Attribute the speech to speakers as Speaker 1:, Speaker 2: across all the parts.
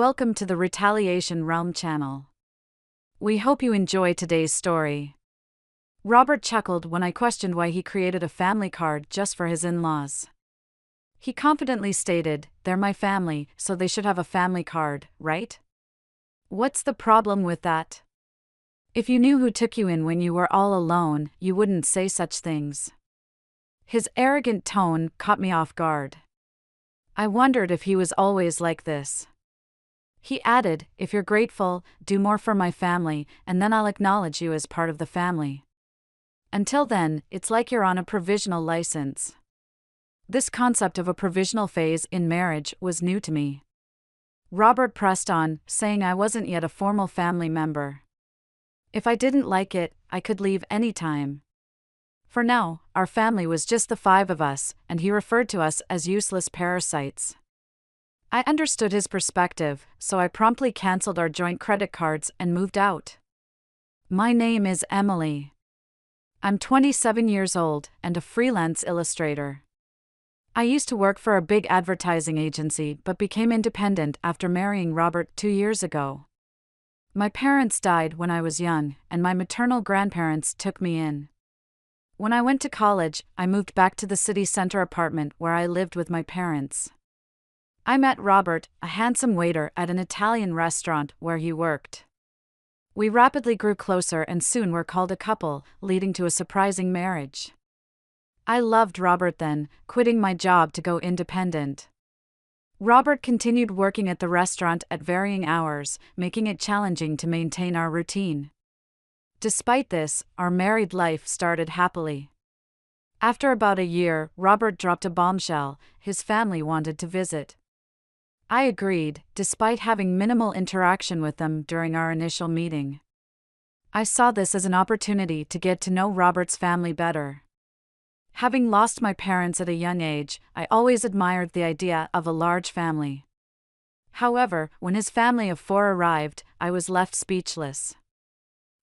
Speaker 1: Welcome to the Retaliation Realm channel. We hope you enjoy today's story. Robert chuckled when I questioned why he created a family card just for his in-laws. He confidently stated, "They're my family, so they should have a family card, right? What's the problem with that? If you knew who took you in when you were all alone, you wouldn't say such things." His arrogant tone caught me off guard. I wondered if he was always like this. He added, "If you're grateful, do more for my family, and then I'll acknowledge you as part of the family. Until then, it's like you're on a provisional license." This concept of a provisional phase in marriage was new to me. Robert pressed on, saying I wasn't yet a formal family member. If I didn't like it, I could leave anytime. For now, our family was just the 5 of us, and he referred to us as useless parasites. I understood his perspective, so I promptly cancelled our joint credit cards and moved out. My name is Emily. I'm 27 years old and a freelance illustrator. I used to work for a big advertising agency but became independent after marrying Robert 2 years ago. My parents died when I was young, and my maternal grandparents took me in. When I went to college, I moved back to the city center apartment where I lived with my parents. I met Robert, a handsome waiter at an Italian restaurant where he worked. We rapidly grew closer and soon were called a couple, leading to a surprising marriage. I loved Robert then, quitting my job to go independent. Robert continued working at the restaurant at varying hours, making it challenging to maintain our routine. Despite this, our married life started happily. After about a year, Robert dropped a bombshell: his family wanted to visit. I agreed, despite having minimal interaction with them during our initial meeting. I saw this as an opportunity to get to know Robert's family better. Having lost my parents at a young age, I always admired the idea of a large family. However, when his family of 4 arrived, I was left speechless.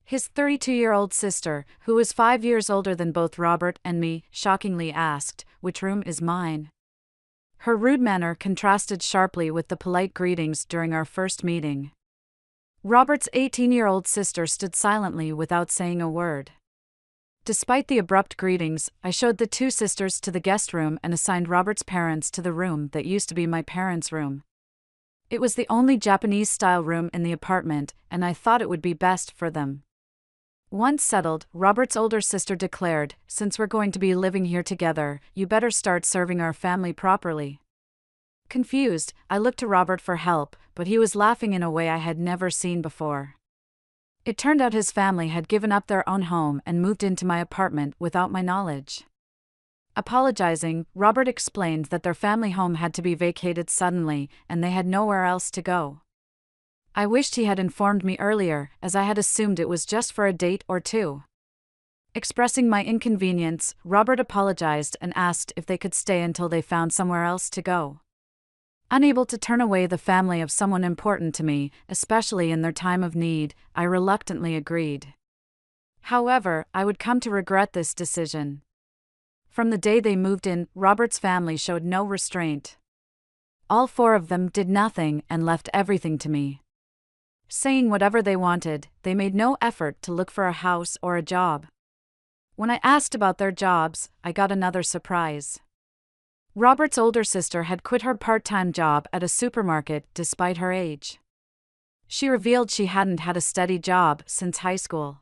Speaker 1: His 32-year-old sister, who was 5 years older than both Robert and me, shockingly asked, "Which room is mine?" Her rude manner contrasted sharply with the polite greetings during our first meeting. Robert's 18-year-old sister stood silently without saying a word. Despite the abrupt greetings, I showed the 2 sisters to the guest room and assigned Robert's parents to the room that used to be my parents' room. It was the only Japanese-style room in the apartment, and I thought it would be best for them. Once settled, Robert's older sister declared, "Since we're going to be living here together, you better start serving our family properly." Confused, I looked to Robert for help, but he was laughing in a way I had never seen before. It turned out his family had given up their own home and moved into my apartment without my knowledge. Apologizing, Robert explained that their family home had to be vacated suddenly, and they had nowhere else to go. I wished he had informed me earlier, as I had assumed it was just for a date or 2. Expressing my inconvenience, Robert apologized and asked if they could stay until they found somewhere else to go. Unable to turn away the family of someone important to me, especially in their time of need, I reluctantly agreed. However, I would come to regret this decision. From the day they moved in, Robert's family showed no restraint. All 4 of them did nothing and left everything to me. Saying whatever they wanted, they made no effort to look for a house or a job. When I asked about their jobs, I got another surprise. Robert's older sister had quit her part-time job at a supermarket despite her age. She revealed she hadn't had a steady job since high school.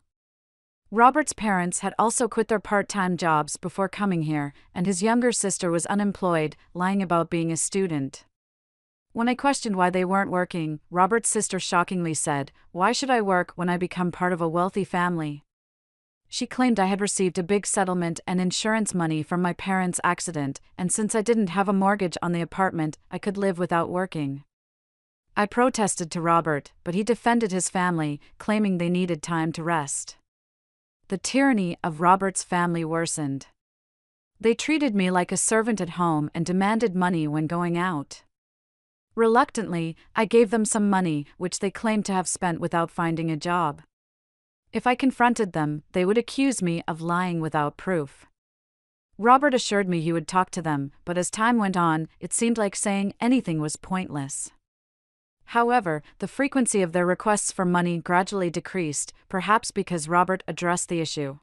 Speaker 1: Robert's parents had also quit their part-time jobs before coming here, and his younger sister was unemployed, lying about being a student. When I questioned why they weren't working, Robert's sister shockingly said, "Why should I work when I become part of a wealthy family?" She claimed I had received a big settlement and insurance money from my parents' accident, and since I didn't have a mortgage on the apartment, I could live without working. I protested to Robert, but he defended his family, claiming they needed time to rest. The tyranny of Robert's family worsened. They treated me like a servant at home and demanded money when going out. Reluctantly, I gave them some money, which they claimed to have spent without finding a job. If I confronted them, they would accuse me of lying without proof. Robert assured me he would talk to them, but as time went on, it seemed like saying anything was pointless. However, the frequency of their requests for money gradually decreased, perhaps because Robert addressed the issue.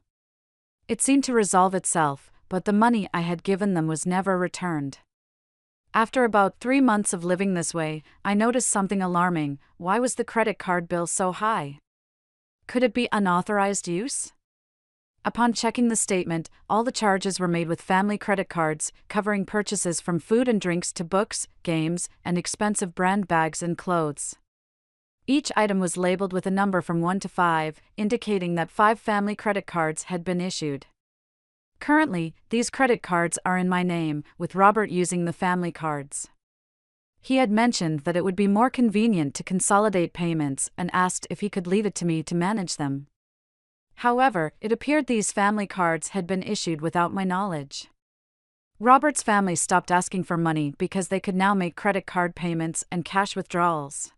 Speaker 1: It seemed to resolve itself, but the money I had given them was never returned. After about 3 months of living this way, I noticed something alarming. Why was the credit card bill so high? Could it be unauthorized use? Upon checking the statement, all the charges were made with family credit cards, covering purchases from food and drinks to books, games, and expensive brand bags and clothes. Each item was labeled with a number from 1 to 5, indicating that 5 family credit cards had been issued. Currently, these credit cards are in my name, with Robert using the family cards. He had mentioned that it would be more convenient to consolidate payments and asked if he could leave it to me to manage them. However, it appeared these family cards had been issued without my knowledge. Robert's family stopped asking for money because they could now make credit card payments and cash withdrawals.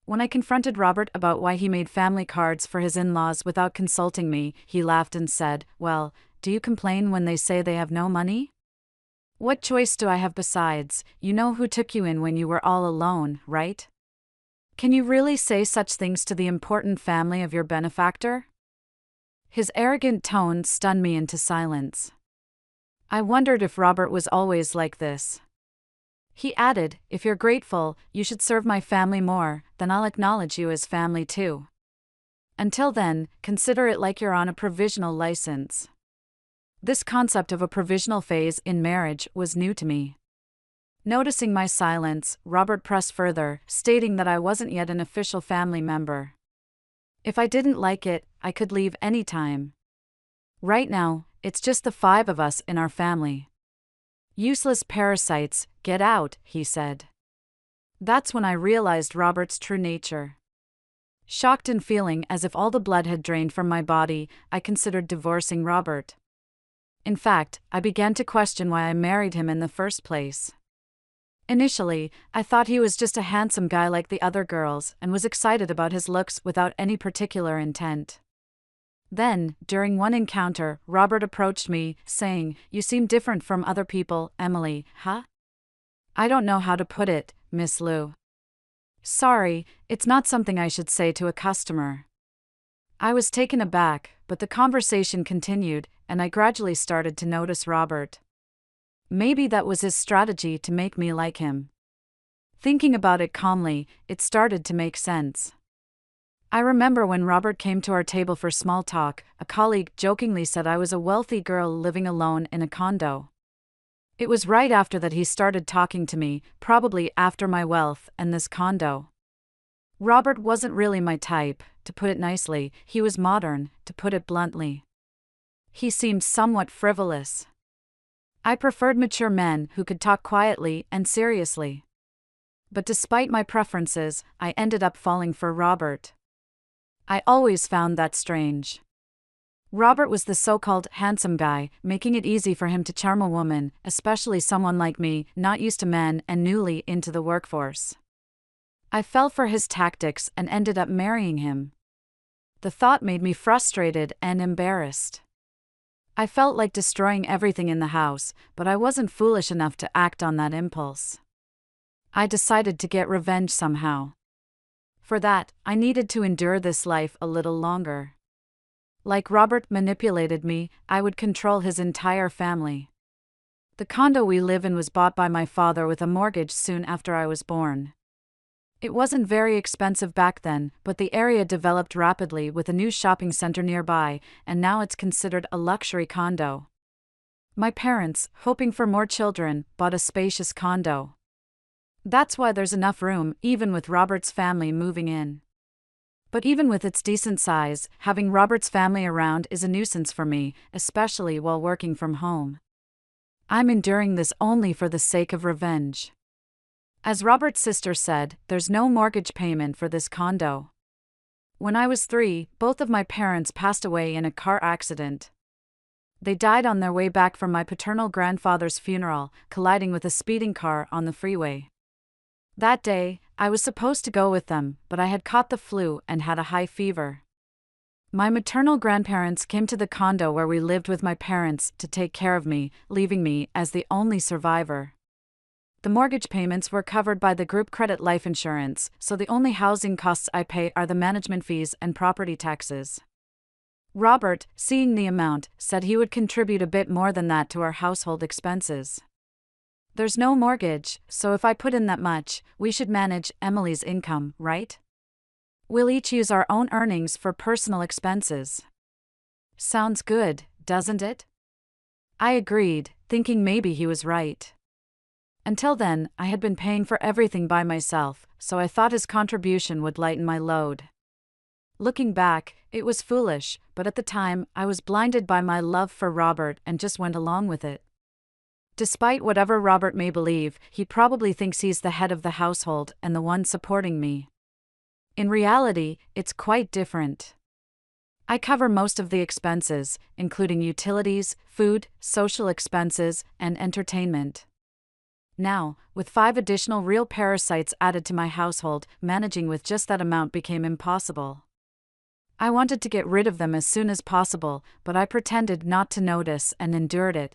Speaker 1: When I confronted Robert about why he made family cards for his in-laws without consulting me, he laughed and said, "Well, do you complain when they say they have no money? What choice do I have besides? You know who took you in when you were all alone, right? Can you really say such things to the important family of your benefactor?" His arrogant tone stunned me into silence. I wondered if Robert was always like this. He added, "If you're grateful, you should serve my family more, then I'll acknowledge you as family too. Until then, consider it like you're on a provisional license." This concept of a provisional phase in marriage was new to me. Noticing my silence, Robert pressed further, stating that I wasn't yet an official family member. If I didn't like it, I could leave any time. Right now, it's just the 5 of us in our family. "Useless parasites, get out," he said. That's when I realized Robert's true nature. Shocked and feeling as if all the blood had drained from my body, I considered divorcing Robert. In fact, I began to question why I married him in the first place. Initially, I thought he was just a handsome guy like the other girls and was excited about his looks without any particular intent. Then, during one encounter, Robert approached me, saying, "You seem different from other people, Emily, huh?" "I don't know how to put it, Miss Lou. Sorry, it's not something I should say to a customer." I was taken aback, but the conversation continued, and I gradually started to notice Robert. Maybe that was his strategy to make me like him. Thinking about it calmly, it started to make sense. I remember when Robert came to our table for small talk, a colleague jokingly said I was a wealthy girl living alone in a condo. It was right after that he started talking to me, probably after my wealth and this condo. Robert wasn't really my type, to put it nicely. He was modern, to put it bluntly. He seemed somewhat frivolous. I preferred mature men who could talk quietly and seriously. But despite my preferences, I ended up falling for Robert. I always found that strange. Robert was the so-called handsome guy, making it easy for him to charm a woman, especially someone like me, not used to men and newly into the workforce. I fell for his tactics and ended up marrying him. The thought made me frustrated and embarrassed. I felt like destroying everything in the house, but I wasn't foolish enough to act on that impulse. I decided to get revenge somehow. For that, I needed to endure this life a little longer. Like Robert manipulated me, I would control his entire family. The condo we live in was bought by my father with a mortgage soon after I was born. It wasn't very expensive back then, but the area developed rapidly with a new shopping center nearby, and now it's considered a luxury condo. My parents, hoping for more children, bought a spacious condo. That's why there's enough room, even with Robert's family moving in. But even with its decent size, having Robert's family around is a nuisance for me, especially while working from home. I'm enduring this only for the sake of revenge. As Robert's sister said, there's no mortgage payment for this condo. When I was 3, both of my parents passed away in a car accident. They died on their way back from my paternal grandfather's funeral, colliding with a speeding car on the freeway. That day, I was supposed to go with them, but I had caught the flu and had a high fever. My maternal grandparents came to the condo where we lived with my parents to take care of me, leaving me as the only survivor. The mortgage payments were covered by the group credit life insurance, so the only housing costs I pay are the management fees and property taxes. Robert, seeing the amount, said he would contribute a bit more than that to our household expenses. There's no mortgage, so if I put in that much, we should manage Emily's income, right? We'll each use our own earnings for personal expenses. Sounds good, doesn't it? I agreed, thinking maybe he was right. Until then, I had been paying for everything by myself, so I thought his contribution would lighten my load. Looking back, it was foolish, but at the time, I was blinded by my love for Robert and just went along with it. Despite whatever Robert may believe, he probably thinks he's the head of the household and the one supporting me. In reality, it's quite different. I cover most of the expenses, including utilities, food, social expenses, and entertainment. Now, with 5 additional real parasites added to my household, managing with just that amount became impossible. I wanted to get rid of them as soon as possible, but I pretended not to notice and endured it.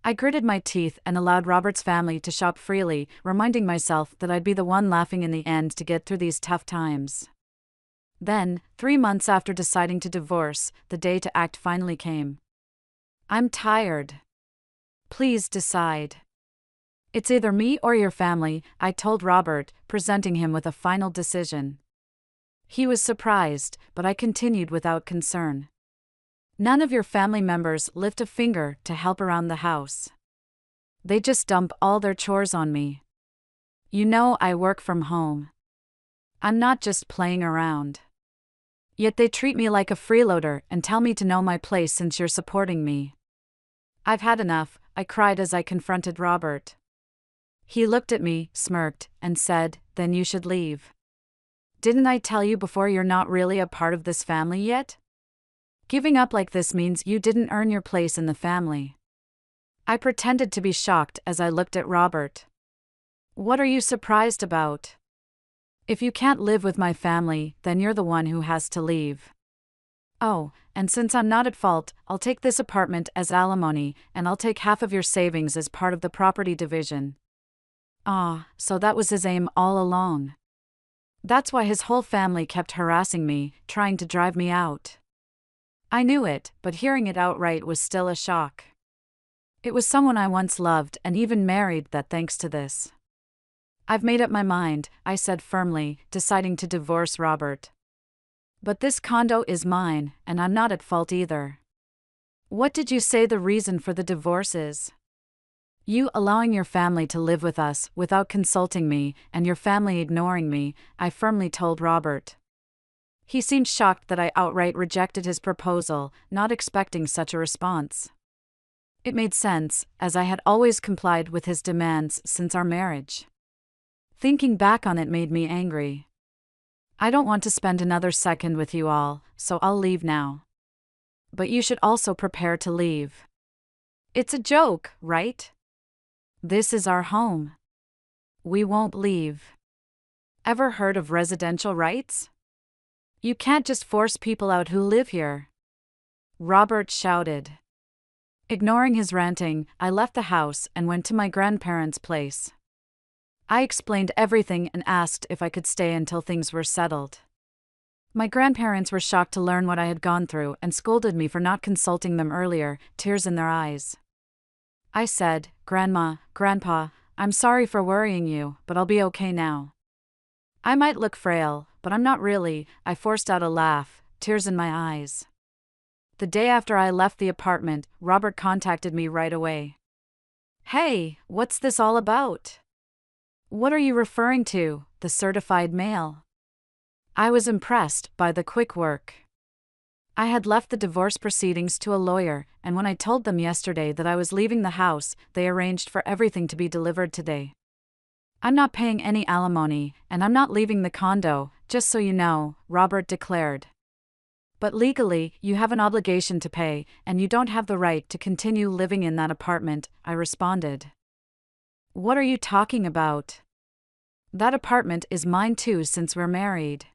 Speaker 1: I gritted my teeth and allowed Robert's family to shop freely, reminding myself that I'd be the one laughing in the end to get through these tough times. Then, 3 months after deciding to divorce, the day to act finally came. I'm tired. Please decide. It's either me or your family, I told Robert, presenting him with a final decision. He was surprised, but I continued without concern. None of your family members lift a finger to help around the house. They just dump all their chores on me. You know I work from home. I'm not just playing around. Yet they treat me like a freeloader and tell me to know my place since you're supporting me. I've had enough, I cried as I confronted Robert. He looked at me, smirked, and said, "Then you should leave. Didn't I tell you before you're not really a part of this family yet? Giving up like this means you didn't earn your place in the family." I pretended to be shocked as I looked at Robert. What are you surprised about? If you can't live with my family, then you're the one who has to leave. Oh, and since I'm not at fault, I'll take this apartment as alimony, and I'll take half of your savings as part of the property division. Ah, so that was his aim all along. That's why his whole family kept harassing me, trying to drive me out. I knew it, but hearing it outright was still a shock. It was someone I once loved and even married that thanks to this. I've made up my mind, I said firmly, deciding to divorce Robert. But this condo is mine, and I'm not at fault either. What did you say the reason for the divorce is? You allowing your family to live with us without consulting me, and your family ignoring me, I firmly told Robert. He seemed shocked that I outright rejected his proposal, not expecting such a response. It made sense, as I had always complied with his demands since our marriage. Thinking back on it made me angry. I don't want to spend another second with you all, so I'll leave now. But you should also prepare to leave. It's a joke, right? This is our home. We won't leave. Ever heard of residential rights? You can't just force people out who live here. Robert shouted. Ignoring his ranting, I left the house and went to my grandparents' place. I explained everything and asked if I could stay until things were settled. My grandparents were shocked to learn what I had gone through and scolded me for not consulting them earlier, tears in their eyes. I said, "Grandma, Grandpa, I'm sorry for worrying you, but I'll be okay now." I might look frail, but I'm not really, I forced out a laugh, tears in my eyes. The day after I left the apartment, Robert contacted me right away. "Hey, what's this all about? What are you referring to, the certified mail?" I was impressed by the quick work. I had left the divorce proceedings to a lawyer, and when I told them yesterday that I was leaving the house, they arranged for everything to be delivered today. I'm not paying any alimony, and I'm not leaving the condo, just so you know, Robert declared. But legally, you have an obligation to pay, and you don't have the right to continue living in that apartment, I responded. What are you talking about? That apartment is mine too since we're married.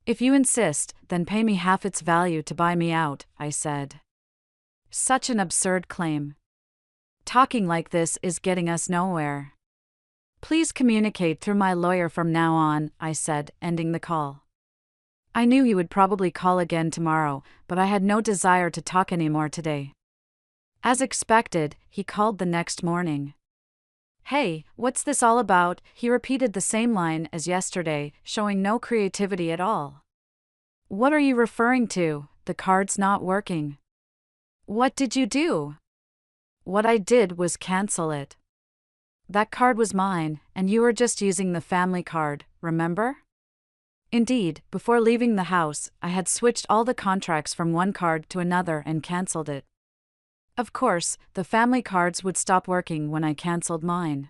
Speaker 1: If you insist, then pay me half its value to buy me out, I said. Such an absurd claim. Talking like this is getting us nowhere. Please communicate through my lawyer from now on, I said, ending the call. I knew he would probably call again tomorrow, but I had no desire to talk anymore today. As expected, he called the next morning. Hey, what's this all about? He repeated the same line as yesterday, showing no creativity at all. What are you referring to? The card's not working. What did you do? What I did was cancel it. That card was mine, and you were just using the family card, remember? Indeed, before leaving the house, I had switched all the contracts from one card to another and cancelled it. Of course, the family cards would stop working when I cancelled mine.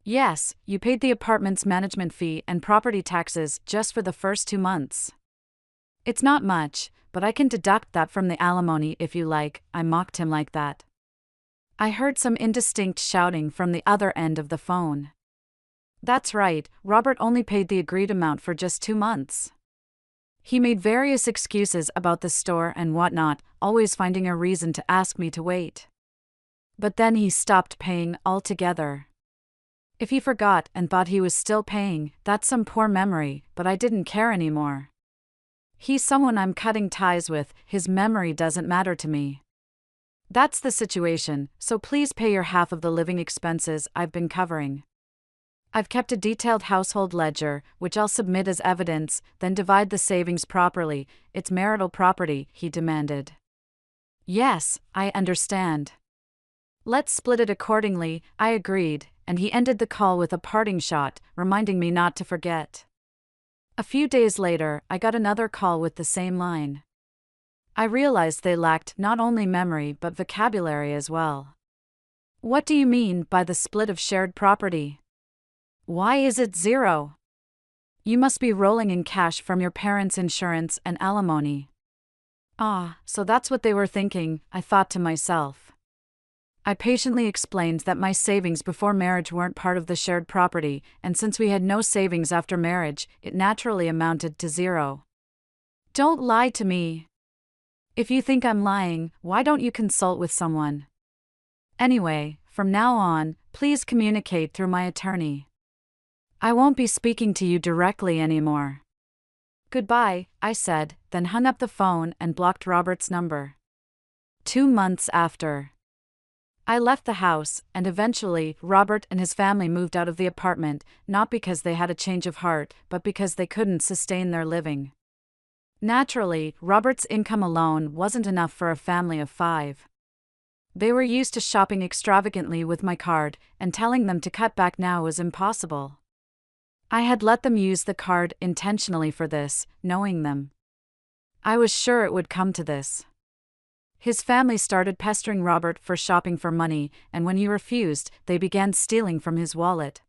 Speaker 1: Yes, you paid the apartment's management fee and property taxes just for the first 2 months. It's not much, but I can deduct that from the alimony if you like, I mocked him like that. I heard some indistinct shouting from the other end of the phone. That's right, Robert only paid the agreed amount for just 2 months. He made various excuses about the store and whatnot, always finding a reason to ask me to wait. But then he stopped paying altogether. If he forgot and thought he was still paying, that's some poor memory, but I didn't care anymore. He's someone I'm cutting ties with, his memory doesn't matter to me. That's the situation, so please pay your half of the living expenses I've been covering. I've kept a detailed household ledger, which I'll submit as evidence, then divide the savings properly. It's marital property, he demanded. Yes, I understand. Let's split it accordingly, I agreed, and he ended the call with a parting shot, reminding me not to forget. A few days later, I got another call with the same line. I realized they lacked not only memory but vocabulary as well. What do you mean by the split of shared property? Why is it 0? You must be rolling in cash from your parents' insurance and alimony. Ah, so that's what they were thinking, I thought to myself. I patiently explained that my savings before marriage weren't part of the shared property, and since we had no savings after marriage, it naturally amounted to 0. Don't lie to me. If you think I'm lying, why don't you consult with someone? Anyway, from now on, please communicate through my attorney. I won't be speaking to you directly anymore. Goodbye, I said, then hung up the phone and blocked Robert's number. 2 months after, I left the house, and eventually, Robert and his family moved out of the apartment, not because they had a change of heart, but because they couldn't sustain their living. Naturally, Robert's income alone wasn't enough for a family of 5. They were used to shopping extravagantly with my card, and telling them to cut back now was impossible. I had let them use the card intentionally for this, knowing them. I was sure it would come to this. His family started pestering Robert for shopping for money, and when he refused, they began stealing from his wallet.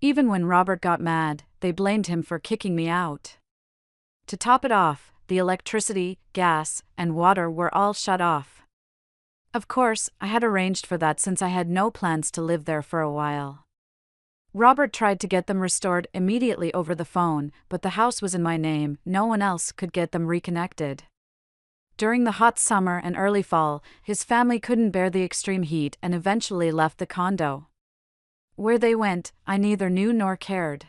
Speaker 1: Even when Robert got mad, they blamed him for kicking me out. To top it off, the electricity, gas, and water were all shut off. Of course, I had arranged for that since I had no plans to live there for a while. Robert tried to get them restored immediately over the phone, but the house was in my name, no one else could get them reconnected. During the hot summer and early fall, his family couldn't bear the extreme heat and eventually left the condo. Where they went, I neither knew nor cared.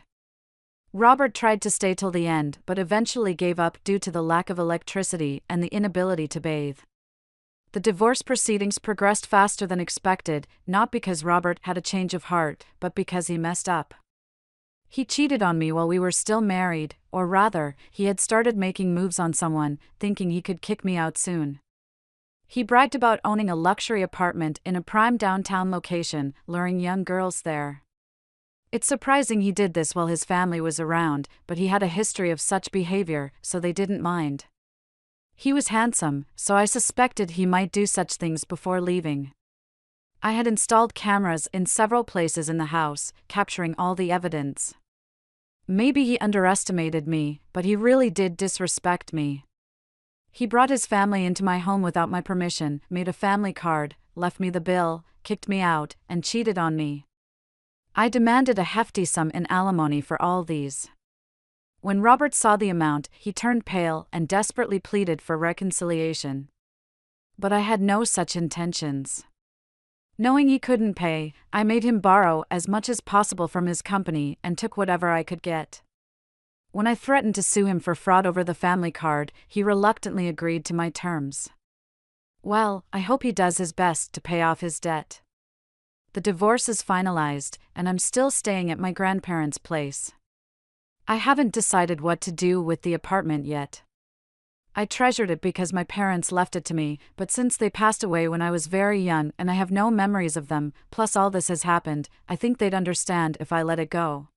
Speaker 1: Robert tried to stay till the end but eventually gave up due to the lack of electricity and the inability to bathe. The divorce proceedings progressed faster than expected, not because Robert had a change of heart, but because he messed up. He cheated on me while we were still married, or rather, he had started making moves on someone, thinking he could kick me out soon. He bragged about owning a luxury apartment in a prime downtown location, luring young girls there. It's surprising he did this while his family was around, but he had a history of such behavior, so they didn't mind. He was handsome, so I suspected he might do such things before leaving. I had installed cameras in several places in the house, capturing all the evidence. Maybe he underestimated me, but he really did disrespect me. He brought his family into my home without my permission, made a family card, left me the bill, kicked me out, and cheated on me. I demanded a hefty sum in alimony for all these. When Robert saw the amount, he turned pale and desperately pleaded for reconciliation. But I had no such intentions. Knowing he couldn't pay, I made him borrow as much as possible from his company and took whatever I could get. When I threatened to sue him for fraud over the family card, he reluctantly agreed to my terms. Well, I hope he does his best to pay off his debt. The divorce is finalized, and I'm still staying at my grandparents' place. I haven't decided what to do with the apartment yet. I treasured it because my parents left it to me, but since they passed away when I was very young and I have no memories of them, plus all this has happened, I think they'd understand if I let it go.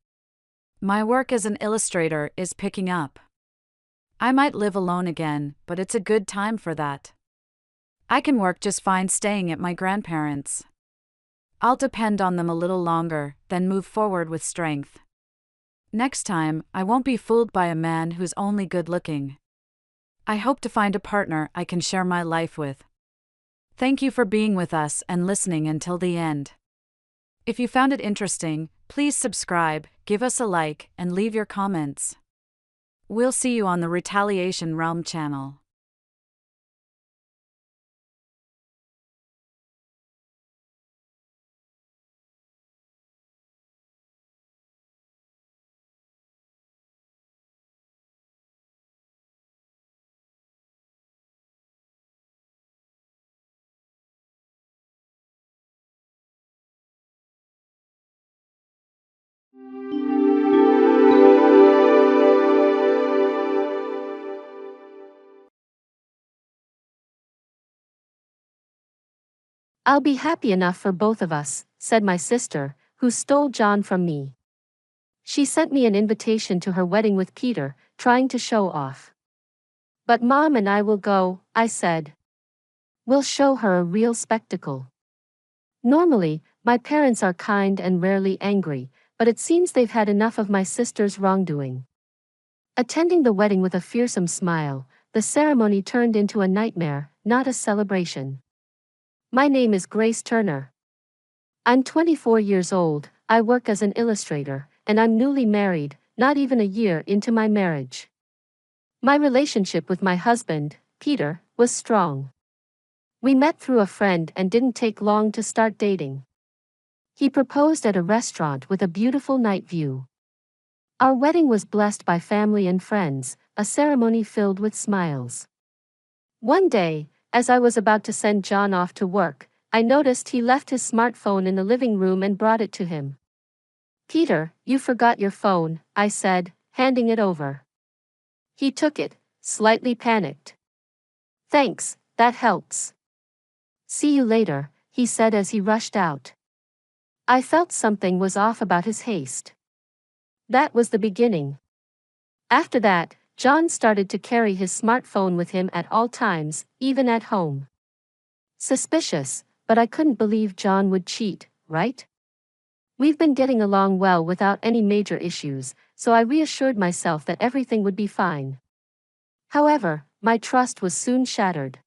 Speaker 1: My work as an illustrator is picking up. I might live alone again, but it's a good time for that. I can work just fine staying at my grandparents'. I'll depend on them a little longer, then move forward with strength. Next time, I won't be fooled by a man who's only good looking. I hope to find a partner I can share my life with. Thank you for being with us and listening until the end. If you found it interesting, please subscribe, give us a like, and leave your comments. We'll see you on the Retaliation Realm channel.
Speaker 2: I'll be happy enough for both of us, said my sister, who stole John from me. She sent me an invitation to her wedding with Peter, trying to show off. But Mom and I will go, I said. We'll show her a real spectacle. Normally, my parents are kind and rarely angry, but it seems they've had enough of my sister's wrongdoing. Attending the wedding with a fearsome smile, the ceremony turned into a nightmare, not a celebration. My name is Grace Turner. I'm 24 years old, I work as an illustrator, and I'm newly married, not even a year into my marriage. My relationship with my husband, Peter, was strong. We met through a friend and didn't take long to start dating. He proposed at a restaurant with a beautiful night view. Our wedding was blessed by family and friends, a ceremony filled with smiles. One day, as I was about to send John off to work, I noticed he left his smartphone in the living room and brought it to him. Peter, you forgot your phone, I said, handing it over. He took it, slightly panicked. Thanks, that helps. See you later, he said as he rushed out. I felt something was off about his haste. That was the beginning. After that, John started to carry his smartphone with him at all times, even at home. Suspicious, but I couldn't believe John would cheat, right? We've been getting along well without any major issues, so I reassured myself that everything would be fine. However, my trust was soon shattered.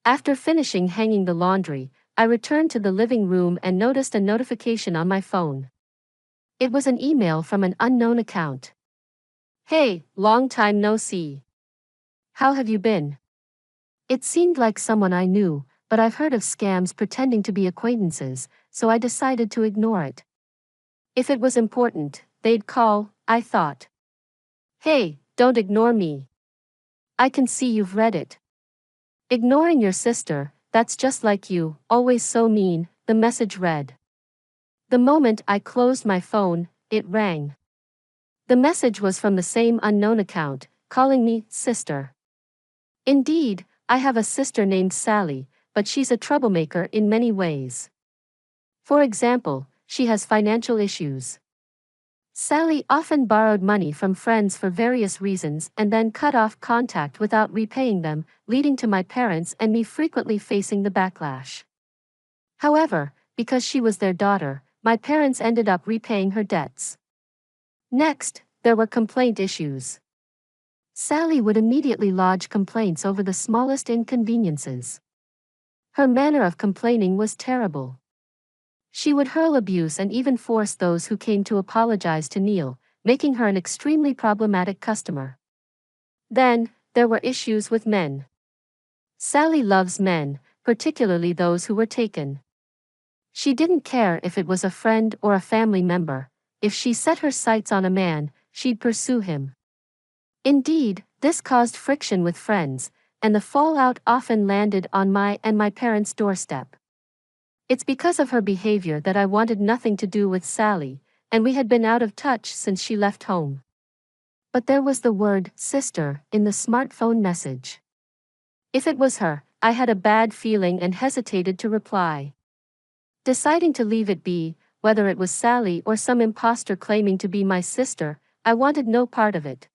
Speaker 2: After finishing hanging the laundry, I returned to the living room and noticed a notification on my phone. It was an email from an unknown account. Hey, long time no see. How have you been? It seemed like someone I knew, but I've heard of scams pretending to be acquaintances, so I decided to ignore it. If it was important, they'd call, I thought. Hey, don't ignore me. I can see you've read it. Ignoring your sister, that's just like you, always so mean, the message read. The moment I closed my phone, it rang. The message was from the same unknown account, calling me sister. Indeed, I have a sister named Sally, but she's a troublemaker in many ways. For example, she has financial issues. Sally often borrowed money from friends for various reasons and then cut off contact without repaying them, leading to my parents and me frequently facing the backlash. However, because she was their daughter, my parents ended up repaying her debts. Next, there were complaint issues. Sally would immediately lodge complaints over the smallest inconveniences. Her manner of complaining was terrible. She would hurl abuse and even force those who came to apologize to kneel, making her an extremely problematic customer. Then, there were issues with men. Sally loves men, particularly those who were taken. She didn't care if it was a friend or a family member. If she set her sights on a man, she'd pursue him. Indeed, this caused friction with friends, and the fallout often landed on my and my parents' doorstep. It's because of her behavior that I wanted nothing to do with Sally, and we had been out of touch since she left home. But there was the word sister in the smartphone message. If it was her, I had a bad feeling and hesitated to reply. Deciding to leave it be, whether it was Sally or some imposter claiming to be my sister, I wanted no part of it.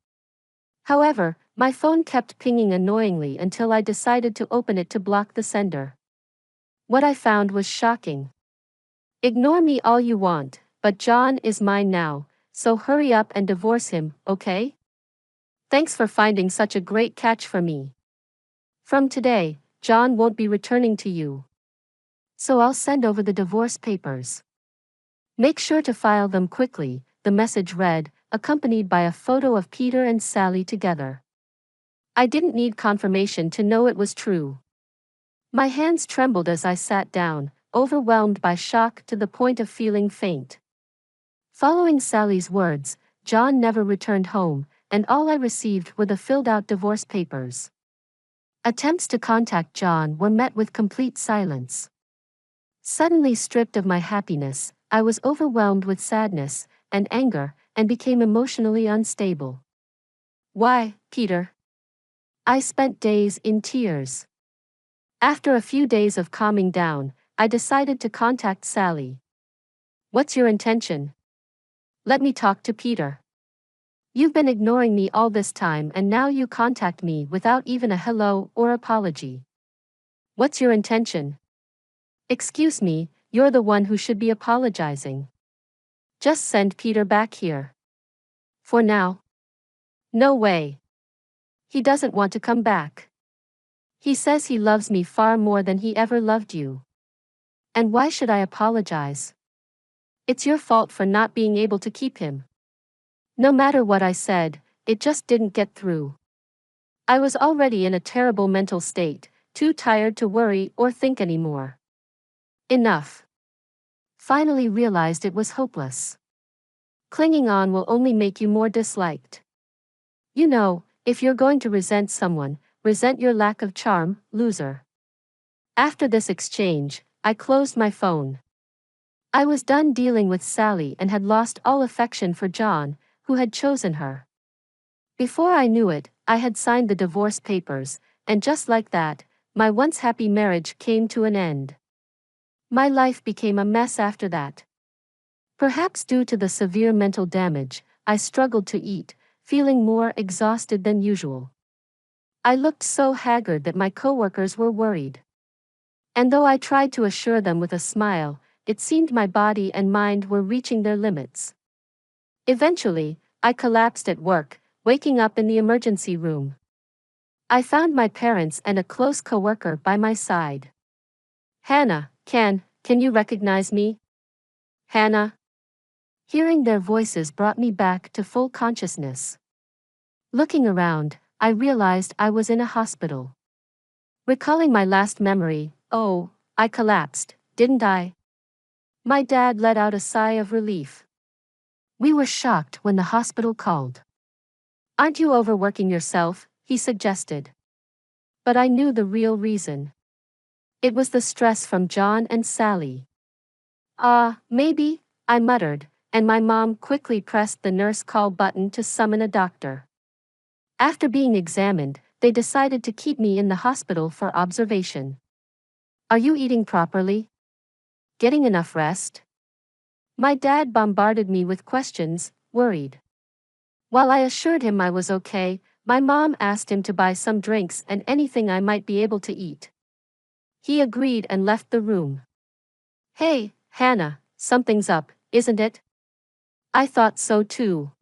Speaker 2: However, my phone kept pinging annoyingly until I decided to open it to block the sender. What I found was shocking. Ignore me all you want, but John is mine now, so hurry up and divorce him, okay? Thanks for finding such a great catch for me. From today, John won't be returning to you. So I'll send over the divorce papers. Make sure to file them quickly, the message read, accompanied by a photo of Peter and Sally together. I didn't need confirmation to know it was true. My hands trembled as I sat down, overwhelmed by shock to the point of feeling faint. Following Sally's words, John never returned home, and all I received were the filled-out divorce papers. Attempts to contact John were met with complete silence. Suddenly stripped of my happiness, I was overwhelmed with sadness and anger and became emotionally unstable. Why, Peter? I spent days in tears. After a few days of calming down, I decided to contact Sally. What's your intention? Let me talk to Peter. You've been ignoring me all this time and now you contact me without even a hello or apology. What's your intention? Excuse me, you're the one who should be apologizing. Just send Peter back here. For now. No way. He doesn't want to come back. He says he loves me far more than he ever loved you. And why should I apologize? It's your fault for not being able to keep him. No matter what I said, it just didn't get through. I was already in a terrible mental state, too tired to worry or think anymore. Enough. Finally realized it was hopeless. Clinging on will only make you more disliked. You know, if you're going to resent someone, resent your lack of charm, loser. After this exchange, I closed my phone. I was done dealing with Sally and had lost all affection for John, who had chosen her. Before I knew it, I had signed the divorce papers, and just like that, my once happy marriage came to an end. My life became a mess after that. Perhaps due to the severe mental damage, I struggled to eat, feeling more exhausted than usual. I looked so haggard that my coworkers were worried. And though I tried to assure them with a smile, it seemed my body and mind were reaching their limits. Eventually, I collapsed at work, waking up in the emergency room. I found my parents and a close coworker by my side. Hannah, can you recognize me? Hannah? Hearing their voices brought me back to full consciousness. Looking around, I realized I was in a hospital. Recalling my last memory, oh, I collapsed, didn't I? My dad let out a sigh of relief. We were shocked when the hospital called. Aren't you overworking yourself? He suggested. But I knew the real reason. It was the stress from John and Sally. Maybe, I muttered, and my mom quickly pressed the nurse call button to summon a doctor. After being examined, they decided to keep me in the hospital for observation. Are you eating properly? Getting enough rest? My dad bombarded me with questions, worried. While I assured him I was okay, my mom asked him to buy some drinks and anything I might be able to eat. He agreed and left the room. Hey, Hannah, something's up, isn't it? I thought so too.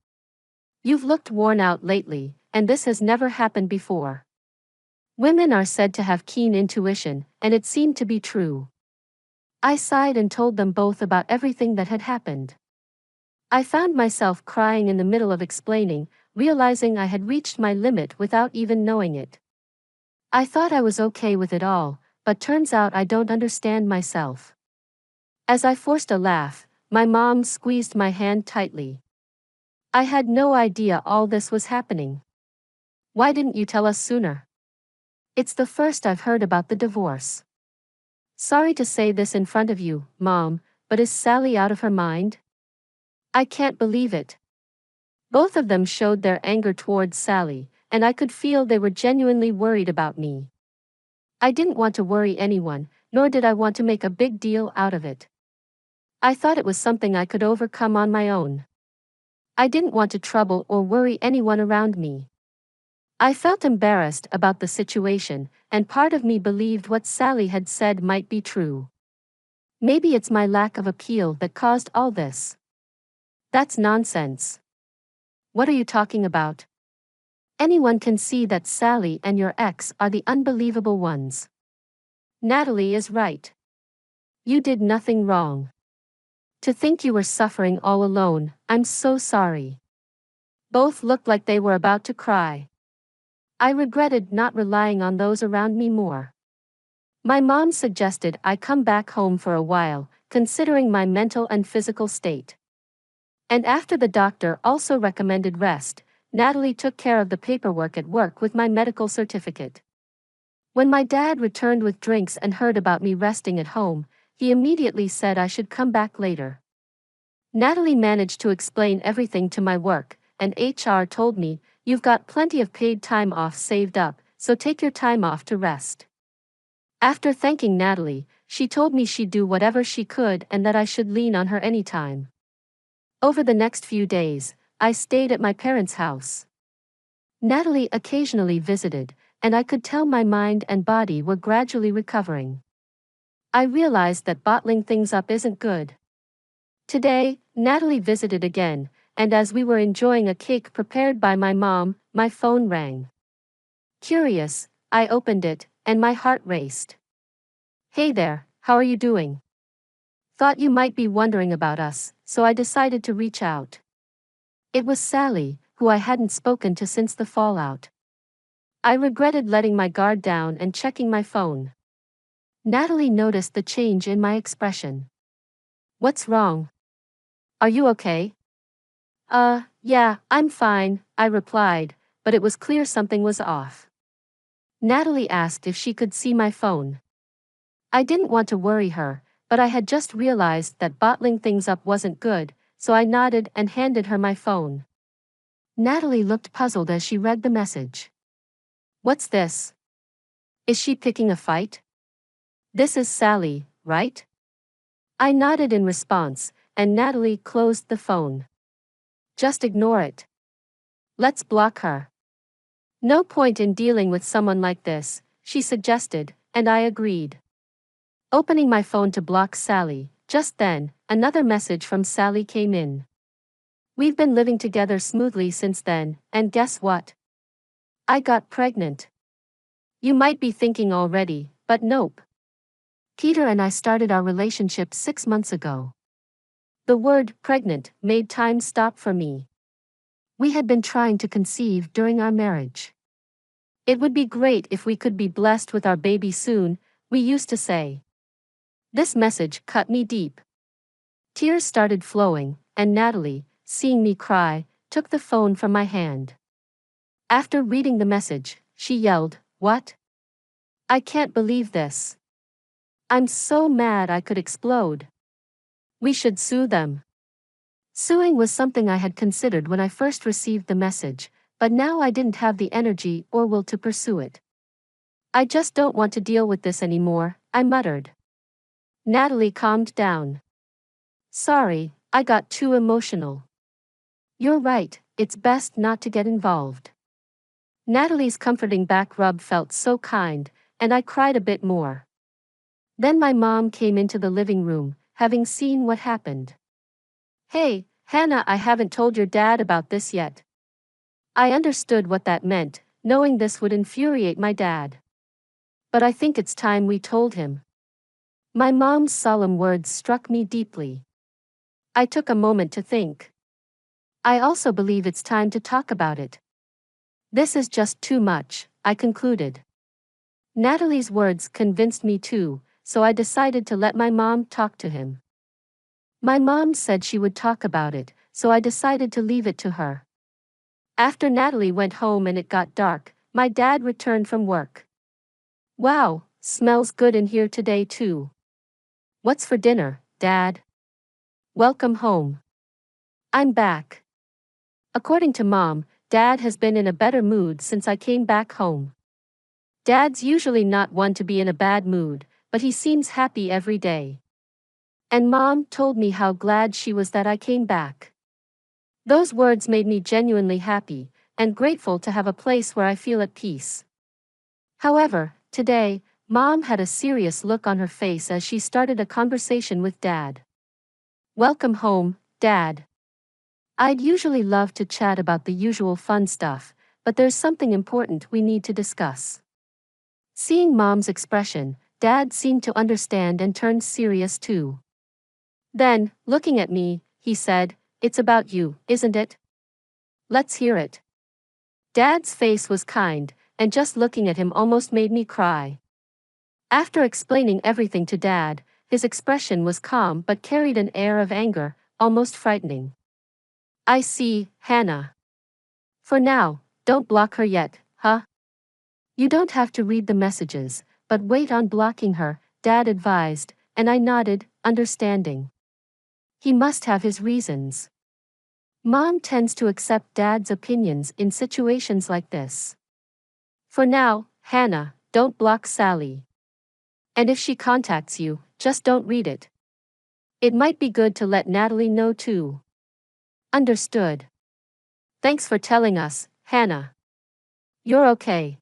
Speaker 2: You've looked worn out lately, and this has never happened before. Women are said to have keen intuition, and it seemed to be true. I sighed and told them both about everything that had happened. I found myself crying in the middle of explaining, realizing I had reached my limit without even knowing it. I thought I was okay with it all, but turns out I don't understand myself. As I forced a laugh, my mom squeezed my hand tightly. I had no idea all this was happening. Why didn't you tell us sooner? It's the first I've heard about the divorce. Sorry to say this in front of you, Mom, but is Sally out of her mind? I can't believe it. Both of them showed their anger towards Sally, and I could feel they were genuinely worried about me. I didn't want to worry anyone, nor did I want to make a big deal out of it. I thought it was something I could overcome on my own. I didn't want to trouble or worry anyone around me. I felt embarrassed about the situation, and part of me believed what Sally had said might be true. Maybe it's my lack of appeal that caused all this. That's nonsense. What are you talking about? Anyone can see that Sally and your ex are the unbelievable ones. Natalie is right. You did nothing wrong. To think you were suffering all alone, I'm so sorry. Both looked like they were about to cry. I regretted not relying on those around me more. My mom suggested I come back home for a while, considering my mental and physical state. And after the doctor also recommended rest, Natalie took care of the paperwork at work with my medical certificate. When my dad returned with drinks and heard about me resting at home, he immediately said I should come back later. Natalie managed to explain everything to my work, and HR told me, "You've got plenty of paid time off saved up, so take your time off to rest." After thanking Natalie, she told me she'd do whatever she could and that I should lean on her anytime. Over the next few days, I stayed at my parents' house. Natalie occasionally visited, and I could tell my mind and body were gradually recovering. I realized that bottling things up isn't good. Today, Natalie visited again, and as we were enjoying a cake prepared by my mom, my phone rang. Curious, I opened it, and my heart raced. "Hey there, how are you doing? Thought you might be wondering about us, so I decided to reach out." It was Sally, who I hadn't spoken to since the fallout. I regretted letting my guard down and checking my phone. Natalie noticed the change in my expression. "What's wrong? Are you okay?" Yeah, I'm fine," I replied, but it was clear something was off. Natalie asked if she could see my phone. I didn't want to worry her, but I had just realized that bottling things up wasn't good, so I nodded and handed her my phone. Natalie looked puzzled as she read the message. "What's this? Is she picking a fight? This is Sally, right?" I nodded in response, and Natalie closed the phone. "Just ignore it. Let's block her. No point in dealing with someone like this," she suggested, and I agreed. Opening my phone to block Sally, just then, another message from Sally came in. "We've been living together smoothly since then, and guess what? I got pregnant. You might be thinking already, but nope. Peter and I started our relationship 6 months ago." The word pregnant made time stop for me. We had been trying to conceive during our marriage. "It would be great if we could be blessed with our baby soon," we used to say. This message cut me deep. Tears started flowing, and Natalie, seeing me cry, took the phone from my hand. After reading the message, she yelled, "What? I can't believe this. I'm so mad I could explode. We should sue them." Suing was something I had considered when I first received the message, but now I didn't have the energy or will to pursue it. "I just don't want to deal with this anymore," I muttered. Natalie calmed down. "Sorry, I got too emotional." "You're right, it's best not to get involved." Natalie's comforting back rub felt so kind, and I cried a bit more. Then my mom came into the living room, having seen what happened. "Hey, Hannah, I haven't told your dad about this yet." I understood what that meant, knowing this would infuriate my dad. "But I think it's time we told him." My mom's solemn words struck me deeply. I took a moment to think. "I also believe it's time to talk about it. This is just too much," I concluded. Natalie's words convinced me too, so I decided to let my mom talk to him. My mom said she would talk about it, so I decided to leave it to her. After Natalie went home and it got dark, my dad returned from work. Wow, smells good in here today too. What's for dinner, Dad? Welcome home. I'm back. According to Mom, Dad has been in a better mood since I came back home. Dad's usually not one to be in a bad mood, but he seems happy every day. And Mom told me how glad she was that I came back. Those words made me genuinely happy, and grateful to have a place where I feel at peace. However, today, Mom had a serious look on her face as she started a conversation with Dad. Welcome home, Dad. I'd usually love to chat about the usual fun stuff, but there's something important we need to discuss. Seeing Mom's expression, Dad seemed to understand and turned serious too. Then, looking at me, he said, "It's about you, isn't it? Let's hear it." Dad's face was kind, and just looking at him almost made me cry. After explaining everything to Dad, his expression was calm but carried an air of anger, almost frightening. I see, Hannah. For now, don't block her yet, huh? You don't have to read the messages, but wait on blocking her, Dad advised, and I nodded, understanding. He must have his reasons. Mom tends to accept Dad's opinions in situations like this. For now, Hannah, don't block Sally. And if she contacts you, just don't read it. It might be good to let Natalie know too. Understood. Thanks for telling us, Hannah. You're okay.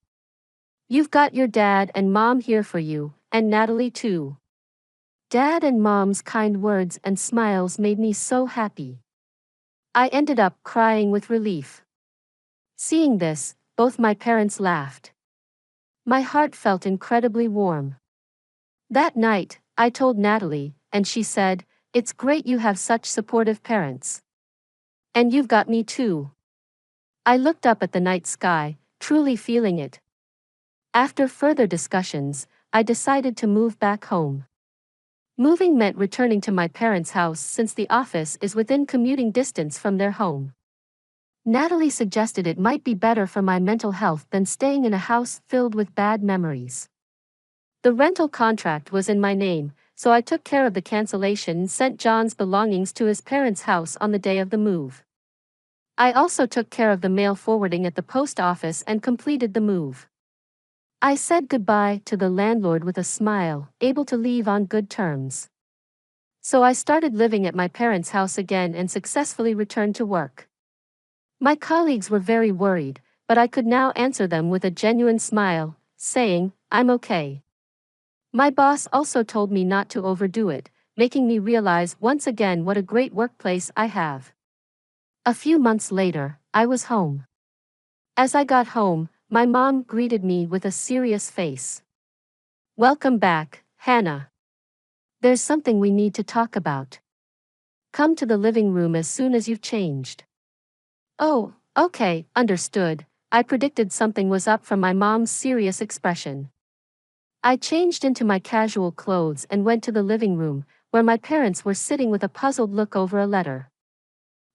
Speaker 2: You've got your dad and mom here for you, and Natalie too. Dad and mom's kind words and smiles made me so happy. I ended up crying with relief. Seeing this, both my parents laughed. My heart felt incredibly warm. That night, I told Natalie, and she said, "It's great you have such supportive parents. And you've got me too." I looked up at the night sky, truly feeling it. After further discussions, I decided to move back home. Moving meant returning to my parents' house since the office is within commuting distance from their home. Natalie suggested it might be better for my mental health than staying in a house filled with bad memories. The rental contract was in my name, so I took care of the cancellation and sent John's belongings to his parents' house on the day of the move. I also took care of the mail forwarding at the post office and completed the move. I said goodbye to the landlord with a smile, able to leave on good terms. So I started living at my parents' house again and successfully returned to work. My colleagues were very worried, but I could now answer them with a genuine smile, saying, "I'm okay." My boss also told me not to overdo it, making me realize once again what a great workplace I have. A few months later, I was home. As I got home, my mom greeted me with a serious face. "Welcome back, Hannah. There's something we need to talk about. Come to the living room as soon as you've changed." Oh, okay, understood. I predicted something was up from my mom's serious expression. I changed into my casual clothes and went to the living room, where my parents were sitting with a puzzled look over a letter.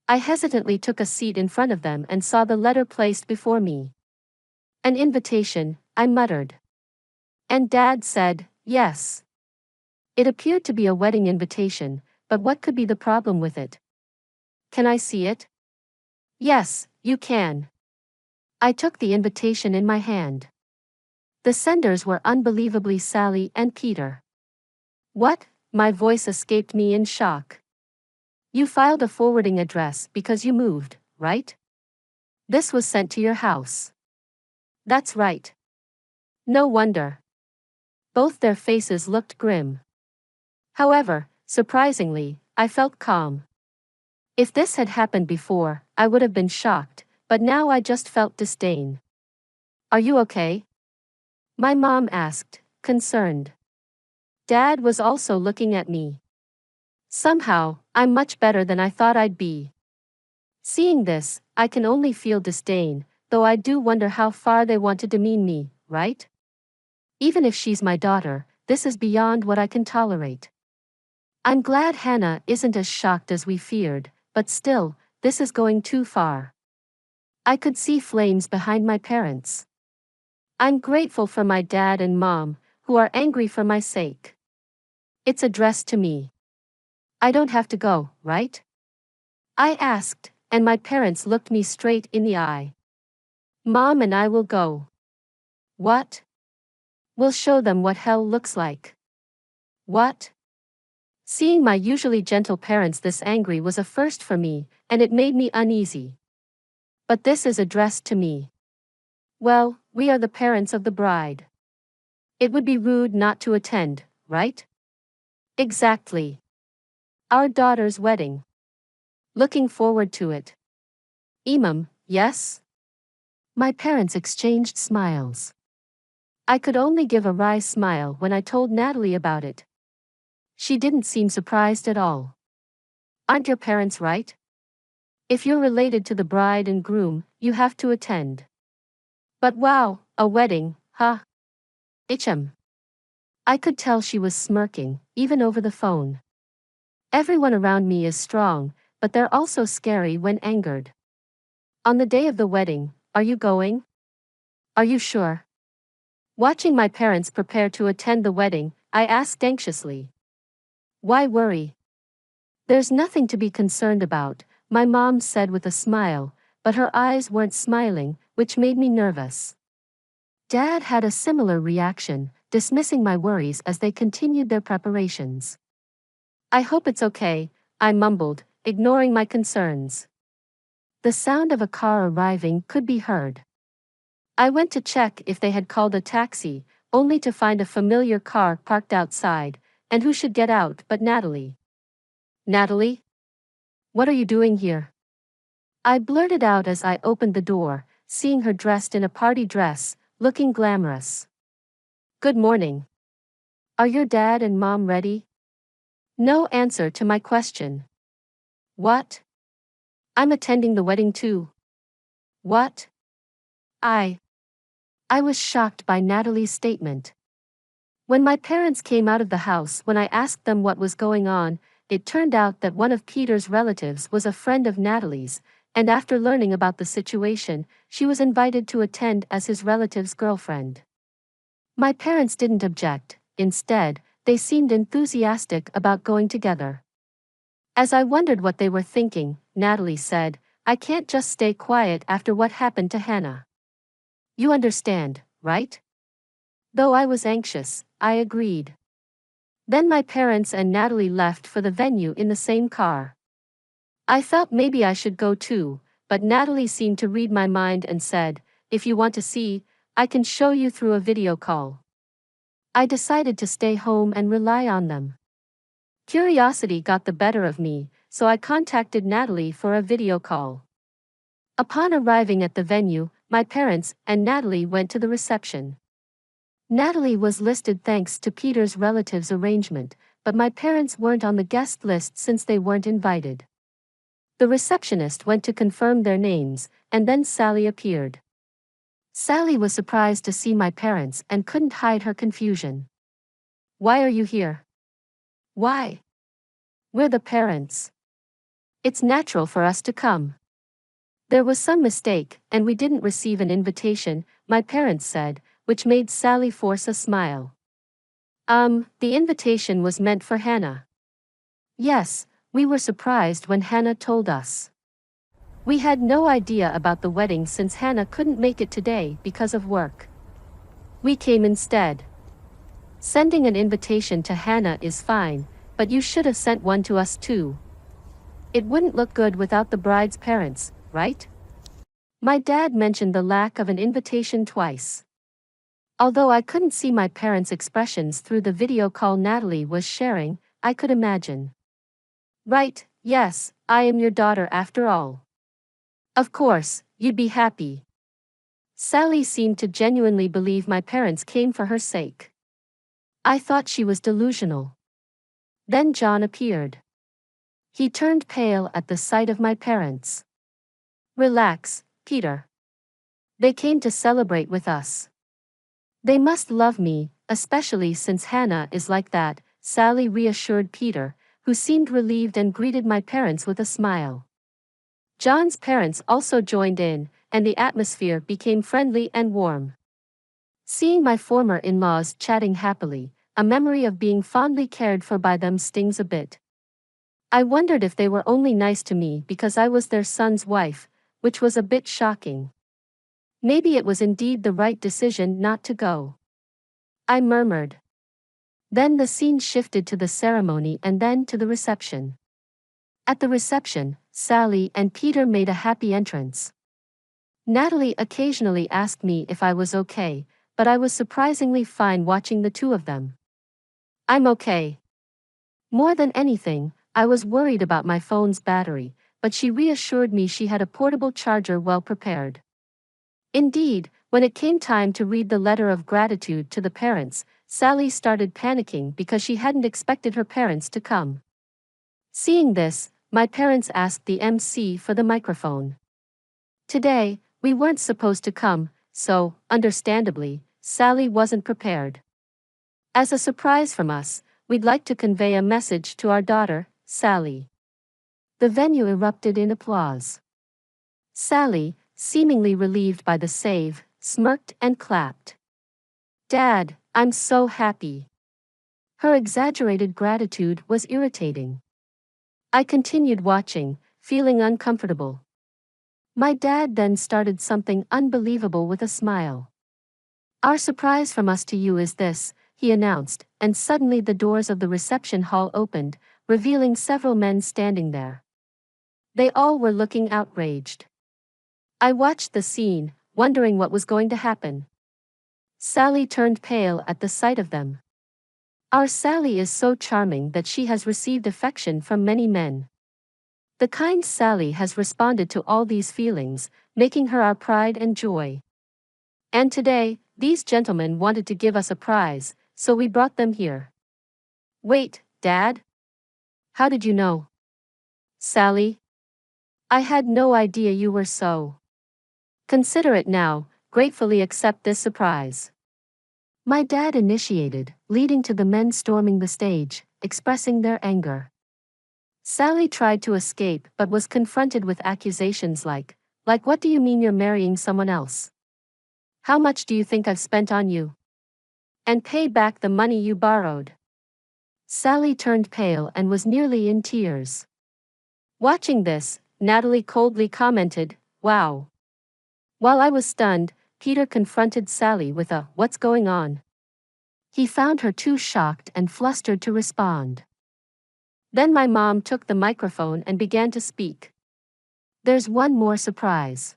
Speaker 2: I hesitantly took a seat in front of them and saw the letter placed before me. "An invitation," I muttered. And Dad said, "Yes." It appeared to be a wedding invitation, but what could be the problem with it? "Can I see it?" "Yes, you can." I took the invitation in my hand. The senders were unbelievably Sally and Peter. "What?" My voice escaped me in shock. "You filed a forwarding address because you moved, right? This was sent to your house." "That's right." No wonder. Both their faces looked grim. However, surprisingly, I felt calm. If this had happened before, I would have been shocked, but now I just felt disdain. "Are you okay?" My mom asked, concerned. Dad was also looking at me. Somehow, I'm much better than I thought I'd be. Seeing this, I can only feel disdain, though I do wonder how far they want to demean me, right? Even if she's my daughter, this is beyond what I can tolerate. I'm glad Hannah isn't as shocked as we feared, but still, this is going too far. I could see flames behind my parents. I'm grateful for my dad and mom, who are angry for my sake. It's addressed to me. I don't have to go, right? I asked, and my parents looked me straight in the eye. Mom and I will go. What? We'll show them what hell looks like. What? Seeing my usually gentle parents this angry was a first for me, and it made me uneasy. But this is addressed to me. Well, we are the parents of the bride. It would be rude not to attend, right? Exactly. Our daughter's wedding. Looking forward to it. Yes? My parents exchanged smiles. I could only give a wry smile when I told Natalie about it. She didn't seem surprised at all. Aren't your parents right? If you're related to the bride and groom, you have to attend. But wow, a wedding, huh? Itchem. I could tell she was smirking, even over the phone. Everyone around me is strong, but they're also scary when angered. On the day of the wedding, are you going? Are you sure? Watching my parents prepare to attend the wedding, I asked anxiously. Why worry? There's nothing to be concerned about, my mom said with a smile, but her eyes weren't smiling, which made me nervous. Dad had a similar reaction, dismissing my worries as they continued their preparations. I hope it's okay, I mumbled, ignoring my concerns. The sound of a car arriving could be heard. I went to check if they had called a taxi, only to find a familiar car parked outside, and who should get out but Natalie. Natalie? What are you doing here? I blurted out as I opened the door, seeing her dressed in a party dress, looking glamorous. Good morning. Are your dad and mom ready? No answer to my question. What? I'm attending the wedding too. What? I was shocked by Natalie's statement. When my parents came out of the house when I asked them what was going on, it turned out that one of Peter's relatives was a friend of Natalie's, and after learning about the situation, she was invited to attend as his relative's girlfriend. My parents didn't object, instead, they seemed enthusiastic about going together. As I wondered what they were thinking, Natalie said, I can't just stay quiet after what happened to Hannah. You understand, right? Though I was anxious, I agreed. Then my parents and Natalie left for the venue in the same car. I thought maybe I should go too, but Natalie seemed to read my mind and said, if you want to see, I can show you through a video call. I decided to stay home and rely on them. Curiosity got the better of me, so I contacted Natalie for a video call. Upon arriving at the venue, my parents and Natalie went to the reception. Natalie was listed thanks to Peter's relatives' arrangement, but my parents weren't on the guest list since they weren't invited. The receptionist went to confirm their names, and then Sally appeared. Sally was surprised to see my parents and couldn't hide her confusion. Why are you here? Why? We're the parents. It's natural for us to come. There was some mistake, and we didn't receive an invitation, my parents said, which made Sally force a smile. The invitation was meant for Hannah. Yes, we were surprised when Hannah told us. We had no idea about the wedding since Hannah couldn't make it today because of work. We came instead. Sending an invitation to Hannah is fine, but you should have sent one to us too. It wouldn't look good without the bride's parents, right? My dad mentioned the lack of an invitation twice. Although I couldn't see my parents' expressions through the video call Natalie was sharing, I could imagine. Right, yes, I am your daughter after all. Of course, you'd be happy. Sally seemed to genuinely believe my parents came for her sake. I thought she was delusional. Then John appeared. He turned pale at the sight of my parents. Relax, Peter. They came to celebrate with us. They must love me, especially since Hannah is like that, Sally reassured Peter, who seemed relieved and greeted my parents with a smile. John's parents also joined in, and the atmosphere became friendly and warm. Seeing my former in-laws chatting happily, a memory of being fondly cared for by them stings a bit. I wondered if they were only nice to me because I was their son's wife, which was a bit shocking. Maybe it was indeed the right decision not to go, I murmured. Then the scene shifted to the ceremony and then to the reception. At the reception, Sally and Peter made a happy entrance. Natalie occasionally asked me if I was okay, but I was surprisingly fine watching the two of them. I'm okay. More than anything, I was worried about my phone's battery, but she reassured me she had a portable charger well prepared. Indeed, when it came time to read the letter of gratitude to the parents, Sally started panicking because she hadn't expected her parents to come. Seeing this, my parents asked the MC for the microphone. Today, we weren't supposed to come, so, understandably, Sally wasn't prepared. As a surprise from us, we'd like to convey a message to our daughter, Sally. The venue erupted in applause. Sally, seemingly relieved by the save, smirked and clapped. Dad, I'm so happy. Her exaggerated gratitude was irritating. I continued watching, feeling uncomfortable. My dad then started something unbelievable with a smile. Our surprise from us to you is this, he announced, and suddenly the doors of the reception hall opened, revealing several men standing there. They all were looking outraged. I watched the scene, wondering what was going to happen. Sally turned pale at the sight of them. Our Sally is so charming that she has received affection from many men. The kind Sally has responded to all these feelings, making her our pride and joy. And today, these gentlemen wanted to give us a prize, so we brought them here. Wait, Dad? How did you know? Sally? I had no idea you were so. Consider it now, gratefully accept this surprise. My dad initiated, leading to the men storming the stage, expressing their anger. Sally tried to escape but was confronted with accusations like what do you mean you're marrying someone else? How much do you think I've spent on you? And pay back the money you borrowed. Sally turned pale and was nearly in tears. Watching this, Natalie coldly commented, "Wow." While I was stunned, Peter confronted Sally with a, "What's going on?" He found her too shocked and flustered to respond. Then my mom took the microphone and began to speak. There's one more surprise.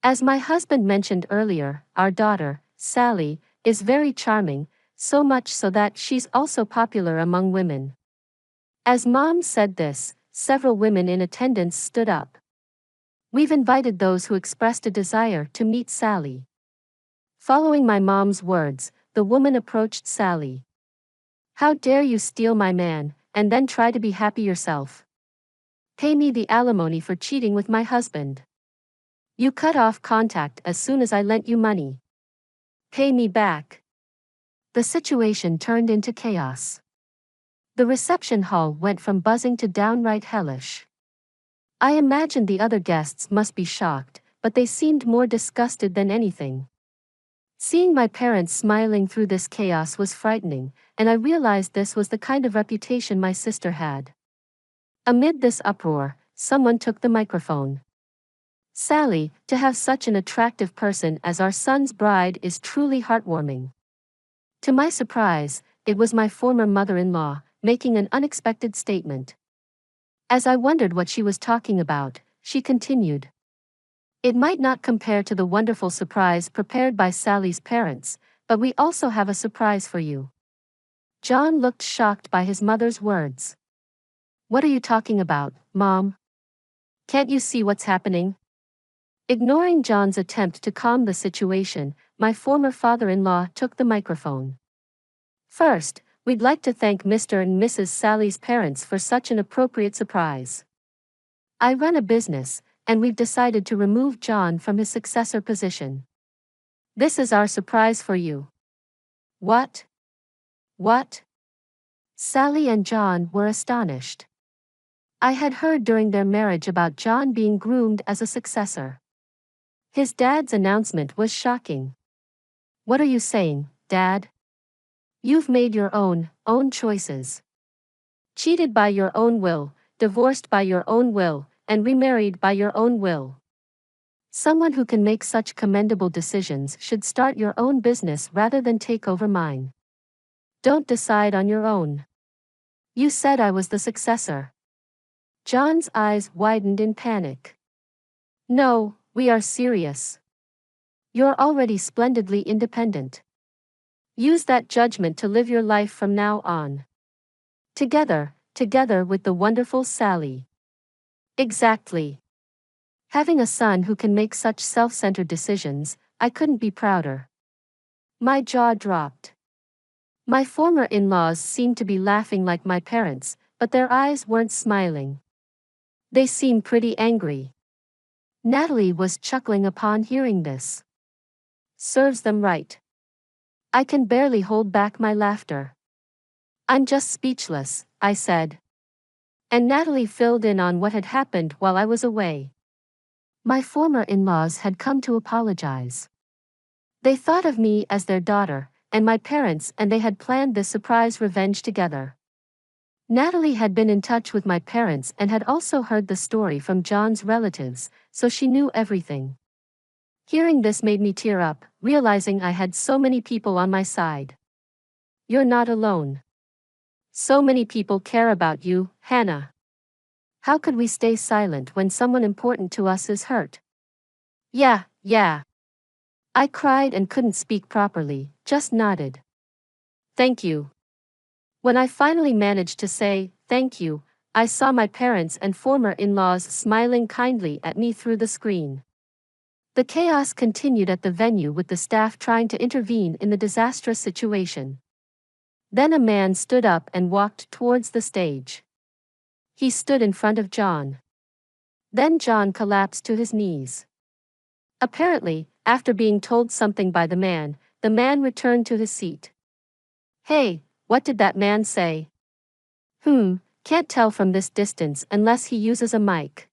Speaker 2: As my husband mentioned earlier, our daughter, Sally, is very charming, so much so that she's also popular among women. As Mom said this, several women in attendance stood up. We've invited those who expressed a desire to meet Sally. Following my mom's words, the woman approached Sally. How dare you steal my man, and then try to be happy yourself? Pay me the alimony for cheating with my husband. You cut off contact as soon as I lent you money. Pay me back. The situation turned into chaos. The reception hall went from buzzing to downright hellish. I imagined the other guests must be shocked, but they seemed more disgusted than anything. Seeing my parents smiling through this chaos was frightening, and I realized this was the kind of reputation my sister had. Amid this uproar, someone took the microphone. Sally, to have such an attractive person as our son's bride is truly heartwarming. To my surprise, it was my former mother-in-law, making an unexpected statement. As I wondered what she was talking about, she continued. It might not compare to the wonderful surprise prepared by Sally's parents, but we also have a surprise for you. John looked shocked by his mother's words. What are you talking about, Mom? Can't you see what's happening? Ignoring John's attempt to calm the situation, my former father-in-law took the microphone. First, we'd like to thank Mr. and Mrs. Sally's parents for such an appropriate surprise. I run a business, and we've decided to remove John from his successor position. This is our surprise for you. What? What? Sally and John were astonished. I had heard during their marriage about John being groomed as a successor. His dad's announcement was shocking. "What are you saying, Dad? You've made your own choices. Cheated by your own will, divorced by your own will, and remarried by your own will. Someone who can make such commendable decisions should start your own business rather than take over mine. Don't decide on your own. You said I was the successor." John's eyes widened in panic. "No, we are serious. You're already splendidly independent. Use that judgment to live your life from now on. Together with the wonderful Sally." Exactly. Having a son who can make such self-centered decisions, I couldn't be prouder. My jaw dropped. My former in-laws seemed to be laughing like my parents, but their eyes weren't smiling. They seemed pretty angry. Natalie was chuckling upon hearing this. Serves them right. I can barely hold back my laughter. "I'm just speechless," I said. And Natalie filled in on what had happened while I was away. My former in-laws had come to apologize. They thought of me as their daughter, and my parents, and they had planned this surprise revenge together. Natalie had been in touch with my parents and had also heard the story from John's relatives, so she knew everything. Hearing this made me tear up, realizing I had so many people on my side. "You're not alone. So many people care about you, Hannah. How could we stay silent when someone important to us is hurt?" Yeah. I cried and couldn't speak properly, just nodded. "Thank you." When I finally managed to say, "Thank you," I saw my parents and former in-laws smiling kindly at me through the screen. The chaos continued at the venue with the staff trying to intervene in the disastrous situation. Then a man stood up and walked towards the stage. He stood in front of John. Then John collapsed to his knees. Apparently, after being told something by the man returned to his seat. "Hey, what did that man say?" Can't tell from this distance unless he uses a mic.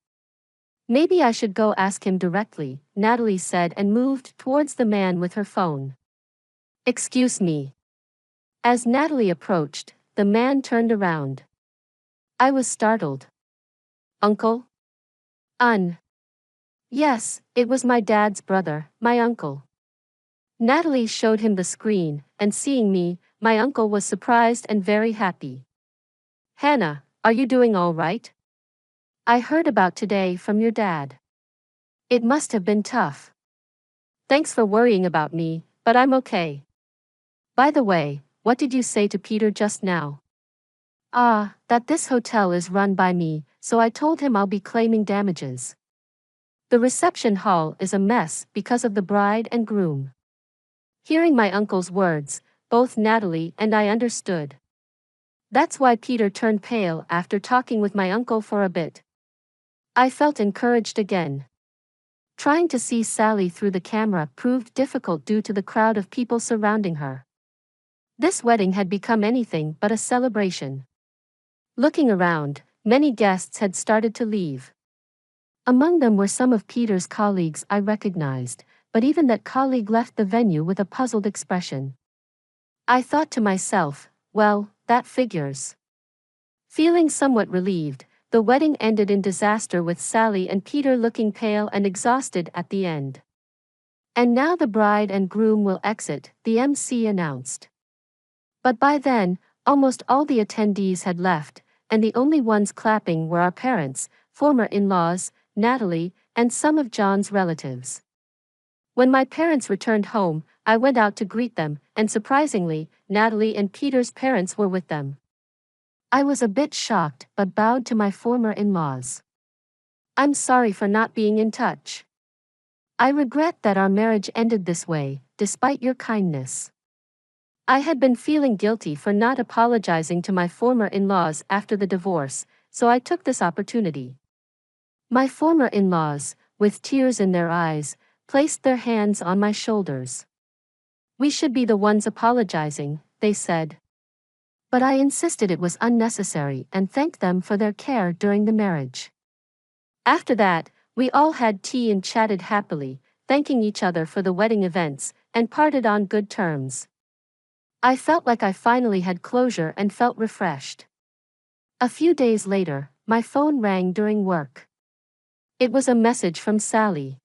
Speaker 2: "Maybe I should go ask him directly," Natalie said and moved towards the man with her phone. "Excuse me." As Natalie approached, the man turned around. I was startled. "Uncle?" Yes, it was my dad's brother, my uncle. Natalie showed him the screen, and seeing me, my uncle was surprised and very happy. "Hannah, are you doing all right? I heard about today from your dad. It must have been tough. Thanks for worrying about me, but I'm okay. By the way, what did you say to Peter just now?" That this hotel is run by me, so I told him I'll be claiming damages. The reception hall is a mess because of the bride and groom." Hearing my uncle's words, both Natalie and I understood. That's why Peter turned pale after talking with my uncle for a bit. I felt encouraged again. Trying to see Sally through the camera proved difficult due to the crowd of people surrounding her. This wedding had become anything but a celebration. Looking around, many guests had started to leave. Among them were some of Peter's colleagues I recognized, but even that colleague left the venue with a puzzled expression. I thought to myself, well, that figures. Feeling somewhat relieved, the wedding ended in disaster with Sally and Peter looking pale and exhausted at the end. "And now the bride and groom will exit," the MC announced. But by then, almost all the attendees had left, and the only ones clapping were our parents, former in-laws, Natalie, and some of John's relatives. When my parents returned home, I went out to greet them, and surprisingly, Natalie and Peter's parents were with them. I was a bit shocked but bowed to my former in-laws. "I'm sorry for not being in touch. I regret that our marriage ended this way, despite your kindness." I had been feeling guilty for not apologizing to my former in-laws after the divorce, so I took this opportunity. My former in-laws, with tears in their eyes, placed their hands on my shoulders. "We should be the ones apologizing," they said. But I insisted it was unnecessary and thanked them for their care during the marriage. After that, we all had tea and chatted happily, thanking each other for the wedding events, and parted on good terms. I felt like I finally had closure and felt refreshed. A few days later, my phone rang during work. It was a message from Sally.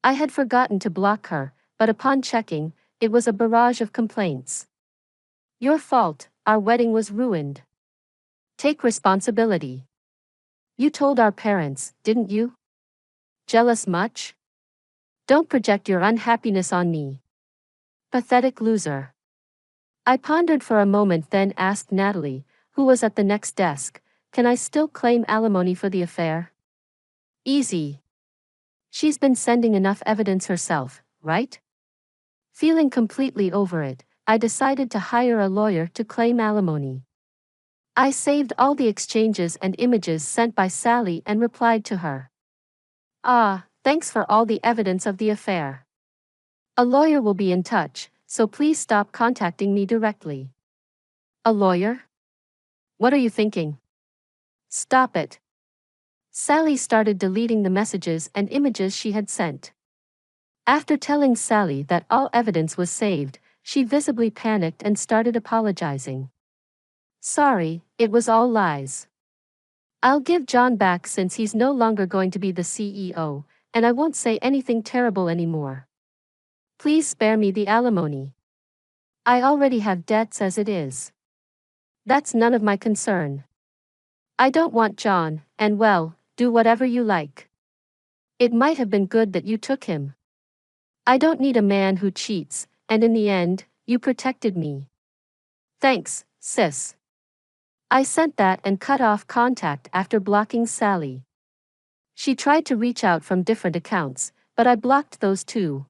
Speaker 2: I had forgotten to block her, but upon checking, it was a barrage of complaints. Your fault, our wedding was ruined. Take responsibility. You told our parents, didn't you? Jealous much? Don't project your unhappiness on me. Pathetic loser. I pondered for a moment, then asked Natalie, who was at the next desk, can I still claim alimony for the affair? Easy. She's been sending enough evidence herself, right? Feeling completely over it, I decided to hire a lawyer to claim alimony. I saved all the exchanges and images sent by Sally and replied to her. Ah, thanks for all the evidence of the affair. A lawyer will be in touch, so please stop contacting me directly. A lawyer? What are you thinking? Stop it. Sally started deleting the messages and images she had sent. After telling Sally that all evidence was saved, she visibly panicked and started apologizing. Sorry, it was all lies. I'll give John back since he's no longer going to be the CEO, and I won't say anything terrible anymore. Please spare me the alimony. I already have debts as it is. That's none of my concern. I don't want John, and well, do whatever you like. It might have been good that you took him. I don't need a man who cheats, and in the end, you protected me. Thanks, sis. I sent that and cut off contact after blocking Sally. She tried to reach out from different accounts, but I blocked those too.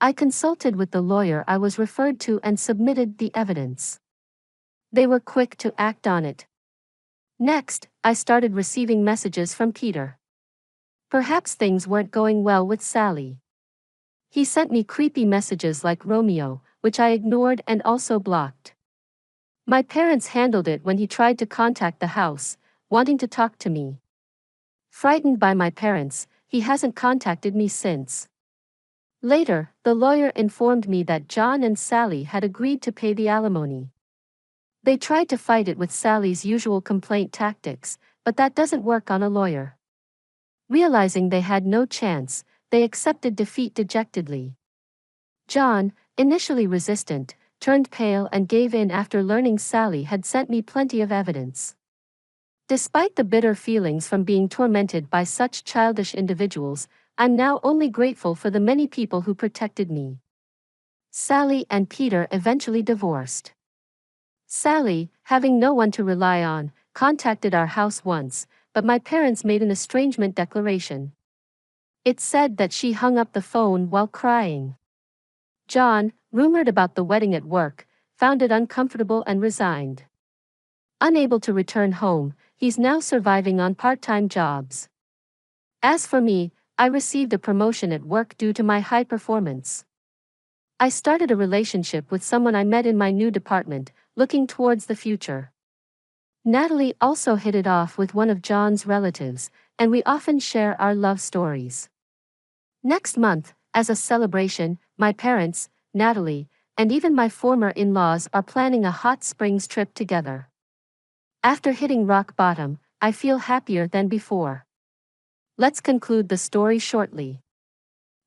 Speaker 2: I consulted with the lawyer I was referred to and submitted the evidence. They were quick to act on it. Next, I started receiving messages from Peter. Perhaps things weren't going well with Sally. He sent me creepy messages like Romeo, which I ignored and also blocked. My parents handled it when he tried to contact the house, wanting to talk to me. Frightened by my parents, he hasn't contacted me since. Later, the lawyer informed me that John and Sally had agreed to pay the alimony. They tried to fight it with Sally's usual complaint tactics, but that doesn't work on a lawyer. Realizing they had no chance, they accepted defeat dejectedly. John, initially resistant, turned pale and gave in after learning Sally had sent me plenty of evidence. Despite the bitter feelings from being tormented by such childish individuals, I'm now only grateful for the many people who protected me. Sally and Peter eventually divorced. Sally, having no one to rely on, contacted our house once, but my parents made an estrangement declaration. It said that she hung up the phone while crying. John, rumored about the wedding at work, found it uncomfortable and resigned. Unable to return home, he's now surviving on part-time jobs. As for me, I received a promotion at work due to my high performance. I started a relationship with someone I met in my new department, looking towards the future. Natalie also hit it off with one of John's relatives, and we often share our love stories. Next month, as a celebration, my parents, Natalie, and even my former in-laws are planning a hot springs trip together. After hitting rock bottom, I feel happier than before. Let's conclude the story shortly.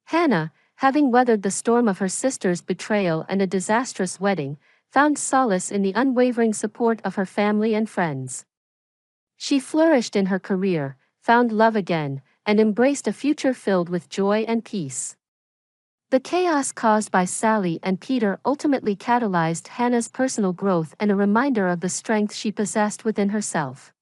Speaker 2: Hannah, having weathered the storm of her sister's betrayal and a disastrous wedding, found solace in the unwavering support of her family and friends. She flourished in her career, found love again, and embraced a future filled with joy and peace. The chaos caused by Sally and Peter ultimately catalyzed Hannah's personal growth and a reminder of the strength she possessed within herself.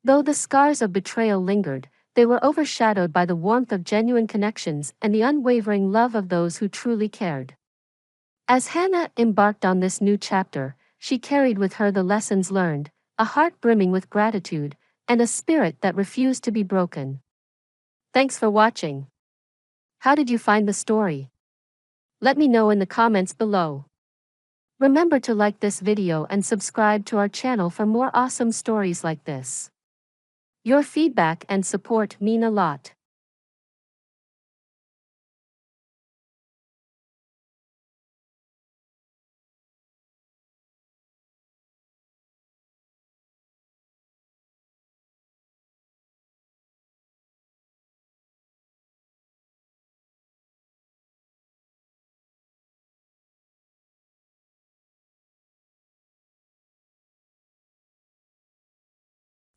Speaker 2: Though the scars of betrayal lingered, they were overshadowed by the warmth of genuine connections and the unwavering love of those who truly cared. As Hannah embarked on this new chapter, she carried with her the lessons learned, a heart brimming with gratitude, and a spirit that refused to be broken. Thanks for watching. How did you find the story? Let me know in the comments below. Remember to like this video and subscribe to our channel for more awesome stories like this. Your feedback and support mean a lot.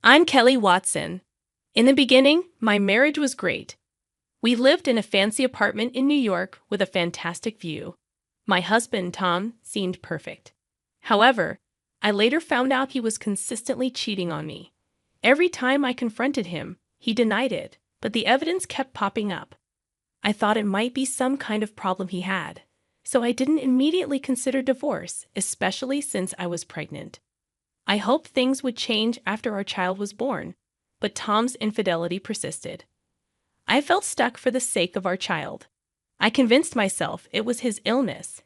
Speaker 3: I'm Kelly Watson. In the beginning, my marriage was great. We lived in a fancy apartment in New York with a fantastic view. My husband, Tom, seemed perfect. However, I later found out he was consistently cheating on me. Every time I confronted him, he denied it, but the evidence kept popping up. I thought it might be some kind of problem he had, so I didn't immediately consider divorce, especially since I was pregnant. I hoped things would change after our child was born, but Tom's infidelity persisted. I felt stuck for the sake of our child. I convinced myself it was his illness,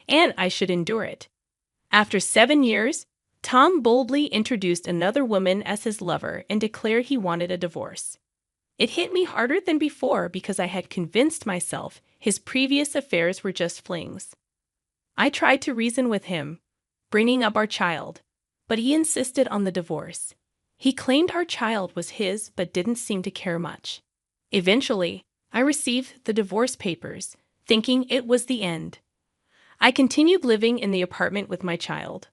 Speaker 3: and I should endure it. After 7 years, Tom boldly introduced another woman as his lover and declared he wanted a divorce. It hit me harder than before because I had convinced myself his previous affairs were just flings. I tried to reason with him, bringing up our child, but he insisted on the divorce. He claimed our child was his but didn't seem to care much. Eventually, I received the divorce papers, thinking it was the end. I continued living in the apartment with my child.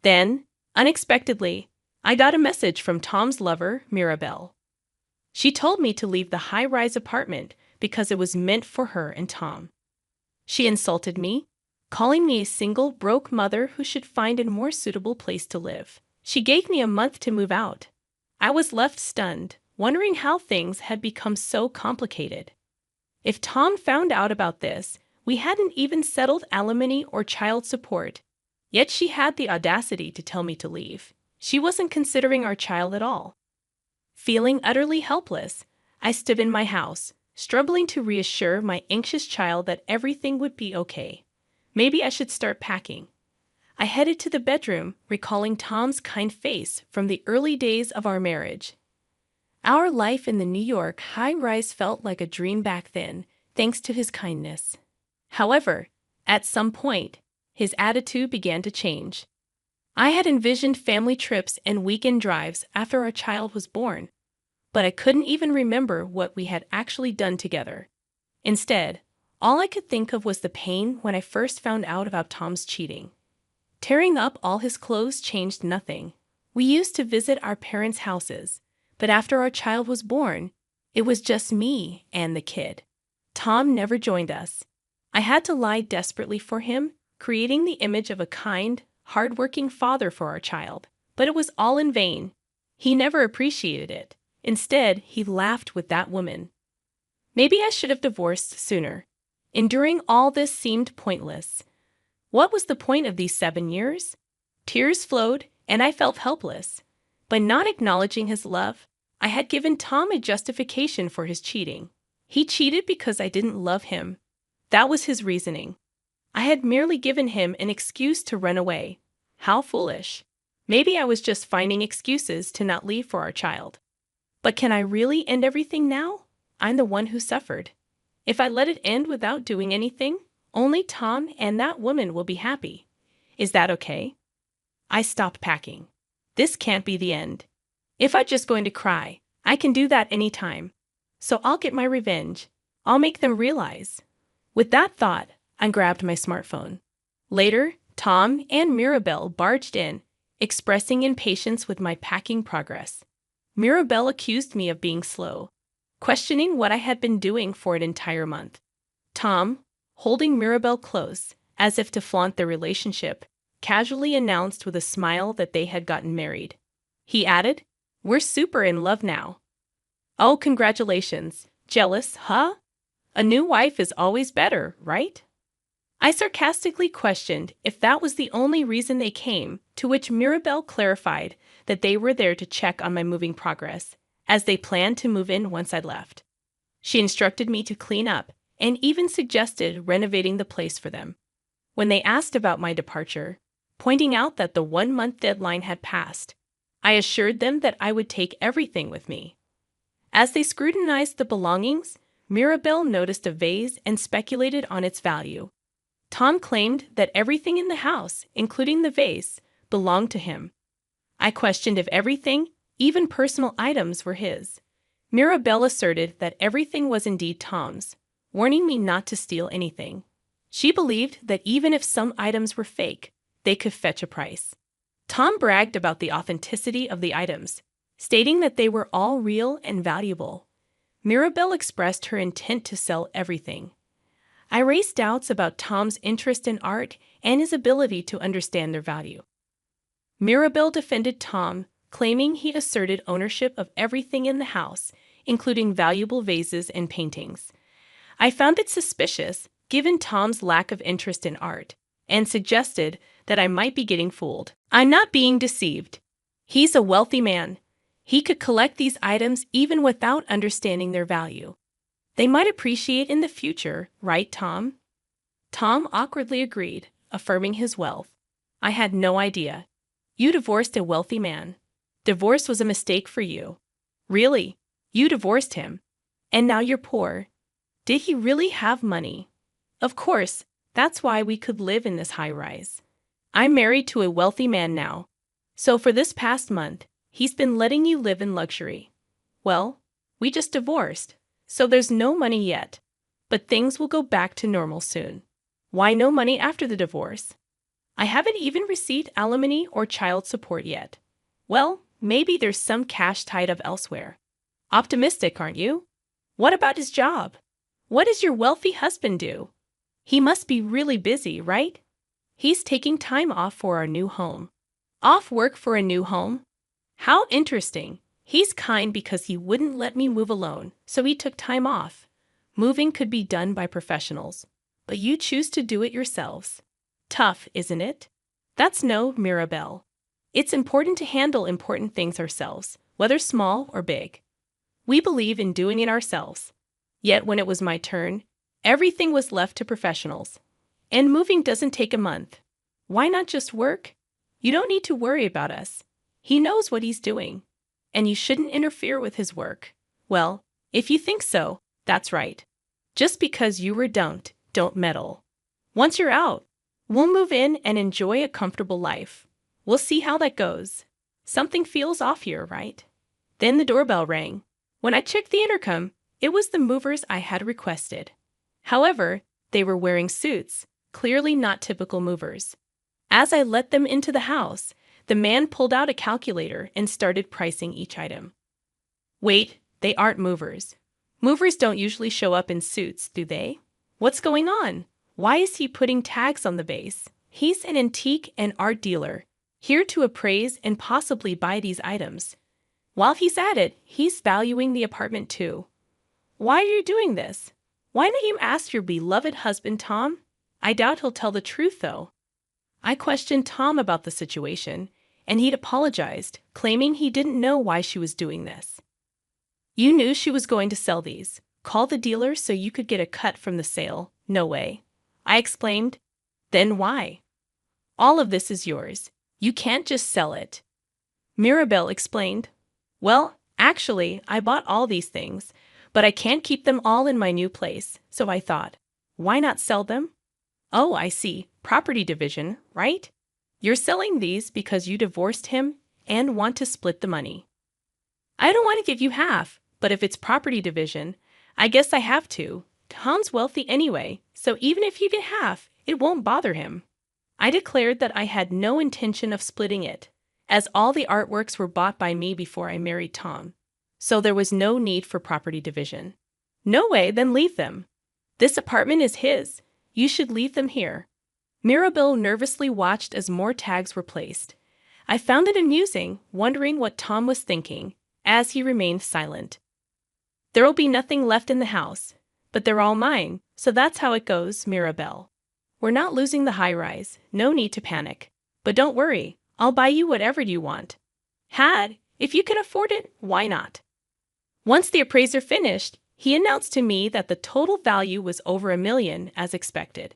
Speaker 3: Then, unexpectedly, I got a message from Tom's lover, Mirabelle. She told me to leave the high-rise apartment because it was meant for her and Tom. She insulted me, calling me a single, broke mother who should find a more suitable place to live. She gave me a month to move out. I was left stunned, wondering how things had become so complicated. If Tom found out about this, we hadn't even settled alimony or child support. Yet she had the audacity to tell me to leave. She wasn't considering our child at all. Feeling utterly helpless, I stood in my house, struggling to reassure my anxious child that everything would be okay. Maybe I should start packing. I headed to the bedroom, recalling Tom's kind face from the early days of our marriage. Our life in the New York high-rise felt like a dream back then, thanks to his kindness. However, at some point, his attitude began to change. I had envisioned family trips and weekend drives after our child was born, but I couldn't even remember what we had actually done together. Instead, all I could think of was the pain when I first found out about Tom's cheating. Tearing up all his clothes changed nothing. We used to visit our parents' houses, but after our child was born, it was just me and the kid. Tom never joined us. I had to lie desperately for him, creating the image of a kind, hard-working father for our child. But it was all in vain. He never appreciated it. Instead, he laughed with that woman. Maybe I should have divorced sooner. Enduring all this seemed pointless. What was the point of these 7 years? Tears flowed, and I felt helpless. By not acknowledging his love, I had given Tom a justification for his cheating. He cheated because I didn't love him. That was his reasoning. I had merely given him an excuse to run away. How foolish. Maybe I was just finding excuses to not leave for our child. But can I really end everything now? I'm the one who suffered. If I let it end without doing anything, only Tom and that woman will be happy. Is that okay? I stopped packing. This can't be the end. If I'm just going to cry, I can do that anytime. So I'll get my revenge. I'll make them realize. With that thought, I grabbed my smartphone. Later, Tom and Mirabelle barged in, expressing impatience with my packing progress. Mirabelle accused me of being slow, questioning what I had been doing for an entire month. Tom, holding Mirabelle close, as if to flaunt their relationship, casually announced with a smile that they had gotten married. He added, "We're super in love now." "Oh, congratulations. Jealous, huh? A new wife is always better, right?" I sarcastically questioned if that was the only reason they came, to which Mirabelle clarified that they were there to check on my moving progress, as they planned to move in once I'd left. She instructed me to clean up and even suggested renovating the place for them. when they asked about my departure, pointing out that the 1-month deadline had passed. I assured them that I would take everything with me. As they scrutinized the belongings, Mirabelle noticed a vase and speculated on its value. Tom claimed that everything in the house, including the vase, belonged to him. I questioned if everything, even personal items, were his. Mirabelle asserted that everything was indeed Tom's, warning me not to steal anything. She believed that even if some items were fake, they could fetch a price. Tom bragged about the authenticity of the items, stating that they were all real and valuable. Mirabelle expressed her intent to sell everything. I raised doubts about Tom's interest in art and his ability to understand their value. Mirabelle defended Tom, claiming he asserted ownership of everything in the house, including valuable vases and paintings. I found it suspicious, given Tom's lack of interest in art, and suggested that I might be getting fooled. I'm not being deceived. He's a wealthy man. He could collect these items even without understanding their value. They might appreciate in the future, right, Tom? Tom awkwardly agreed, affirming his wealth. I had no idea. You divorced a wealthy man. Divorce was a mistake for you. Really? You divorced him. And now you're poor. Did he really have money? Of course, that's why we could live in this high-rise. I'm married to a wealthy man now. So for this past month, he's been letting you live in luxury. Well, we just divorced, so there's no money yet. But things will go back to normal soon. Why no money after the divorce? I haven't even received alimony or child support yet. Well, maybe there's some cash tied up elsewhere. Optimistic, aren't you? What about his job? What does your wealthy husband do? He must be really busy, right? He's taking time off for our new home. Off work for a new home? How interesting. He's kind because he wouldn't let me move alone, so he took time off. Moving could be done by professionals, but you choose to do it yourselves. Tough, isn't it? That's no, Mirabelle. It's important to handle important things ourselves, whether small or big. We believe in doing it ourselves. Yet when it was my turn, everything was left to professionals. And moving doesn't take a month. Why not just work? You don't need to worry about us. He knows what he's doing. And you shouldn't interfere with his work. Well, if you think so, that's right. Just because you were dumped, don't meddle. Once you're out, we'll move in and enjoy a comfortable life. We'll see how that goes. Something feels off here, right? Then the doorbell rang. When I checked the intercom, it was the movers I had requested. However, they were wearing suits, clearly not typical movers. As I let them into the house, the man pulled out a calculator and started pricing each item. Wait, they aren't movers. Movers don't usually show up in suits, do they? What's going on? Why is he putting tags on the vase? He's an antique and art dealer, here to appraise and possibly buy these items. While he's at it, he's valuing the apartment too. Why are you doing this? Why don't you ask your beloved husband, Tom? I doubt he'll tell the truth, though. I questioned Tom about the situation, and he'd apologized, claiming he didn't know why she was doing this. You knew she was going to sell these. Call the dealer so you could get a cut from the sale. No way. I exclaimed. Then why? All of this is yours. You can't just sell it. Mirabelle explained. Well, actually, I bought all these things, but I can't keep them all in my new place, so I thought, why not sell them? Oh, I see. Property division, right? You're selling these because you divorced him and want to split the money. I don't want to give you half, but if it's property division, I guess I have to. Tom's wealthy anyway, so even if you get half, it won't bother him. I declared that I had no intention of splitting it, as all the artworks were bought by me before I married Tom, so there was no need for property division. No way, then leave them. This apartment is his. You should leave them here. Mirabelle nervously watched as more tags were placed. I found it amusing, wondering what Tom was thinking, as he remained silent. There'll be nothing left in the house, but they're all mine, so that's how it goes, Mirabelle. We're not losing the high-rise, no need to panic. But don't worry, I'll buy you whatever you want. If you can afford it, why not? Once the appraiser finished, he announced to me that the total value was over $1 million, as expected.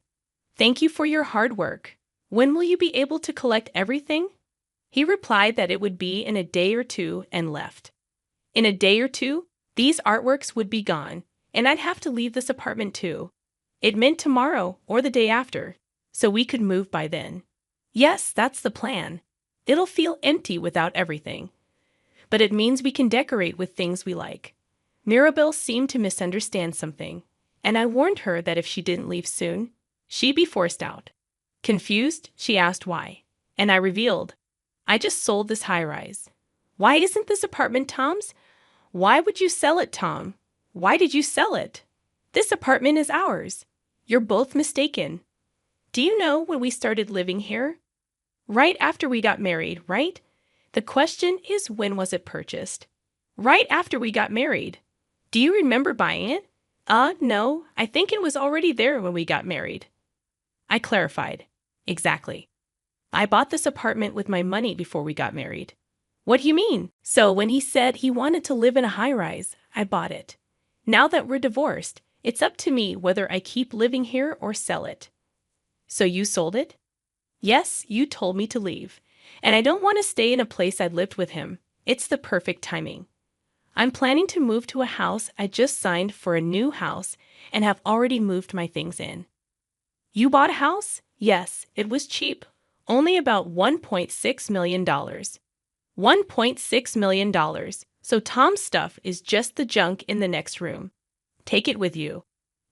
Speaker 3: Thank you for your hard work. When will you be able to collect everything? He replied that it would be in a day or two and left. In a day or two, these artworks would be gone, and I'd have to leave this apartment too. It meant tomorrow or the day after, so we could move by then. Yes, that's the plan. It'll feel empty without everything. But it means we can decorate with things we like. Mirabelle seemed to misunderstand something, and I warned her that if she didn't leave soon, she'd be forced out. Confused, she asked why, and I revealed, I just sold this high-rise. Why isn't this apartment Tom's? Why would you sell it, Tom? Why did you sell it? This apartment is ours. You're both mistaken. Do you know when we started living here? Right after we got married, right? The question is, when was it purchased? Right after we got married. Do you remember buying it? No, I think it was already there when we got married. I clarified. Exactly. I bought this apartment with my money before we got married. What do you mean? So when he said he wanted to live in a high-rise, I bought it. Now that we're divorced, it's up to me whether I keep living here or sell it. So you sold it? Yes, you told me to leave. And I don't want to stay in a place I'd lived with him. It's the perfect timing. I'm planning to move to a house I just signed for a new house and have already moved my things in. You bought a house? Yes, it was cheap. Only about $1.6 million. $1.6 million. So Tom's stuff is just the junk in the next room. Take it with you.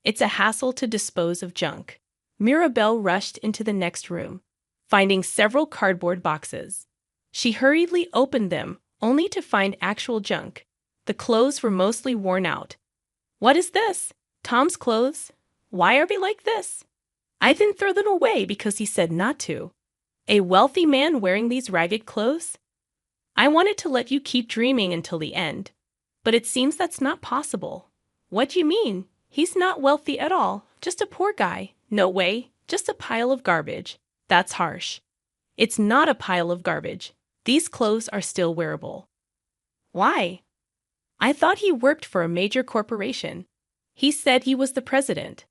Speaker 3: It's a hassle to dispose of junk. Mirabelle rushed into the next room, finding several cardboard boxes. She hurriedly opened them, only to find actual junk. The clothes were mostly worn out. What is this? Tom's clothes? Why are they like this? I didn't throw them away because he said not to. A wealthy man wearing these ragged clothes? I wanted to let you keep dreaming until the end, but it seems that's not possible. What do you mean? He's not wealthy at all, just a poor guy. No way, just a pile of garbage. That's harsh. It's not a pile of garbage. These clothes are still wearable. Why? I thought he worked for a major corporation. He said he was the president.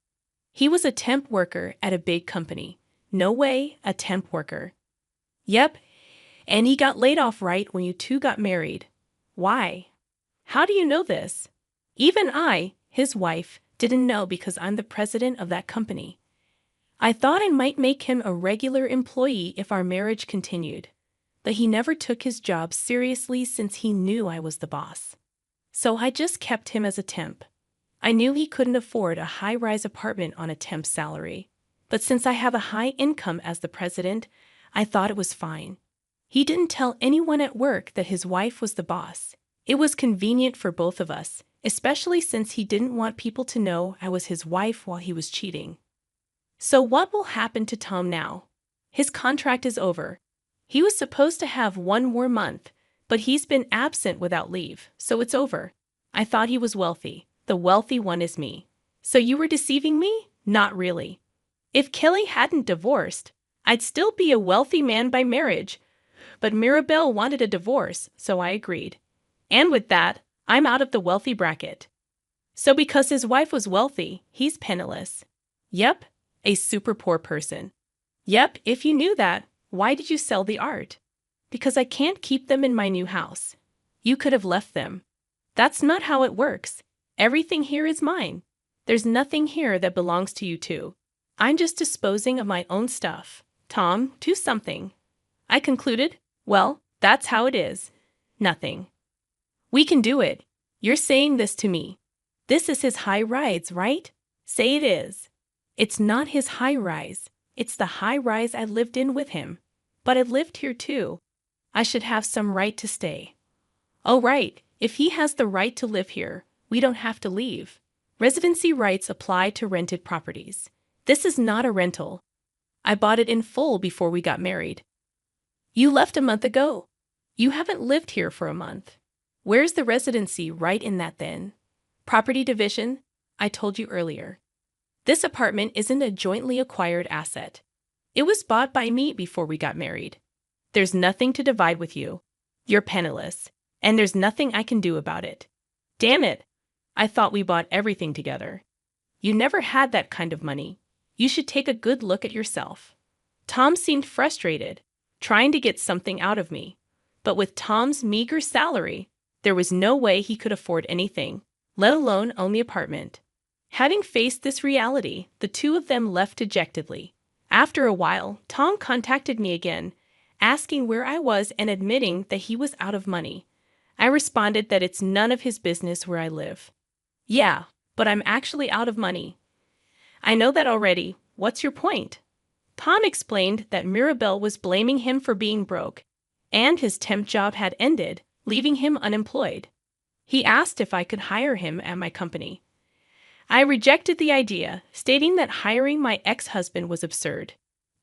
Speaker 3: He was a temp worker at a big company. No way, a temp worker. Yep, and he got laid off right when you two got married. Why? How do you know this? Even I, his wife, didn't know because I'm the president of that company. I thought I might make him a regular employee if our marriage continued, but he never took his job seriously since he knew I was the boss. So I just kept him as a temp. I knew he couldn't afford a high-rise apartment on a temp salary, but since I have a high income as the president, I thought it was fine. He didn't tell anyone at work that his wife was the boss. It was convenient for both of us, especially since he didn't want people to know I was his wife while he was cheating. So what will happen to Tom now? His contract is over. He was supposed to have one more month, but he's been absent without leave, so it's over. I thought he was wealthy. The wealthy one is me. So you were deceiving me? Not really. If Kelly hadn't divorced, I'd still be a wealthy man by marriage. But Mirabelle wanted a divorce, so I agreed. And with that, I'm out of the wealthy bracket. So because his wife was wealthy, he's penniless. Yep, a super poor person. Yep, if you knew that, why did you sell the art? Because I can't keep them in my new house. You could have left them. That's not how it works. Everything here is mine. There's nothing here that belongs to you two. I'm just disposing of my own stuff. Tom, do something. I concluded, well, that's how it is. Nothing. We can do it. You're saying this to me. This is his high-rise, right? Say it is. It's not his high-rise. It's the high-rise I lived in with him. But I lived here too. I should have some right to stay. Oh, right. If he has the right to live here, we don't have to leave. Residency rights apply to rented properties. This is not a rental. I bought it in full before we got married. You left a month ago. You haven't lived here for a month. Where's the residency right in that then? Property division? I told you earlier. This apartment isn't a jointly acquired asset. It was bought by me before we got married. There's nothing to divide with you. You're penniless, and there's nothing I can do about it. Damn it! I thought we bought everything together. You never had that kind of money. You should take a good look at yourself." Tom seemed frustrated, trying to get something out of me. But with Tom's meager salary, there was no way he could afford anything, let alone own the apartment. Having faced this reality, the two of them left dejectedly. After a while, Tom contacted me again, asking where I was and admitting that he was out of money. I responded that it's none of his business where I live. "Yeah, but I'm actually out of money." "I know that already. What's your point?" Tom explained that Mirabelle was blaming him for being broke, and his temp job had ended, leaving him unemployed. He asked if I could hire him at my company. I rejected the idea, stating that hiring my ex-husband was absurd.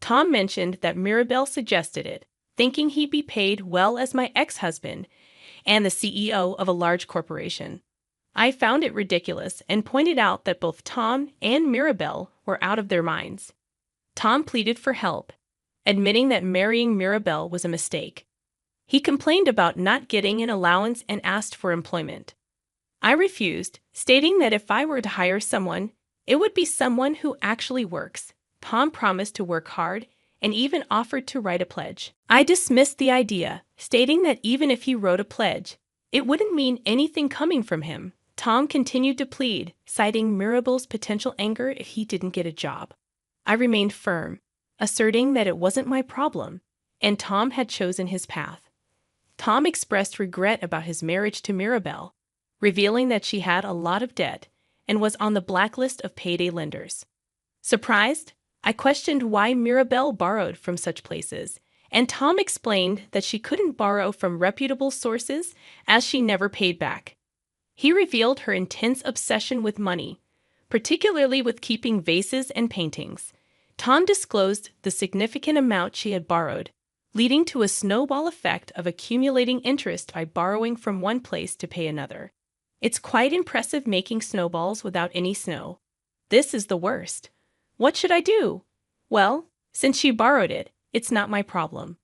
Speaker 3: Tom mentioned that Mirabelle suggested it, thinking he'd be paid well as my ex-husband and the CEO of a large corporation. I found it ridiculous and pointed out that both Tom and Mirabelle were out of their minds. Tom pleaded for help, admitting that marrying Mirabelle was a mistake. He complained about not getting an allowance and asked for employment. I refused, stating that if I were to hire someone, it would be someone who actually works. Tom promised to work hard and even offered to write a pledge. I dismissed the idea, stating that even if he wrote a pledge, it wouldn't mean anything coming from him. Tom continued to plead, citing Mirabelle's potential anger if he didn't get a job. I remained firm, asserting that it wasn't my problem, and Tom had chosen his path. Tom expressed regret about his marriage to Mirabelle, revealing that she had a lot of debt and was on the blacklist of payday lenders. Surprised, I questioned why Mirabelle borrowed from such places, and Tom explained that she couldn't borrow from reputable sources as she never paid back. He revealed her intense obsession with money, particularly with keeping vases and paintings. Tom disclosed the significant amount she had borrowed, leading to a snowball effect of accumulating interest by borrowing from one place to pay another. It's quite impressive making snowballs without any snow. This is the worst. What should I do? Well, since she borrowed it, it's not my problem.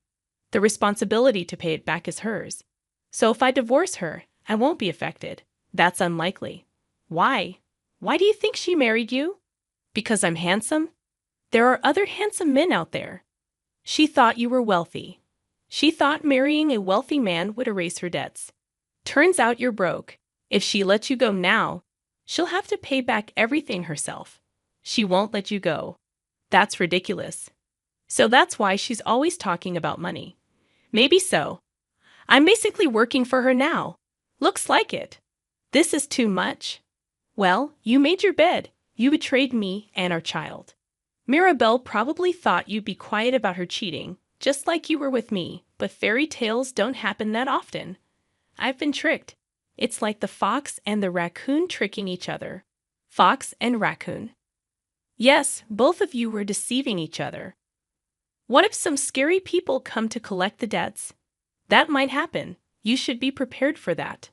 Speaker 3: The responsibility to pay it back is hers. So if I divorce her, I won't be affected. That's unlikely. Why? Why do you think she married you? Because I'm handsome? There are other handsome men out there. She thought you were wealthy. She thought marrying a wealthy man would erase her debts. Turns out you're broke. If she lets you go now, she'll have to pay back everything herself. She won't let you go. That's ridiculous. So that's why she's always talking about money. Maybe so. I'm basically working for her now. Looks like it. This is too much. Well, you made your bed. You betrayed me and our child. Mirabelle probably thought you'd be quiet about her cheating, just like you were with me, but fairy tales don't happen that often. I've been tricked. It's like the fox and the raccoon tricking each other. Fox and raccoon. Yes, both of you were deceiving each other. What if some scary people come to collect the debts? That might happen. You should be prepared for that.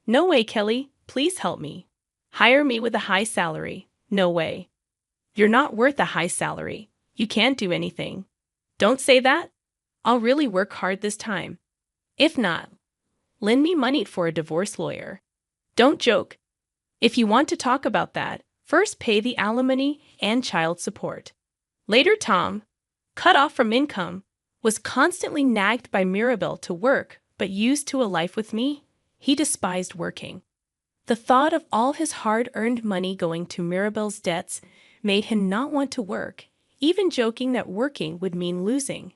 Speaker 3: No way, Kelly. Please help me. Hire me with a high salary. No way. You're not worth a high salary. You can't do anything. Don't say that. I'll really work hard this time. If not, lend me money for a divorce lawyer. Don't joke. If you want to talk about that, first pay the alimony and child support. Later, Tom, cut off from income, was constantly nagged by Mirabelle to work, but used to a life with me. He despised working. The thought of all his hard-earned money going to Mirabelle's debts made him not want to work, even joking that working would mean losing.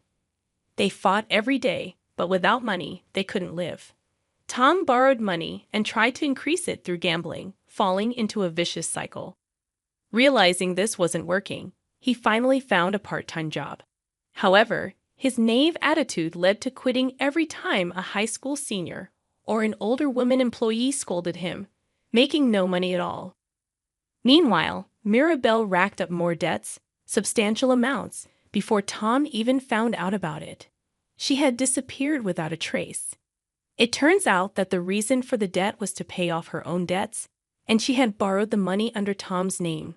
Speaker 3: They fought every day, but without money, they couldn't live. Tom borrowed money and tried to increase it through gambling, falling into a vicious cycle. Realizing this wasn't working, he finally found a part-time job. However, his naive attitude led to quitting every time a high school senior or an older woman employee scolded him, making no money at all. Meanwhile, Mirabelle racked up more debts, substantial amounts, before Tom even found out about it. She had disappeared without a trace. It turns out that the reason for the debt was to pay off her own debts, and she had borrowed the money under Tom's name.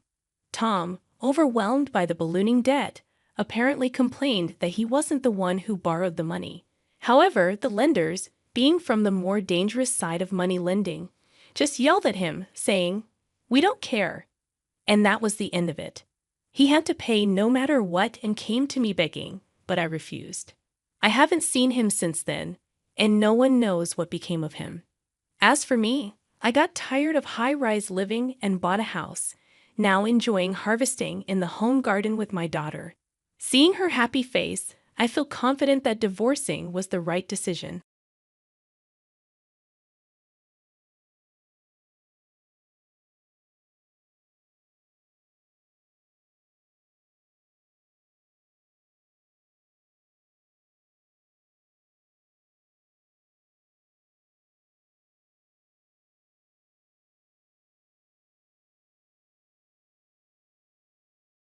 Speaker 3: Tom, overwhelmed by the ballooning debt, apparently complained that he wasn't the one who borrowed the money. However, the lenders, being from the more dangerous side of money lending, just yelled at him, saying, "We don't care." And that was the end of it. He had to pay no matter what and came to me begging, but I refused. I haven't seen him since then, and no one knows what became of him. As for me, I got tired of high-rise living and bought a house, now enjoying harvesting in the home garden with my daughter. Seeing her happy face, I feel confident that divorcing was the right decision.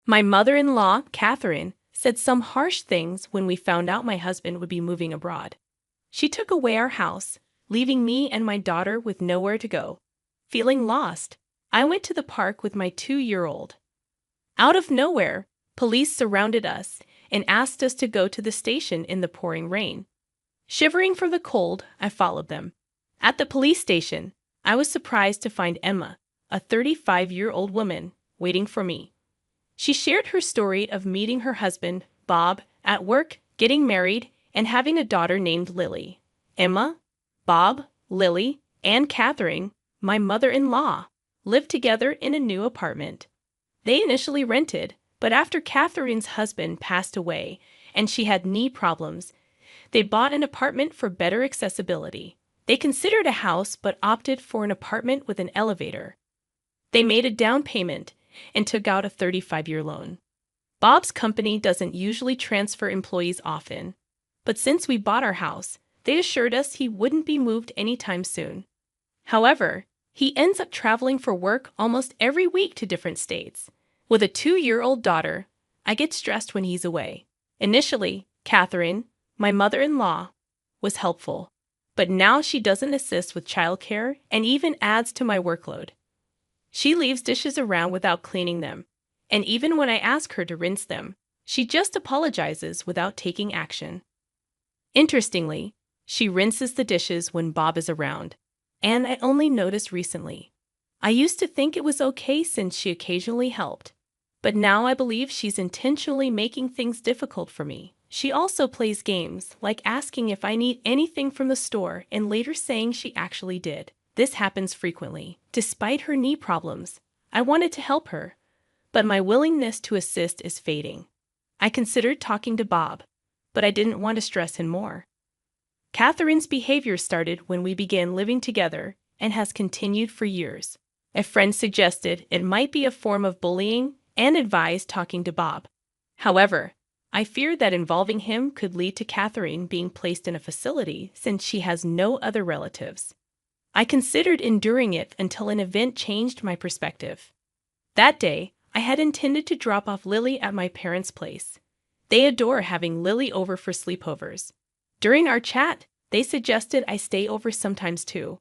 Speaker 3: My mother-in-law, Catherine, said some harsh things when we found out my husband would be moving abroad. She took away our house, leaving me and my daughter with nowhere to go. Feeling lost, I went to the park with my 2-year-old. Out of nowhere, police surrounded us and asked us to go to the station in the pouring rain. Shivering from the cold, I followed them. At the police station, I was surprised to find Emma, a 35-year-old woman, waiting for me. She shared her story of meeting her husband, Bob, at work, getting married, and having a daughter named Lily. Emma, Bob, Lily, and Catherine, my mother-in-law, lived together in a new apartment. They initially rented, but after Catherine's husband passed away and she had knee problems, they bought an apartment for better accessibility. They considered a house but opted for an apartment with an elevator. They made a down payment and took out a 35-year loan. Bob's company doesn't usually transfer employees often, but since we bought our house, they assured us he wouldn't be moved anytime soon. However, he ends up traveling for work almost every week to different states. With a 2-year-old daughter, I get stressed when he's away. Initially, Catherine, my mother-in-law, was helpful, but now she doesn't assist with childcare and even adds to my workload. She leaves dishes around without cleaning them, and even when I ask her to rinse them, she just apologizes without taking action. Interestingly, she rinses the dishes when Bob is around, and I only noticed recently. I used to think it was okay since she occasionally helped, but now I believe she's intentionally making things difficult for me. She also plays games, like asking if I need anything from the store and later saying she actually did. This happens frequently. Despite her knee problems, I wanted to help her, but my willingness to assist is fading. I considered talking to Bob, but I didn't want to stress him more. Catherine's behavior started when we began living together and has continued for years. A friend suggested it might be a form of bullying and advised talking to Bob. However, I feared that involving him could lead to Catherine being placed in a facility since she has no other relatives. I considered enduring it until an event changed my perspective. That day, I had intended to drop off Lily at my parents' place. They adore having Lily over for sleepovers. During our chat, they suggested I stay over sometimes too.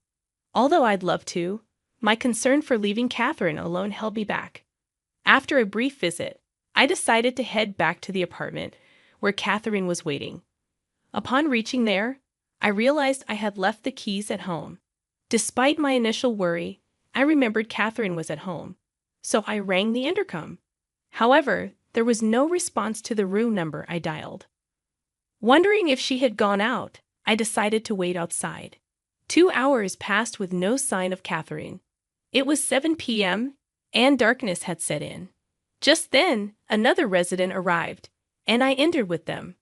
Speaker 3: Although I'd love to, my concern for leaving Catherine alone held me back. After a brief visit, I decided to head back to the apartment where Catherine was waiting. Upon reaching there, I realized I had left the keys at home. Despite my initial worry, I remembered Catherine was at home, so I rang the intercom. However, there was no response to the room number I dialed. Wondering if she had gone out, I decided to wait outside. 2 hours passed with no sign of Catherine. It was 7 p.m., and darkness had set in. Just then, another resident arrived, and I entered with them.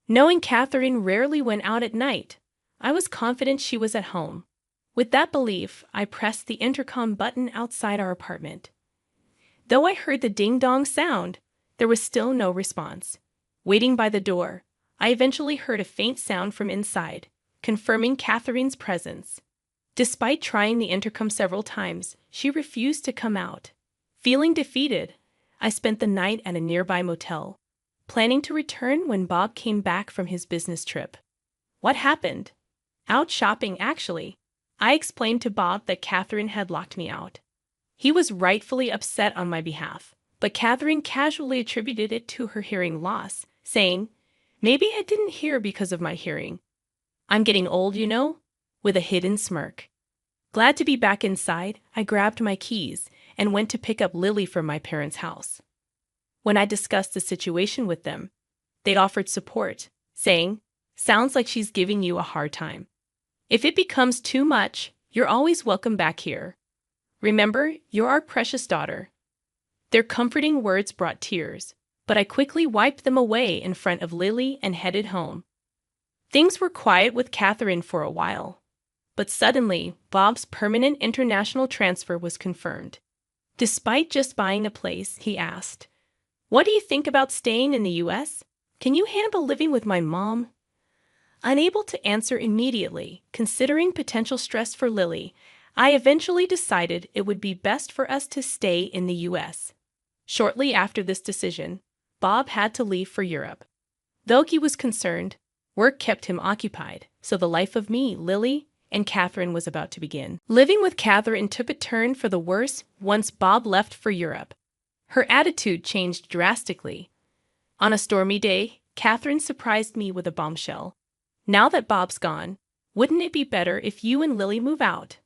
Speaker 3: Knowing Catherine rarely went out at night, I was confident she was at home. With that belief, I pressed the intercom button outside our apartment. Though I heard the ding-dong sound, there was still no response. Waiting by the door, I eventually heard a faint sound from inside, confirming Catherine's presence. Despite trying the intercom several times, she refused to come out. Feeling defeated, I spent the night at a nearby motel, planning to return when Bob came back from his business trip. What happened? Out shopping, actually. I explained to Bob that Catherine had locked me out. He was rightfully upset on my behalf, but Catherine casually attributed it to her hearing loss, saying, "Maybe I didn't hear because of my hearing. I'm getting old, you know," with a hidden smirk. Glad to be back inside, I grabbed my keys and went to pick up Lily from my parents' house. When I discussed the situation with them, they offered support, saying, "Sounds like she's giving you a hard time. If it becomes too much, you're always welcome back here. Remember, you're our precious daughter." Their comforting words brought tears, but I quickly wiped them away in front of Lily and headed home. Things were quiet with Catherine for a while, but suddenly Bob's permanent international transfer was confirmed. Despite just buying a place, he asked, "What do you think about staying in the US? Can you handle living with my mom?" Unable to answer immediately, considering potential stress for Lily, I eventually decided it would be best for us to stay in the US. Shortly after this decision, Bob had to leave for Europe. Though he was concerned, work kept him occupied, so the life of me, Lily, and Catherine was about to begin. Living with Catherine took a turn for the worse once Bob left for Europe. Her attitude changed drastically. On a stormy day, Catherine surprised me with a bombshell. "Now that Bob's gone, wouldn't it be better if you and Lily move out?"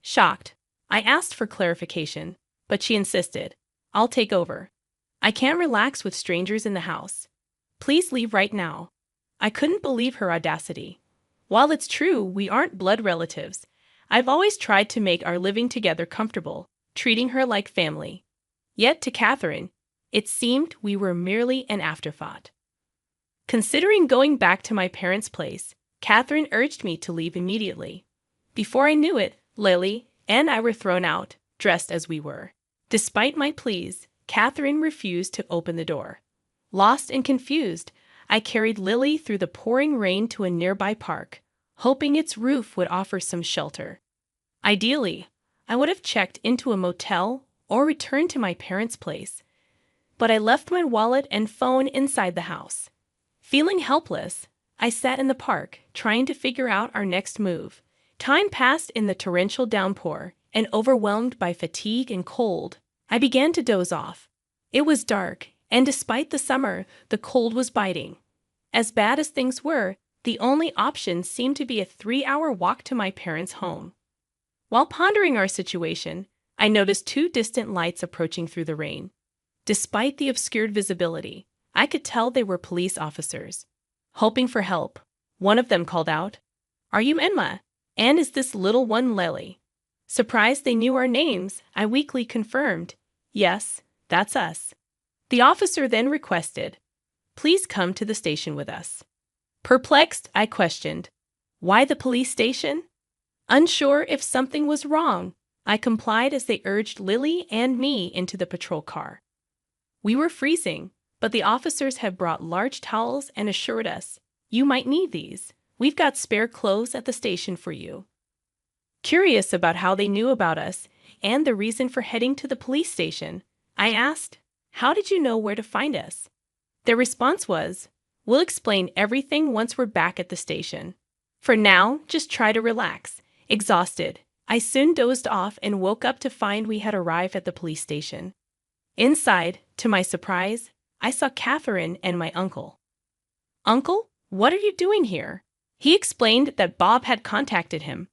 Speaker 3: Shocked, I asked for clarification, but she insisted, "I'll take over. I can't relax with strangers in the house. Please leave right now." I couldn't believe her audacity. While it's true we aren't blood relatives, I've always tried to make our living together comfortable, treating her like family. Yet to Catherine, it seemed we were merely an afterthought. Considering going back to my parents' place, Catherine urged me to leave immediately. Before I knew it, Lily and I were thrown out, dressed as we were. Despite my pleas, Catherine refused to open the door. Lost and confused, I carried Lily through the pouring rain to a nearby park, hoping its roof would offer some shelter. Ideally, I would have checked into a motel or returned to my parents' place, but I left my wallet and phone inside the house. Feeling helpless, I sat in the park, trying to figure out our next move. Time passed in the torrential downpour, and overwhelmed by fatigue and cold, I began to doze off. It was dark, and despite the summer, the cold was biting. As bad as things were, the only option seemed to be a 3-hour walk to my parents' home. While pondering our situation, I noticed 2 distant lights approaching through the rain. Despite the obscured visibility, I could tell they were police officers. Hoping for help, one of them called out, "Are you Enma? And is this little one Lily?" Surprised they knew our names, I weakly confirmed, "Yes, that's us." The officer then requested, "Please come to the station with us." Perplexed, I questioned, "Why the police station?" Unsure if something was wrong, I complied as they urged Lily and me into the patrol car. We were freezing, but the officers had brought large towels and assured us, "You might need these. We've got spare clothes at the station for you." Curious about how they knew about us and the reason for heading to the police station, I asked, "How did you know where to find us?" Their response was, "We'll explain everything once we're back at the station. For now, just try to relax." Exhausted, I soon dozed off and woke up to find we had arrived at the police station. Inside, to my surprise, I saw Catherine and my uncle. "Uncle, what are you doing here?" He explained that Bob had contacted him.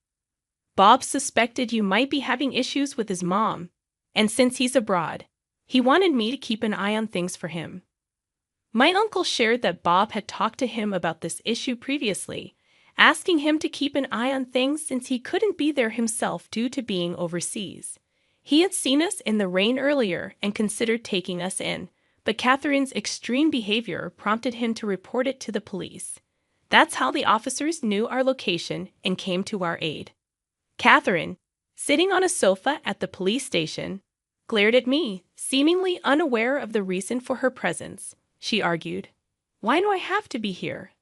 Speaker 3: "Bob suspected you might be having issues with his mom, and since he's abroad, he wanted me to keep an eye on things for him." My uncle shared that Bob had talked to him about this issue previously, asking him to keep an eye on things since he couldn't be there himself due to being overseas. He had seen us in the rain earlier and considered taking us in, but Catherine's extreme behavior prompted him to report it to the police. That's how the officers knew our location and came to our aid. Catherine, sitting on a sofa at the police station, glared at me, seemingly unaware of the reason for her presence. She argued, "Why do I have to be here?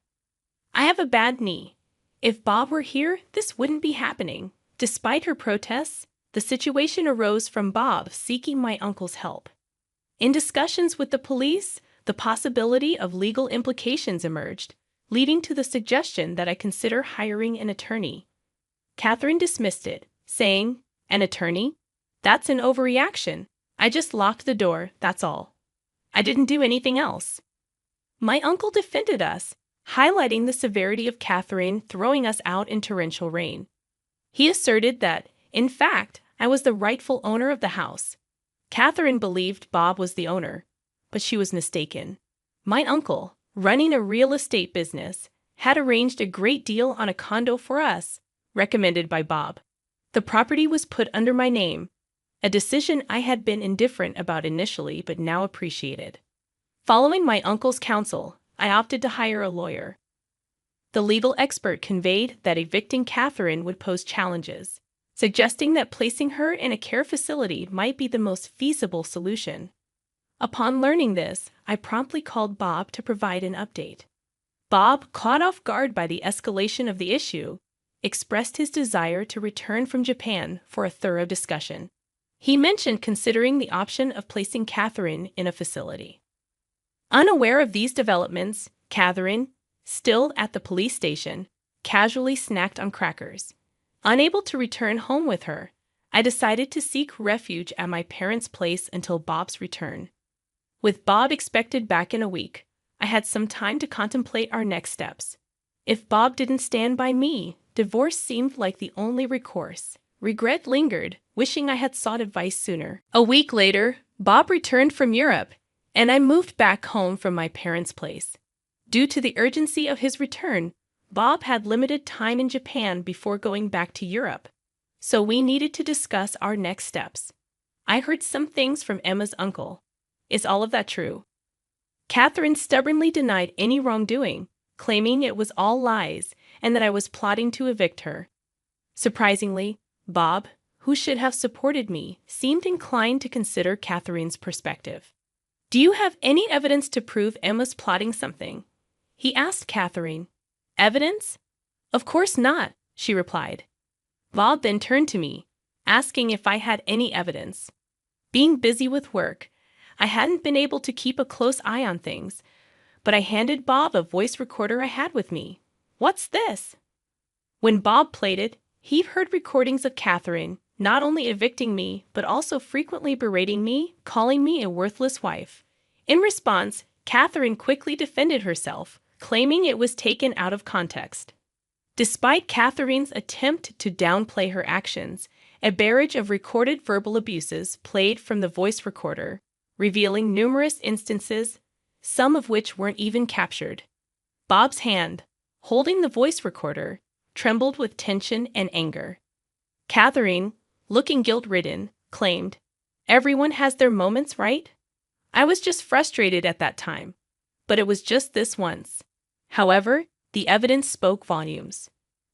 Speaker 3: I have a bad knee. If Bob were here, this wouldn't be happening." Despite her protests, the situation arose from Bob seeking my uncle's help. In discussions with the police, the possibility of legal implications emerged, leading to the suggestion that I consider hiring an attorney. Catherine dismissed it, saying, "An attorney? That's an overreaction. I just locked the door, that's all. I didn't do anything else." My uncle defended us, highlighting the severity of Catherine throwing us out in torrential rain. He asserted that, in fact, I was the rightful owner of the house. Catherine believed Bob was the owner, but she was mistaken. My uncle, running a real estate business, had arranged a great deal on a condo for us, recommended by Bob. The property was put under my name, a decision I had been indifferent about initially but now appreciated. Following my uncle's counsel, I opted to hire a lawyer. The legal expert conveyed that evicting Catherine would pose challenges, suggesting that placing her in a care facility might be the most feasible solution. Upon learning this, I promptly called Bob to provide an update. Bob, caught off guard by the escalation of the issue, expressed his desire to return from Japan for a thorough discussion. He mentioned considering the option of placing Catherine in a facility. Unaware of these developments, Catherine, still at the police station, casually snacked on crackers. Unable to return home with her, I decided to seek refuge at my parents' place until Bob's return. With Bob expected back in a week, I had some time to contemplate our next steps. If Bob didn't stand by me, divorce seemed like the only recourse. Regret lingered, wishing I had sought advice sooner. A week later, Bob returned from Europe, and I moved back home from my parents' place. Due to the urgency of his return, Bob had limited time in Japan before going back to Europe, so we needed to discuss our next steps. I heard some things from Emma's uncle. Is all of that true? Catherine stubbornly denied any wrongdoing, claiming it was all lies and that I was plotting to evict her. Surprisingly, Bob, who should have supported me, seemed inclined to consider Catherine's perspective. Do you have any evidence to prove Emma's plotting something? He asked Catherine. Evidence? Of course not, she replied. Bob then turned to me, asking if I had any evidence. Being busy with work, I hadn't been able to keep a close eye on things, but I handed Bob a voice recorder I had with me. What's this? When Bob played it, he heard recordings of Catherine not only evicting me, but also frequently berating me, calling me a worthless wife. In response, Catherine quickly defended herself, claiming it was taken out of context. Despite Catherine's attempt to downplay her actions, a barrage of recorded verbal abuses played from the voice recorder, revealing numerous instances, some of which weren't even captured. Bob's hand, holding the voice recorder, trembled with tension and anger. Catherine, looking guilt-ridden, claimed, "Everyone has their moments, right? I was just frustrated at that time, but it was just this once." However, the evidence spoke volumes.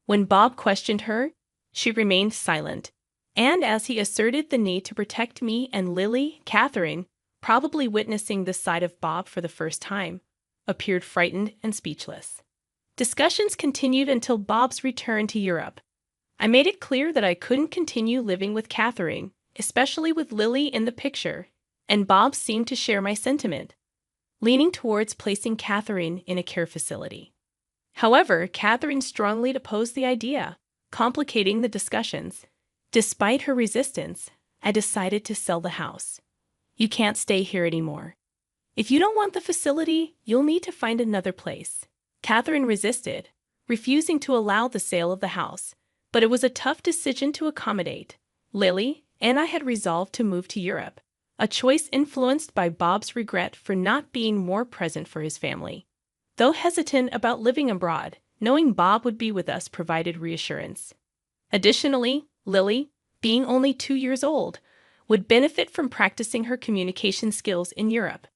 Speaker 3: When Bob questioned her, she remained silent, and as he asserted the need to protect me and Lily, Catherine, probably witnessing this side of Bob for the first time, appeared frightened and speechless. Discussions continued until Bob's return to Europe. I made it clear that I couldn't continue living with Catherine, especially with Lily in the picture, and Bob seemed to share my sentiment, leaning towards placing Catherine in a care facility. However, Catherine strongly opposed the idea, complicating the discussions. Despite her resistance, I decided to sell the house. You can't stay here anymore. If you don't want the facility, you'll need to find another place. Catherine resisted, refusing to allow the sale of the house, but it was a tough decision to accommodate. Lily and I had resolved to move to Europe, a choice influenced by Bob's regret for not being more present for his family. Though hesitant about living abroad, knowing Bob would be with us provided reassurance. Additionally, Lily, being only 2 years old, would benefit from practicing her communication skills in Europe.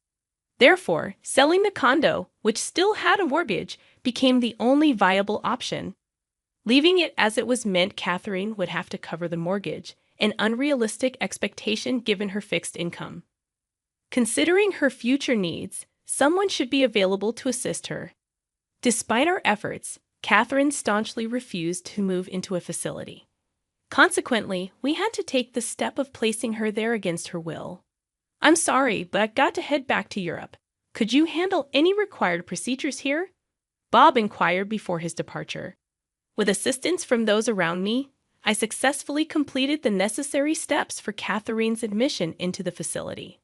Speaker 3: Therefore, selling the condo, which still had a mortgage, became the only viable option. Leaving it as it was meant Catherine would have to cover the mortgage, an unrealistic expectation given her fixed income. Considering her future needs, someone should be available to assist her. Despite our efforts, Catherine staunchly refused to move into a facility. Consequently, we had to take the step of placing her there against her will. "I'm sorry, but I've got to head back to Europe. Could you handle any required procedures here?" Bob inquired before his departure. With assistance from those around me, I successfully completed the necessary steps for Catherine's admission into the facility.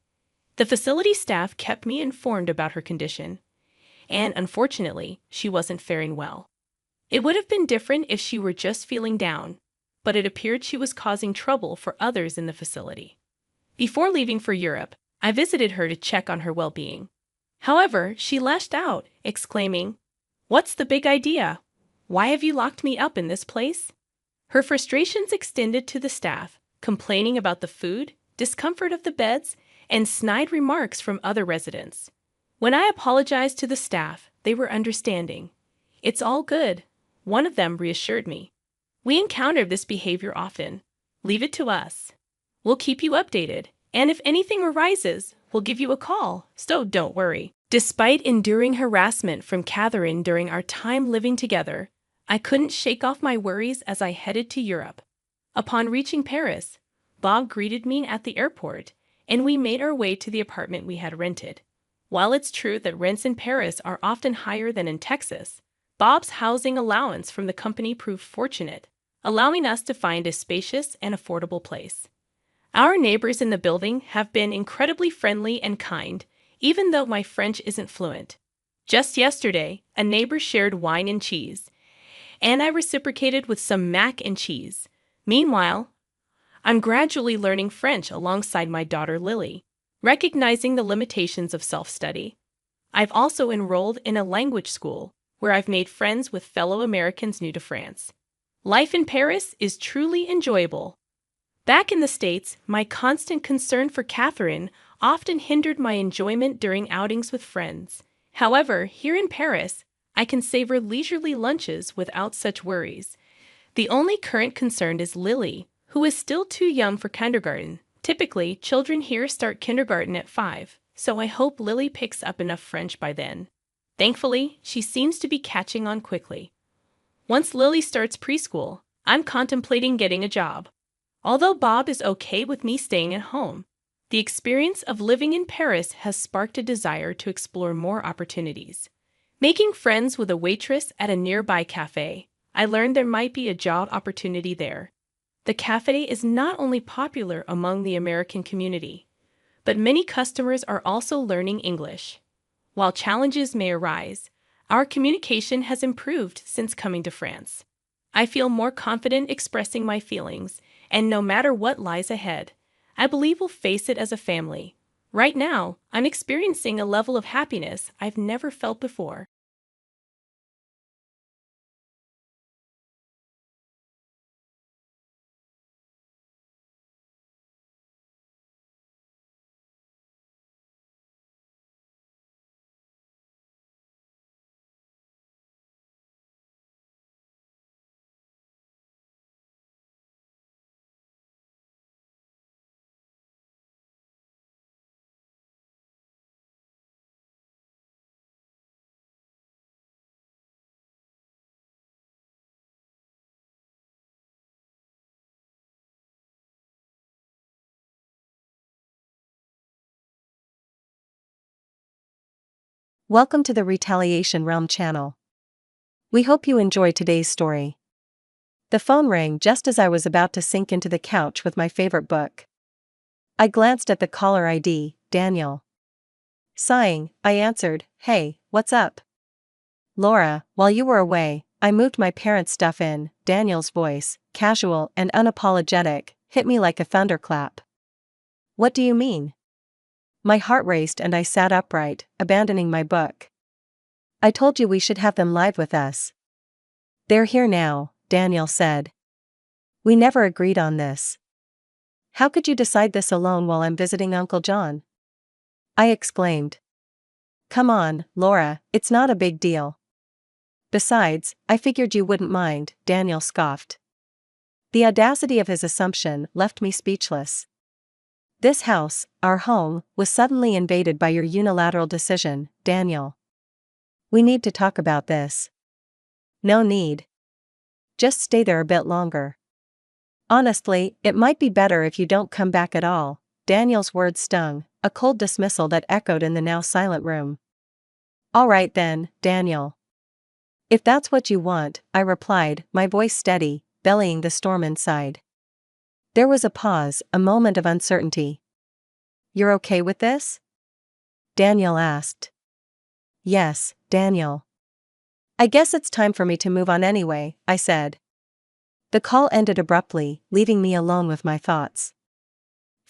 Speaker 3: The facility staff kept me informed about her condition, and unfortunately, she wasn't faring well. It would have been different if she were just feeling down, but it appeared she was causing trouble for others in the facility. Before leaving for Europe, I visited her to check on her well-being. However, she lashed out, exclaiming, "What's the big idea? Why have you locked me up in this place?" Her frustrations extended to the staff, complaining about the food, discomfort of the beds, and snide remarks from other residents. When I apologized to the staff, they were understanding. "It's all good," one of them reassured me. "We encounter this behavior often. Leave it to us. We'll keep you updated, and if anything arises, we'll give you a call, so don't worry." Despite enduring harassment from Catherine during our time living together, I couldn't shake off my worries as I headed to Europe. Upon reaching Paris, Bob greeted me at the airport, and we made our way to the apartment we had rented. While it's true that rents in Paris are often higher than in Texas, Bob's housing allowance from the company proved fortunate, allowing us to find a spacious and affordable place. Our neighbors in the building have been incredibly friendly and kind, even though my French isn't fluent. Just yesterday, a neighbor shared wine and cheese, and I reciprocated with some mac and cheese. Meanwhile, I'm gradually learning French alongside my daughter Lily, recognizing the limitations of self-study. I've also enrolled in a language school, where I've made friends with fellow Americans new to France. Life in Paris is truly enjoyable. Back in the States, my constant concern for Catherine often hindered my enjoyment during outings with friends. However, here in Paris, I can savor leisurely lunches without such worries. The only current concern is Lily, who is still too young for kindergarten. Typically, children here start kindergarten at 5, so I hope Lily picks up enough French by then. Thankfully, she seems to be catching on quickly. Once Lily starts preschool, I'm contemplating getting a job. Although Bob is okay with me staying at home, the experience of living in Paris has sparked a desire to explore more opportunities. Making friends with a waitress at a nearby cafe, I learned there might be a job opportunity there. The cafe is not only popular among the American community, but many customers are also learning English. While challenges may arise, our communication has improved since coming to France. I feel more confident expressing my feelings, and no matter what lies ahead, I believe we'll face it as a family. Right now, I'm experiencing a level of happiness I've never felt before.
Speaker 4: Welcome to the Retaliation Realm channel. We hope you enjoy today's story. The phone rang just as I was about to sink into the couch with my favorite book. I glanced at the caller ID, Daniel. Sighing, I answered, "Hey, what's up?" "Laura, while you were away, I moved my parents' stuff in." Daniel's voice, casual and unapologetic, hit me like a thunderclap. "What do you mean?" My heart raced and I sat upright, abandoning my book. "I told you we should have them live with us." "They're here now," Daniel said. "We never agreed on this." "How could you decide this alone while I'm visiting Uncle John?" I exclaimed. "Come on, Laura, it's not a big deal." "Besides, I figured you wouldn't mind," Daniel scoffed. The audacity of his assumption left me speechless. "This house, our home, was suddenly invaded by your unilateral decision, Daniel. We need to talk about this." "No need. Just stay there a bit longer." "Honestly, it might be better if you don't come back at all." Daniel's words stung, a cold dismissal that echoed in the now silent room. "All right then, Daniel. If that's what you want," I replied, my voice steady, bellying the storm inside. There was a pause, a moment of uncertainty. "You're okay with this?" Daniel asked. "Yes, Daniel. I guess it's time for me to move on anyway," I said. The call ended abruptly, leaving me alone with my thoughts.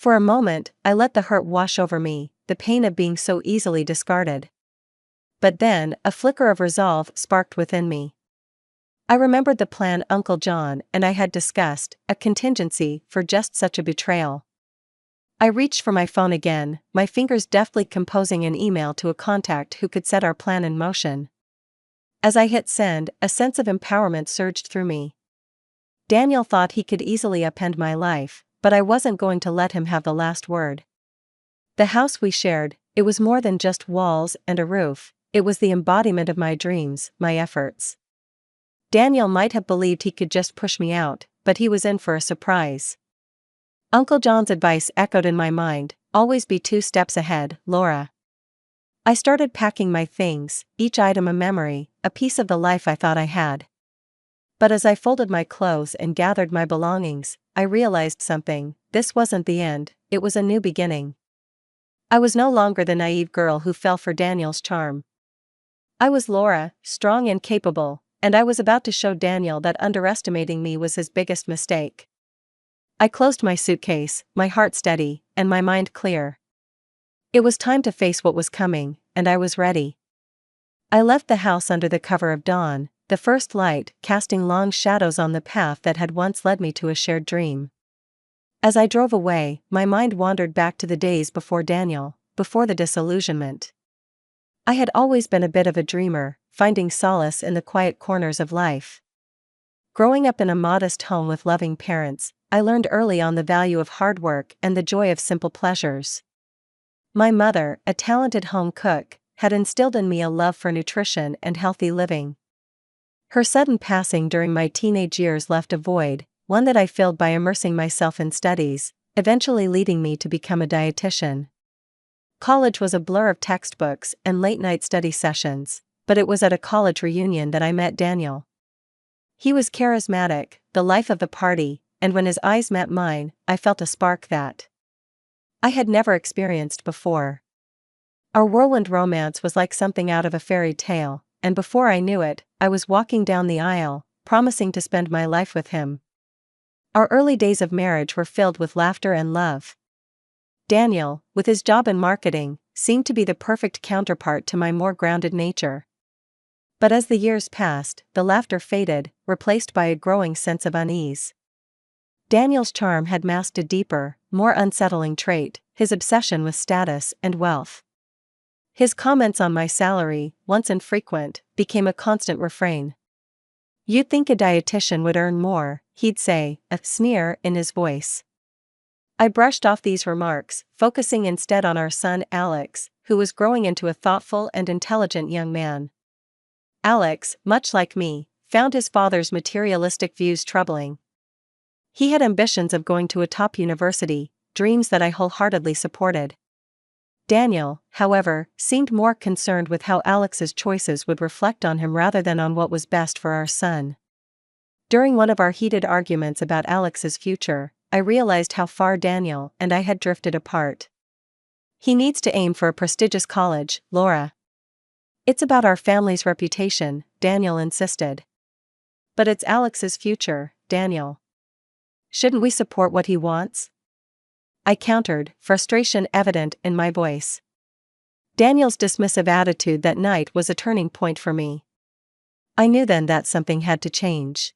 Speaker 4: For a moment, I let the hurt wash over me, the pain of being so easily discarded. But then, a flicker of resolve sparked within me. I remembered the plan Uncle John and I had discussed, a contingency for just such a betrayal. I reached for my phone again, my fingers deftly composing an email to a contact who could set our plan in motion. As I hit send, a sense of empowerment surged through me. Daniel thought he could easily upend my life, but I wasn't going to let him have the last word. The house we shared, it was more than just walls and a roof, it was the embodiment of my dreams, my efforts. Daniel might have believed he could just push me out, but he was in for a surprise. Uncle John's advice echoed in my mind, always be 2 steps ahead, Laura. I started packing my things, each item a memory, a piece of the life I thought I had. But as I folded my clothes and gathered my belongings, I realized something: this wasn't the end, it was a new beginning. I was no longer the naive girl who fell for Daniel's charm. I was Laura, strong and capable, and I was about to show Daniel that underestimating me was his biggest mistake. I closed my suitcase, my heart steady, and my mind clear. It was time to face what was coming, and I was ready. I left the house under the cover of dawn, the first light casting long shadows on the path that had once led me to a shared dream. As I drove away, my mind wandered back to the days before Daniel, before the disillusionment. I had always been a bit of a dreamer, finding solace in the quiet corners of life. Growing up in a modest home with loving parents, I learned early on the value of hard work and the joy of simple pleasures. My mother, a talented home cook, had instilled in me a love for nutrition and healthy living. Her sudden passing during my teenage years left a void, one that I filled by immersing myself in studies, eventually leading me to become a dietitian. College was a blur of textbooks and late-night study sessions, but it was at a college reunion that I met Daniel. He was charismatic, the life of the party, and when his eyes met mine, I felt a spark that I had never experienced before. Our whirlwind romance was like something out of a fairy tale, and before I knew it, I was walking down the aisle, promising to spend my life with him. Our early days of marriage were filled with laughter and love. Daniel, with his job in marketing, seemed to be the perfect counterpart to my more grounded nature. But as the years passed, the laughter faded, replaced by a growing sense of unease. Daniel's charm had masked a deeper, more unsettling trait: his obsession with status and wealth. His comments on my salary, once infrequent, became a constant refrain. "You'd think a dietitian would earn more," he'd say, a sneer in his voice. I brushed off these remarks, focusing instead on our son Alex, who was growing into a thoughtful and intelligent young man. Alex, much like me, found his father's materialistic views troubling. He had ambitions of going to a top university, dreams that I wholeheartedly supported. Daniel, however, seemed more concerned with how Alex's choices would reflect on him rather than on what was best for our son. During one of our heated arguments about Alex's future, I realized how far Daniel and I had drifted apart. "He needs to aim for a prestigious college, Laura. It's about our family's reputation," Daniel insisted. "But it's Alex's future, Daniel. Shouldn't we support what he wants?" I countered, frustration evident in my voice. Daniel's dismissive attitude that night was a turning point for me. I knew then that something had to change.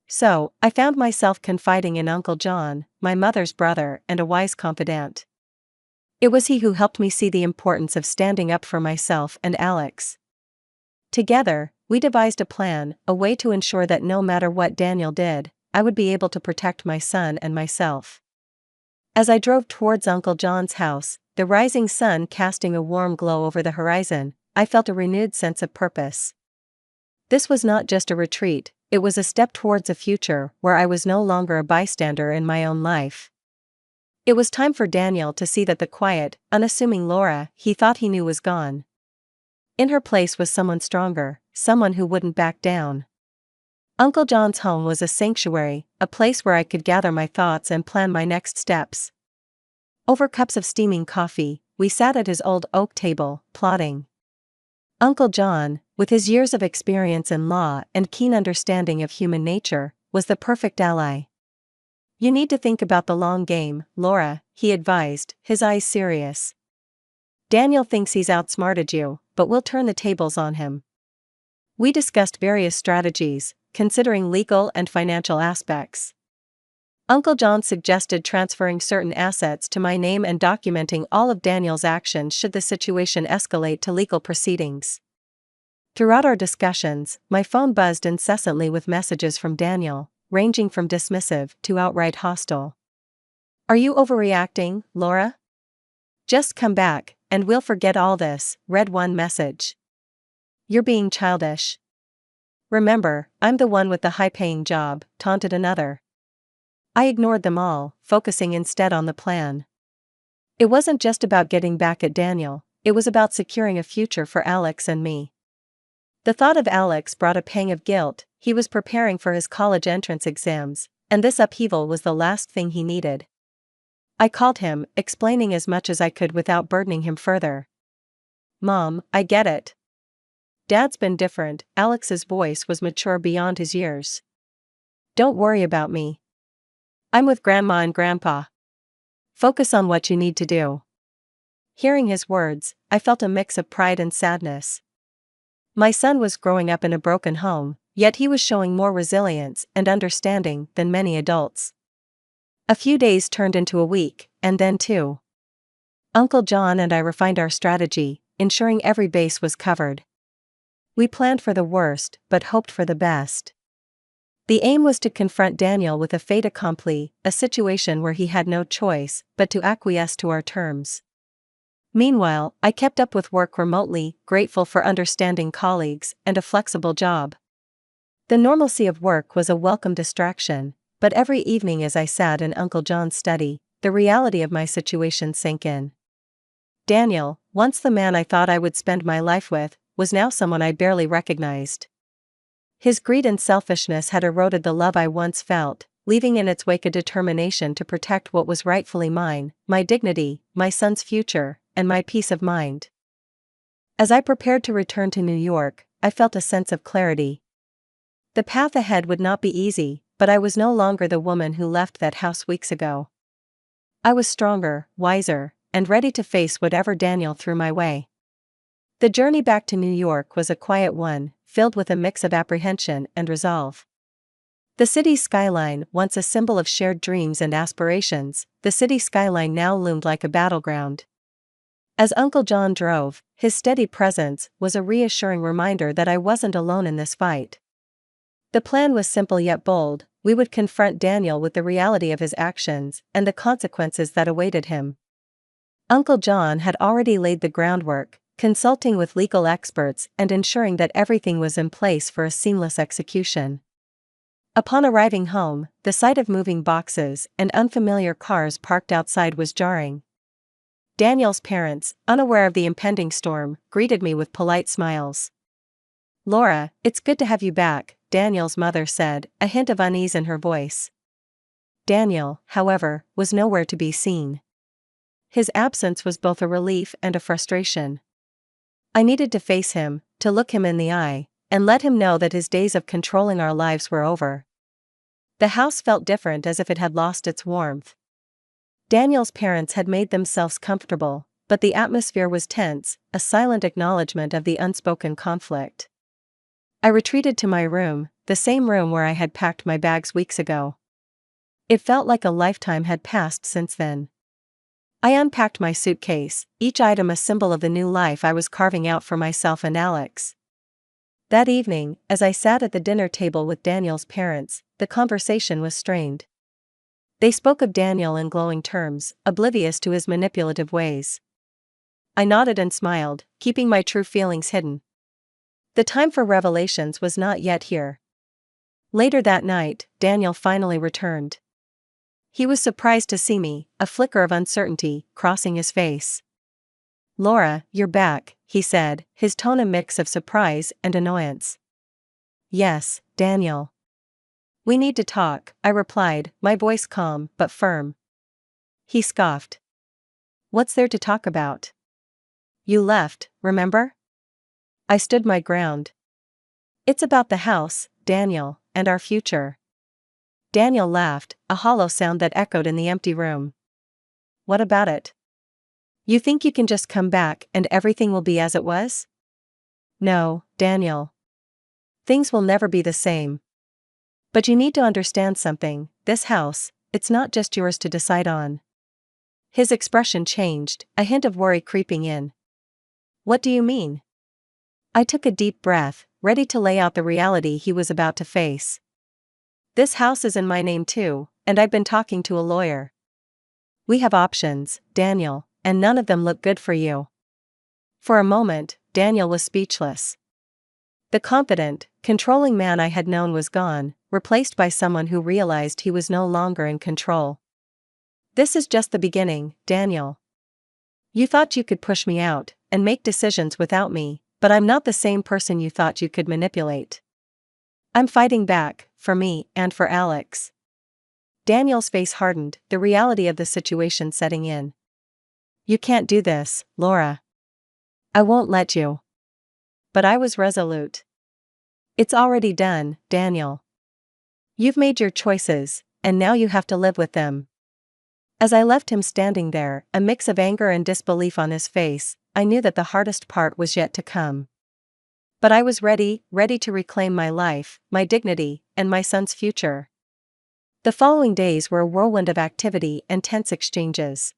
Speaker 4: So, I found myself confiding in Uncle John, my mother's brother and a wise confidant. It was he who helped me see the importance of standing up for myself and Alex. Together, we devised a plan, a way to ensure that no matter what Daniel did, I would be able to protect my son and myself. As I drove towards Uncle John's house, the rising sun casting a warm glow over the horizon, I felt a renewed sense of purpose. This was not just a retreat, it was a step towards a future where I was no longer a bystander in my own life. It was time for Daniel to see that the quiet, unassuming Laura he thought he knew was gone. In her place was someone stronger, someone who wouldn't back down. Uncle John's home was a sanctuary, a place where I could gather my thoughts and plan my next steps. Over cups of steaming coffee, we sat at his old oak table, plotting. Uncle John, with his years of experience in law and keen understanding of human nature, was the perfect ally. You need to think about the long game, Laura, he advised, his eyes serious. Daniel thinks he's outsmarted you, but we'll turn the tables on him. We discussed various strategies, considering legal and financial aspects. Uncle John suggested transferring certain assets to my name and documenting all of Daniel's actions should the situation escalate to legal proceedings. Throughout our discussions, my phone buzzed incessantly with messages from Daniel, ranging from dismissive to outright hostile. Are you overreacting, Laura? Just come back, and we'll forget all this, read one message. You're being childish. Remember, I'm the one with the high-paying job, taunted another. I ignored them all, focusing instead on the plan. It wasn't just about getting back at Daniel, it was about securing a future for Alex and me. The thought of Alex brought a pang of guilt. He was preparing for his college entrance exams, and this upheaval was the last thing he needed. I called him, explaining as much as I could without burdening him further. Mom, I get it. Dad's been different. Alex's voice was mature beyond his years. Don't worry about me. I'm with Grandma and Grandpa. Focus on what you need to do. Hearing his words, I felt a mix of pride and sadness. My son was growing up in a broken home, yet he was showing more resilience and understanding than many adults. A few days turned into a week, and then 2. Uncle John and I refined our strategy, ensuring every base was covered. We planned for the worst, but hoped for the best. The aim was to confront Daniel with a fait accompli, a situation where he had no choice but to acquiesce to our terms. Meanwhile, I kept up with work remotely, grateful for understanding colleagues and a flexible job. The normalcy of work was a welcome distraction, but every evening as I sat in Uncle John's study, the reality of my situation sank in. Daniel, once the man I thought I would spend my life with, was now someone I barely recognized. His greed and selfishness had eroded the love I once felt, leaving in its wake a determination to protect what was rightfully mine, my dignity, my son's future, and my peace of mind. As I prepared to return to New York, I felt a sense of clarity. The path ahead would not be easy, but I was no longer the woman who left that house weeks ago. I was stronger, wiser, and ready to face whatever Daniel threw my way. The journey back to New York was a quiet one, filled with a mix of apprehension and resolve. The city's skyline, once a symbol of shared dreams and aspirations, the city skyline now loomed like a battleground. As Uncle John drove, his steady presence was a reassuring reminder that I wasn't alone in this fight. The plan was simple yet bold. We would confront Daniel with the reality of his actions and the consequences that awaited him. Uncle John had already laid the groundwork, consulting with legal experts and ensuring that everything was in place for a seamless execution. Upon arriving home, the sight of moving boxes and unfamiliar cars parked outside was jarring. Daniel's parents, unaware of the impending storm, greeted me with polite smiles. Laura, it's good to have you back, Daniel's mother said, a hint of unease in her voice. Daniel, however, was nowhere to be seen. His absence was both a relief and a frustration. I needed to face him, to look him in the eye, and let him know that his days of controlling our lives were over. The house felt different, as if it had lost its warmth. Daniel's parents had made themselves comfortable, but the atmosphere was tense, a silent acknowledgement of the unspoken conflict. I retreated to my room, the same room where I had packed my bags weeks ago. It felt like a lifetime had passed since then. I unpacked my suitcase, each item a symbol of the new life I was carving out for myself and Alex. That evening, as I sat at the dinner table with Daniel's parents, the conversation was strained. They spoke of Daniel in glowing terms, oblivious to his manipulative ways. I nodded and smiled, keeping my true feelings hidden. The time for revelations was not yet here. Later that night, Daniel finally returned. He was surprised to see me, a flicker of uncertainty crossing his face. Laura, you're back, he said, his tone a mix of surprise and annoyance. Yes, Daniel. We need to talk, I replied, my voice calm but firm. He scoffed. What's there to talk about? You left, remember? I stood my ground. It's about the house, Daniel, and our future. Daniel laughed, a hollow sound that echoed in the empty room. What about it? You think you can just come back and everything will be as it was? No, Daniel. Things will never be the same. But you need to understand something, this house, it's not just yours to decide on. His expression changed, a hint of worry creeping in. What do you mean? I took a deep breath, ready to lay out the reality he was about to face. This house is in my name too, and I've been talking to a lawyer. We have options, Daniel, and none of them look good for you. For a moment, Daniel was speechless. The confident, controlling man I had known was gone, replaced by someone who realized he was no longer in control. This is just the beginning, Daniel. You thought you could push me out and make decisions without me, but I'm not the same person you thought you could manipulate. I'm fighting back, for me and for Alex. Daniel's face hardened, the reality of the situation setting in. You can't do this, Laura. I won't let you. But I was resolute. It's already done, Daniel. You've made your choices, and now you have to live with them. As I left him standing there, a mix of anger and disbelief on his face, I knew that the hardest part was yet to come. But I was ready to reclaim my life, my dignity, and my son's future. The following days were a whirlwind of activity and tense exchanges.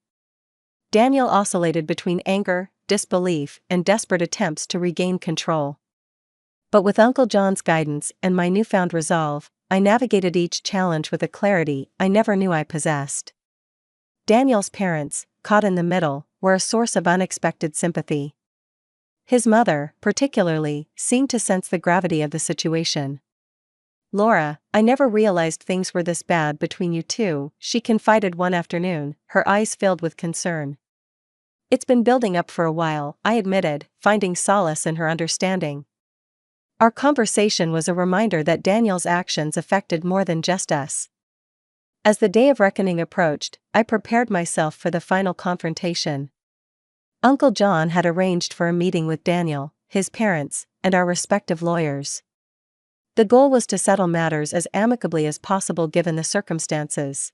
Speaker 4: Daniel oscillated between anger, disbelief, and desperate attempts to regain control. But with Uncle John's guidance and my newfound resolve, I navigated each challenge with a clarity I never knew I possessed. Daniel's parents, caught in the middle, were a source of unexpected sympathy. His mother, particularly, seemed to sense the gravity of the situation. Laura, I never realized things were this bad between you two, she confided one afternoon, her eyes filled with concern. It's been building up for a while, I admitted, finding solace in her understanding. Our conversation was a reminder that Daniel's actions affected more than just us. As the day of reckoning approached, I prepared myself for the final confrontation. Uncle John had arranged for a meeting with Daniel, his parents, and our respective lawyers. The goal was to settle matters as amicably as possible given the circumstances.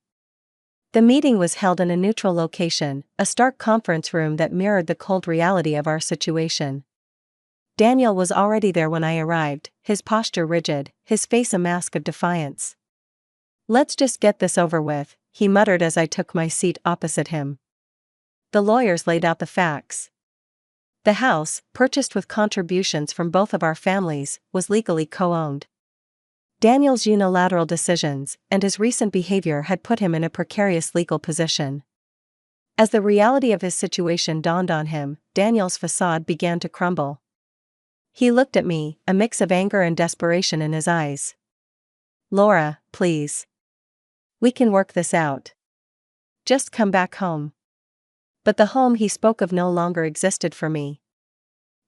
Speaker 4: The meeting was held in a neutral location, a stark conference room that mirrored the cold reality of our situation. Daniel was already there when I arrived, his posture rigid, his face a mask of defiance. Let's just get this over with, he muttered as I took my seat opposite him. The lawyers laid out the facts. The house, purchased with contributions from both of our families, was legally co-owned. Daniel's unilateral decisions and his recent behavior had put him in a precarious legal position. As the reality of his situation dawned on him, Daniel's facade began to crumble. He looked at me, a mix of anger and desperation in his eyes. Laura, please. We can work this out. Just come back home. But the home he spoke of no longer existed for me.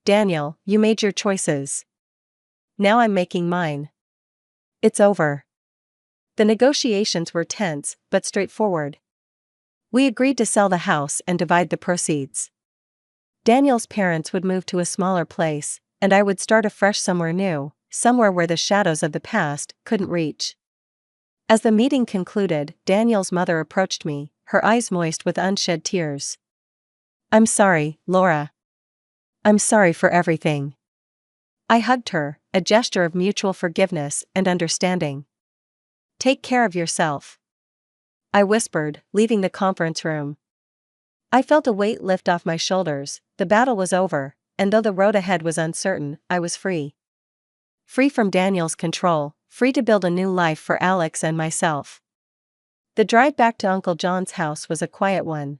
Speaker 4: Daniel, you made your choices. Now I'm making mine. It's over. The negotiations were tense, but straightforward. We agreed to sell the house and divide the proceeds. Daniel's parents would move to a smaller place, and I would start afresh somewhere new, somewhere where the shadows of the past couldn't reach. As the meeting concluded, Daniel's mother approached me, her eyes moist with unshed tears. I'm sorry, Laura. I'm sorry for everything. I hugged her, a gesture of mutual forgiveness and understanding. Take care of yourself. I whispered, leaving the conference room. I felt a weight lift off my shoulders, the battle was over, and though the road ahead was uncertain, I was free. Free from Daniel's control, free to build a new life for Alex and myself. The drive back to Uncle John's house was a quiet one.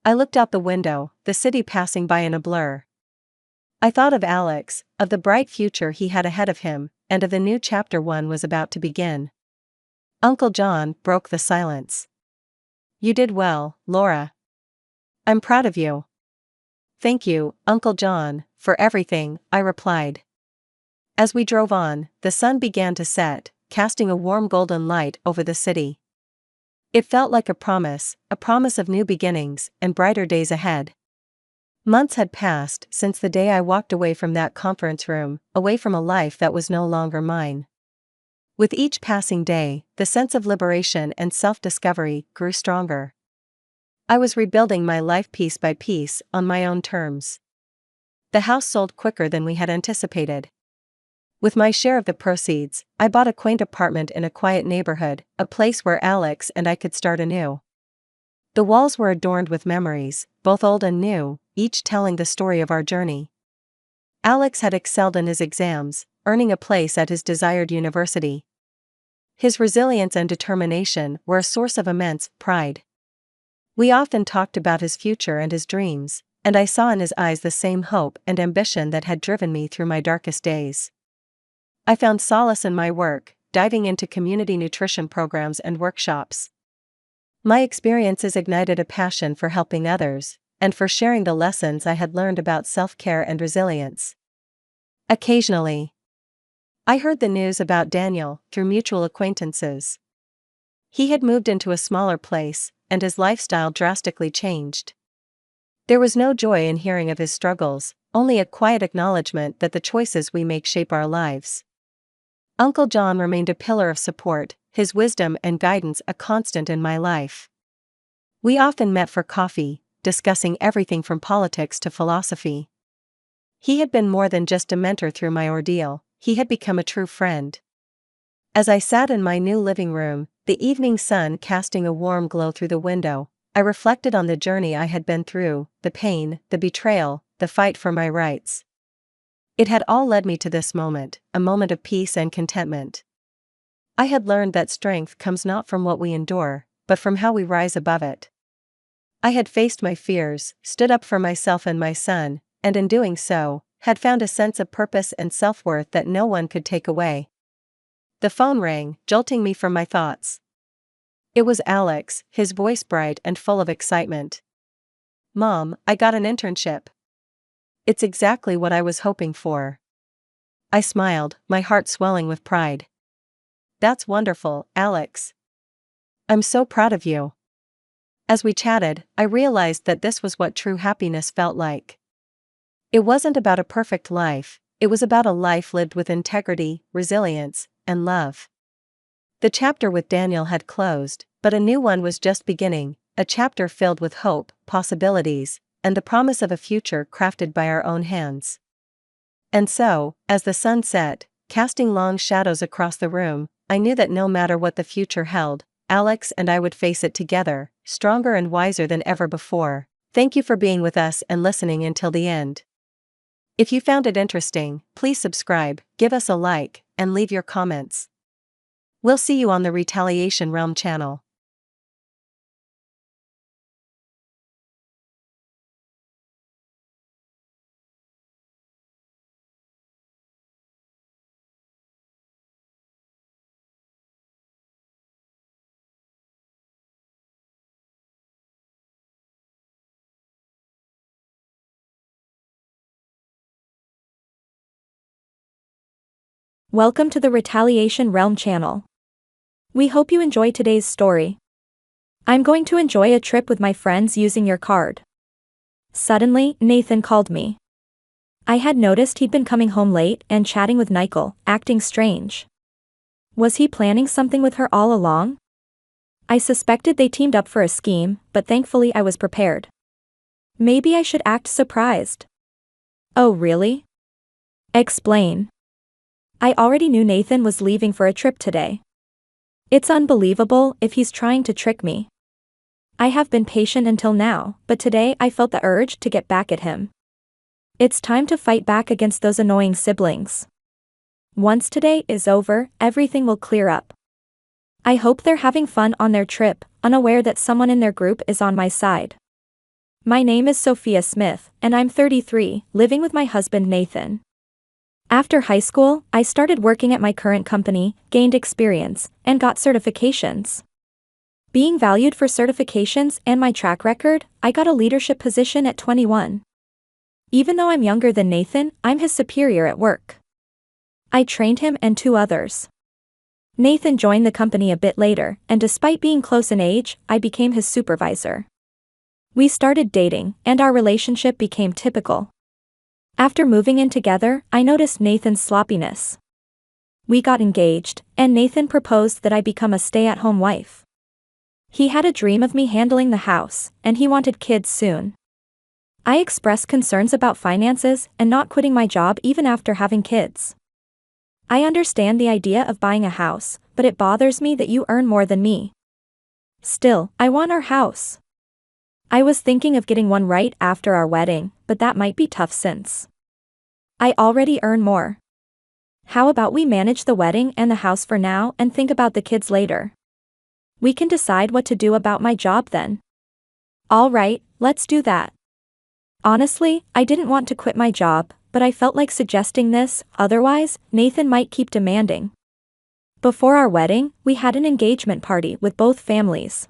Speaker 4: I looked out the window, the city passing by in a blur. I thought of Alex, of the bright future he had ahead of him, and of the new chapter one was about to begin. Uncle John broke the silence. You did well, Laura. I'm proud of you. Thank you, Uncle John, for everything, I replied. As we drove on, the sun began to set, casting a warm golden light over the city. It felt like a promise of new beginnings and brighter days ahead. Months had passed since the day I walked away from that conference room, away from a life that was no longer mine. With each passing day, the sense of liberation and self-discovery grew stronger. I was rebuilding my life piece by piece on my own terms. The house sold quicker than we had anticipated. With my share of the proceeds, I bought a quaint apartment in a quiet neighborhood, a place where Alex and I could start anew. The walls were adorned with memories, both old and new, each telling the story of our journey. Alex had excelled in his exams, earning a place at his desired university. His resilience and determination were a source of immense pride. We often talked about his future and his dreams, and I saw in his eyes the same hope and ambition that had driven me through my darkest days. I found solace in my work, diving into community nutrition programs and workshops. My experiences ignited a passion for helping others, and for sharing the lessons I had learned about self-care and resilience. Occasionally, I heard the news about Daniel through mutual acquaintances. He had moved into a smaller place, and his lifestyle drastically changed. There was no joy in hearing of his struggles, only a quiet acknowledgement that the choices we make shape our lives. Uncle John remained a pillar of support, his wisdom and guidance a constant in my life. We often met for coffee, discussing everything from politics to philosophy. He had been more than just a mentor through my ordeal, he had become a true friend. As I sat in my new living room, the evening sun casting a warm glow through the window, I reflected on the journey I had been through, the pain, the betrayal, the fight for my rights. It had all led me to this moment, a moment of peace and contentment. I had learned that strength comes not from what we endure, but from how we rise above it. I had faced my fears, stood up for myself and my son, and in doing so, had found a sense of purpose and self-worth that no one could take away. The phone rang, jolting me from my thoughts. It was Alex, his voice bright and full of excitement. "Mom, I got an internship." "It's exactly what I was hoping for." I smiled, my heart swelling with pride. "That's wonderful, Alex. I'm so proud of you." As we chatted, I realized that this was what true happiness felt like. It wasn't about a perfect life, it was about a life lived with integrity, resilience, and love. The chapter with Daniel had closed, but a new one was just beginning, a chapter filled with hope, possibilities, and the promise of a future crafted by our own hands. And so, as the sun set, casting long shadows across the room, I knew that no matter what the future held, Alex and I would face it together, stronger and wiser than ever before. Thank you for being with us and listening until the end. If you found it interesting, please subscribe, give us a like, and leave your comments. We'll see you on the Retaliation Realm channel.
Speaker 5: Welcome to the Retaliation Realm channel. We hope you enjoy today's story. I'm going to enjoy a trip with my friends using your card. Suddenly, Nathan called me. I had noticed he'd been coming home late and chatting with Nicole, acting strange. Was he planning something with her all along? I suspected they teamed up for a scheme, but thankfully I was prepared. Maybe I should act surprised. Oh really? Explain. I already knew Nathan was leaving for a trip today. It's unbelievable if he's trying to trick me. I have been patient until now, but today I felt the urge to get back at him. It's time to fight back against those annoying siblings. Once today is over, everything will clear up. I hope they're having fun on their trip, unaware that someone in their group is on my side. My name is Sophia Smith, and I'm 33, living with my husband Nathan. After high school, I started working at my current company, gained experience, and got certifications. Being valued for certifications and my track record, I got a leadership position at 21. Even though I'm younger than Nathan, I'm his superior at work. I trained him and 2 others. Nathan joined the company a bit later, and despite being close in age, I became his supervisor. We started dating, and our relationship became typical. After moving in together, I noticed Nathan's sloppiness. We got engaged, and Nathan proposed that I become a stay-at-home wife. He had a dream of me handling the house, and he wanted kids soon. I expressed concerns about finances and not quitting my job even after having kids. I understand the idea of buying a house, but it bothers me that you earn more than me. Still, I want our house. I was thinking of getting one right after our wedding, but that might be tough since I already earn more. How about we manage the wedding and the house for now and think about the kids later? We can decide what to do about my job then. All right, let's do that. Honestly, I didn't want to quit my job, but I felt like suggesting this, otherwise, Nathan might keep demanding. Before our wedding, we had an engagement party with both families.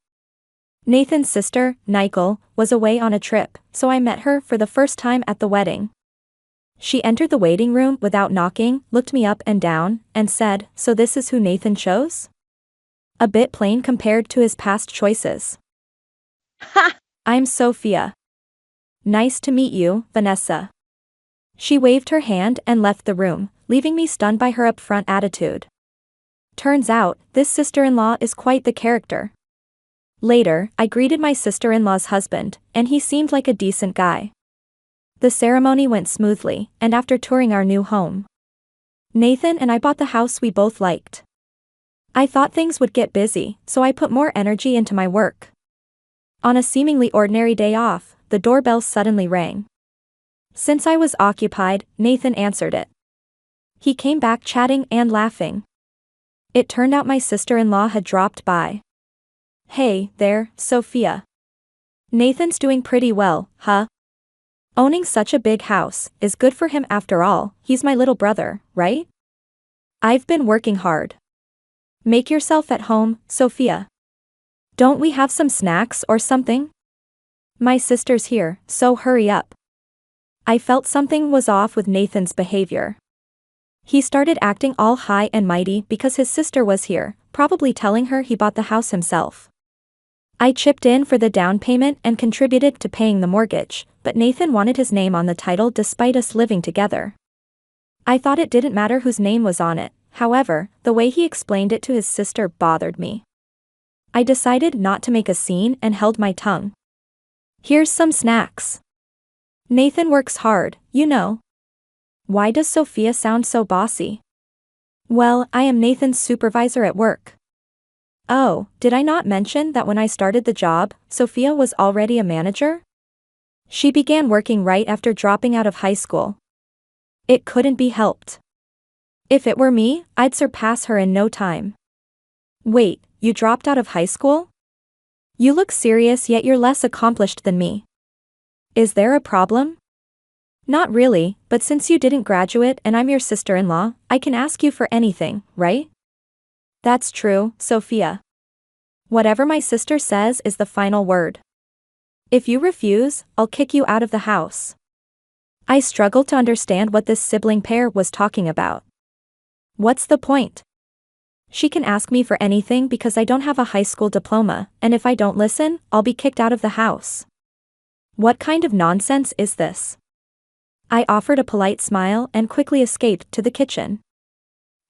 Speaker 5: Nathan's sister, Nicole, was away on a trip, so I met her for the first time at the wedding. She entered the waiting room without knocking, looked me up and down, and said, "So this is who Nathan chose?" A bit plain compared to his past choices.
Speaker 4: Ha!
Speaker 5: I'm Sophia. Nice to meet you, Vanessa. She waved her hand and left the room, leaving me stunned by her upfront attitude. Turns out, this sister-in-law is quite the character. Later, I greeted my sister-in-law's husband, and he seemed like a decent guy. The ceremony went smoothly, and after touring our new home, Nathan and I bought the house we both liked. I thought things would get busy, so I put more energy into my work. On a seemingly ordinary day off, the doorbell suddenly rang. Since I was occupied, Nathan answered it. He came back chatting and laughing. It turned out my sister-in-law had dropped by. Hey there, Sophia. Nathan's doing pretty well, huh? Owning such a big house is good for him after all, he's my little brother, right? I've been working hard. Make yourself at home, Sophia. Don't we have some snacks or something? My sister's here, so hurry up. I felt something was off with Nathan's behavior. He started acting all high and mighty because his sister was here, probably telling her he bought the house himself. I chipped in for the down payment and contributed to paying the mortgage, but Nathan wanted his name on the title despite us living together. I thought it didn't matter whose name was on it, however, the way he explained it to his sister bothered me. I decided not to make a scene and held my tongue. Here's some snacks. Nathan works hard, you know. Why does Sophia sound so bossy? Well, I am Nathan's supervisor at work. Oh, did I not mention that when I started the job, Sophia was already a manager? She began working right after dropping out of high school. It couldn't be helped. If it were me, I'd surpass her in no time. Wait, you dropped out of high school? You look serious yet you're less accomplished than me. Is there a problem? Not really, but since you didn't graduate and I'm your sister-in-law, I can ask you for anything, right? That's true, Sophia. Whatever my sister says is the final word. If you refuse, I'll kick you out of the house. I struggled to understand what this sibling pair was talking about. What's the point? She can ask me for anything because I don't have a high school diploma, and if I don't listen, I'll be kicked out of the house. What kind of nonsense is this? I offered a polite smile and quickly escaped to the kitchen.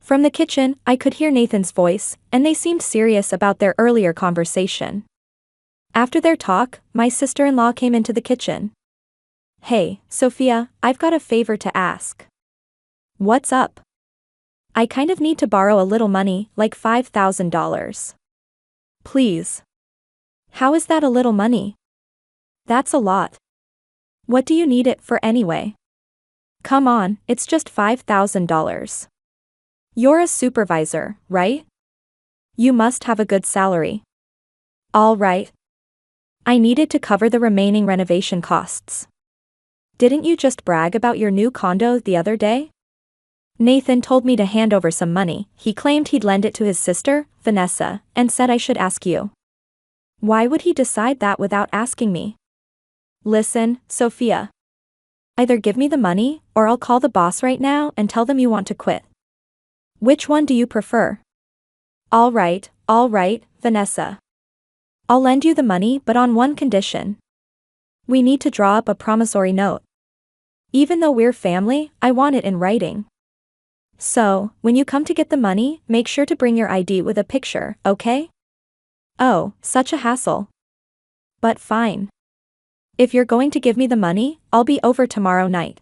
Speaker 5: From the kitchen, I could hear Nathan's voice, and they seemed serious about their earlier conversation. After their talk, my sister-in-law came into the kitchen. Hey, Sophia, I've got a favor to ask. What's up? I kind of need to borrow a little money, like $5,000. Please. How is that a little money? That's a lot. What do you need it for anyway? Come on, it's just $5,000. You're a supervisor, right? You must have a good salary. All right. I needed to cover the remaining renovation costs. Didn't you just brag about your new condo the other day? Nathan told me to hand over some money. He claimed he'd lend it to his sister, Vanessa, and said I should ask you. Why would he decide that without asking me? Listen, Sophia. Either give me the money, or I'll call the boss right now and tell them you want to quit. Which one do you prefer? All right, Vanessa. I'll lend you the money but on one condition. We need to draw up a promissory note. Even though we're family, I want it in writing. So, when you come to get the money, make sure to bring your ID with a picture, okay? Oh, such a hassle. But fine. If you're going to give me the money, I'll be over tomorrow night.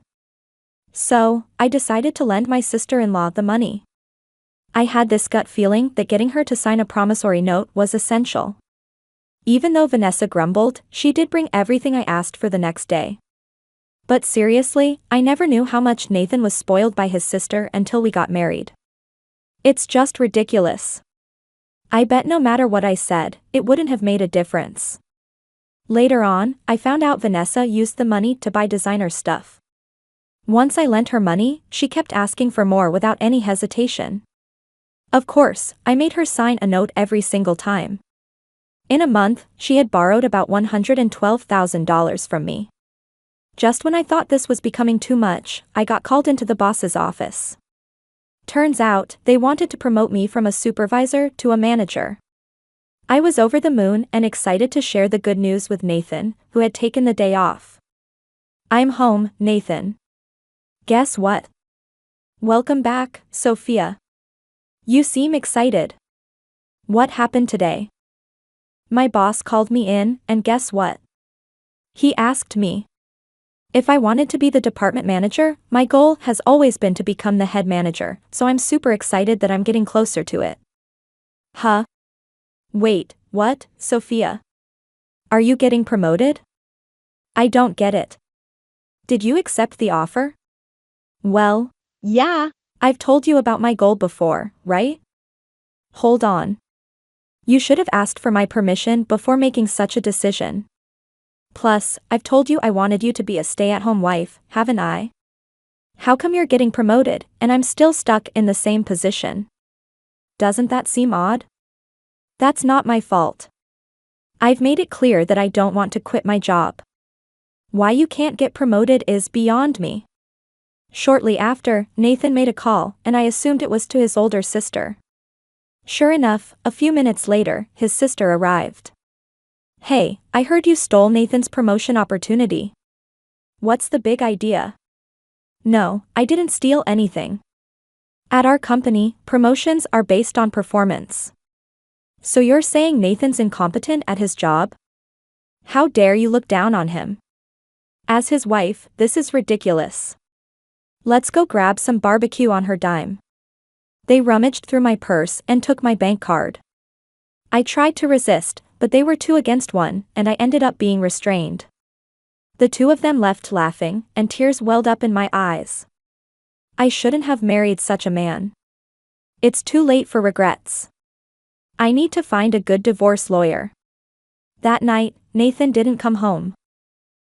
Speaker 5: So, I decided to lend my sister-in-law the money. I had this gut feeling that getting her to sign a promissory note was essential. Even though Vanessa grumbled, she did bring everything I asked for the next day. But seriously, I never knew how much Nathan was spoiled by his sister until we got married. It's just ridiculous. I bet no matter what I said, it wouldn't have made a difference. Later on, I found out Vanessa used the money to buy designer stuff. Once I lent her money, she kept asking for more without any hesitation. Of course, I made her sign a note every single time. In a month, she had borrowed about $112,000 from me. Just when I thought this was becoming too much, I got called into the boss's office. Turns out, they wanted to promote me from a supervisor to a manager. I was over the moon and excited to share the good news with Nathan, who had taken the day off. I'm home, Nathan. Guess what? Welcome back, Sophia. You seem excited. What happened today? My boss called me in, and guess what? He asked me if I wanted to be the department manager. My goal has always been to become the head manager, so I'm super excited that I'm getting closer to it. Huh? Wait, what, Sophia? Are you getting promoted? I don't get it. Did you accept the offer? Well, yeah. I've told you about my goal before, right? Hold on. You should have asked for my permission before making such a decision. Plus, I've told you I wanted you to be a stay-at-home wife, haven't I? How come you're getting promoted, and I'm still stuck in the same position? Doesn't that seem odd? That's not my fault. I've made it clear that I don't want to quit my job. Why you can't get promoted is beyond me. Shortly after, Nathan made a call, and I assumed it was to his older sister. Sure enough, a few minutes later, his sister arrived. Hey, I heard you stole Nathan's promotion opportunity. What's the big idea? No, I didn't steal anything. At our company, promotions are based on performance. So you're saying Nathan's incompetent at his job? How dare you look down on him? As his wife, this is ridiculous. Let's go grab some barbecue on her dime. They rummaged through my purse and took my bank card. I tried to resist, but they were 2 against 1, and I ended up being restrained. The 2 of them left laughing, and tears welled up in my eyes. I shouldn't have married such a man. It's too late for regrets. I need to find a good divorce lawyer. That night, Nathan didn't come home.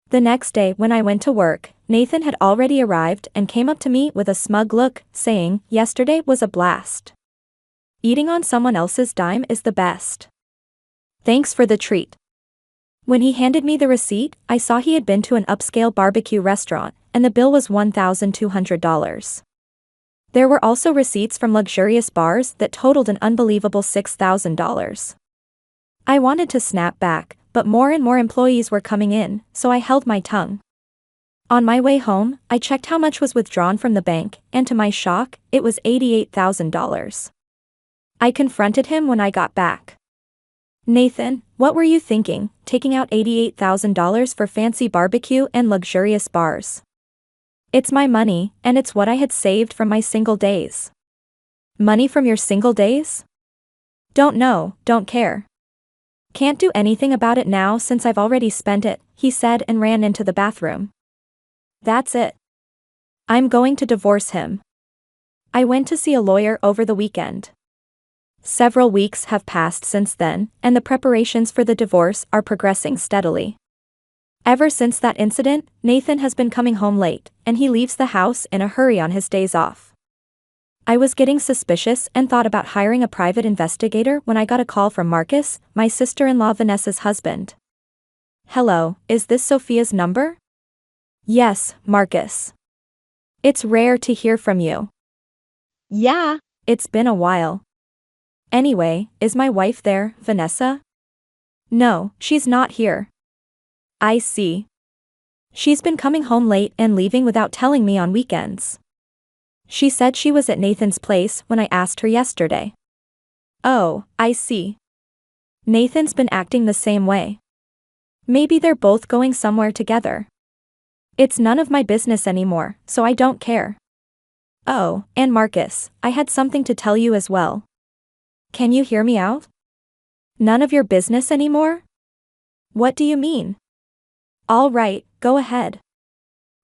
Speaker 5: The next day when I went to work, Nathan had already arrived and came up to me with a smug look, saying, "Yesterday was a blast. Eating on someone else's dime is the best. Thanks for the treat." When he handed me the receipt, I saw he had been to an upscale barbecue restaurant, and the bill was $1,200. There were also receipts from luxurious bars that totaled an unbelievable $6,000. I wanted to snap back, but more and more employees were coming in, so I held my tongue. On my way home, I checked how much was withdrawn from the bank, and to my shock, it was $88,000. I confronted him when I got back. Nathan, what were you thinking, taking out $88,000 for fancy barbecue and luxurious bars? It's my money, and it's what I had saved from my single days. Money from your single days? Don't know, don't care. Can't do anything about it now since I've already spent it, he said and ran into the bathroom. That's it. I'm going to divorce him. I went to see a lawyer over the weekend. Several weeks have passed since then, and the preparations for the divorce are progressing steadily. Ever since that incident, Nathan has been coming home late, and he leaves the house in a hurry on his days off. I was getting suspicious and thought about hiring a private investigator when I got a call from Marcus, my sister-in-law Vanessa's husband. Hello, is this Sophia's number? Yes, Marcus. It's rare to hear from you. Yeah, it's been a while. Anyway, is my wife there, Vanessa? No, she's not here. I see. She's been coming home late and leaving without telling me on weekends. She said she was at Nathan's place when I asked her yesterday. Oh, I see. Nathan's been acting the same way. Maybe they're both going somewhere together. It's none of my business anymore, so I don't care. Oh, and Marcus, I had something to tell you as well. Can you hear me out? None of your business anymore? What do you mean? All right, go ahead.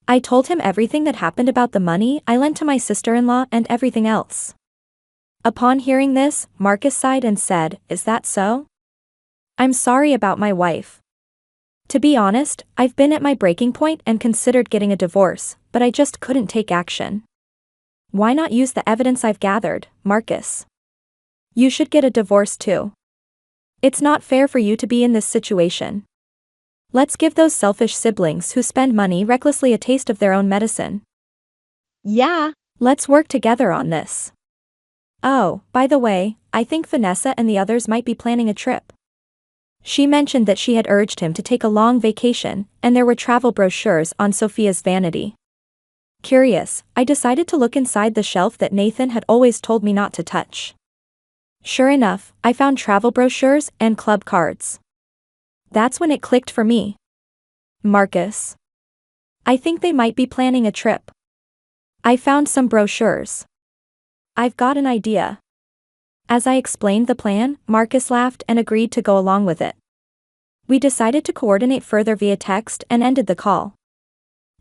Speaker 5: I told him everything that happened about the money I lent to my sister-in-law and everything else. Upon hearing this, Marcus sighed and said, "Is that so? I'm sorry about my wife. To be honest, I've been at my breaking point and considered getting a divorce, but I just couldn't take action. Why not use the evidence I've gathered, Marcus? You should get a divorce too. It's not fair for you to be in this situation. Let's give those selfish siblings who spend money recklessly a taste of their own medicine. Yeah, let's work together on this. Oh, by the way, I think Vanessa and the others might be planning a trip. She mentioned that she had urged him to take a long vacation, and there were travel brochures on Sophia's vanity. Curious, I decided to look inside the shelf that Nathan had always told me not to touch. Sure enough, I found travel brochures and club cards. That's when it clicked for me. Marcus. I think they might be planning a trip. I found some brochures. I've got an idea. As I explained the plan, Marcus laughed and agreed to go along with it. We decided to coordinate further via text and ended the call.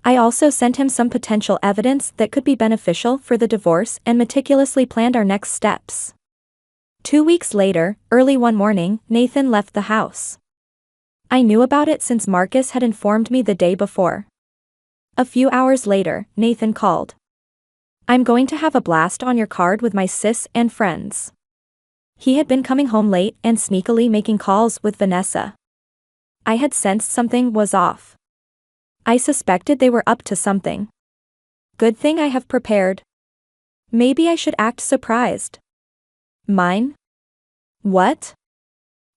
Speaker 5: I also sent him some potential evidence that could be beneficial for the divorce and meticulously planned our next steps. 2 weeks later, early one morning, Nathan left the house. I knew about it since Marcus had informed me the day before. A few hours later, Nathan called. I'm going to have a blast on your card with my sis and friends. He had been coming home late and sneakily making calls with Vanessa. I had sensed something was off. I suspected they were up to something. Good thing I have prepared. Maybe I should act surprised. Mine? What?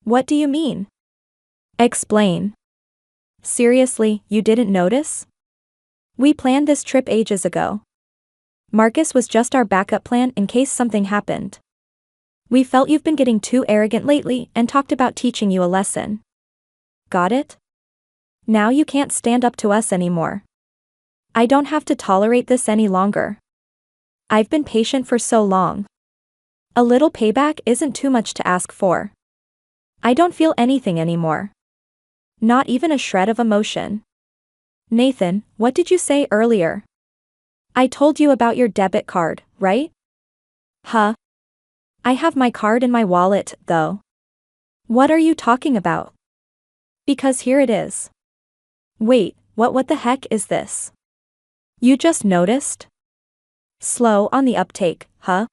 Speaker 5: What do you mean? Explain. Seriously, you didn't notice? We planned this trip ages ago. Marcus was just our backup plan in case something happened. We felt you've been getting too arrogant lately and talked about teaching you a lesson. Got it? Now you can't stand up to us anymore. I don't have to tolerate this any longer. I've been patient for so long. A little payback isn't too much to ask for. I don't feel anything anymore. Not even a shred of emotion. Nathan, what did you say earlier? I told you about your debit card, right? Huh? I have my card in my wallet, though. What are you talking about? Because here it is. Wait, what the heck is this? You just noticed? Slow on the uptake, huh?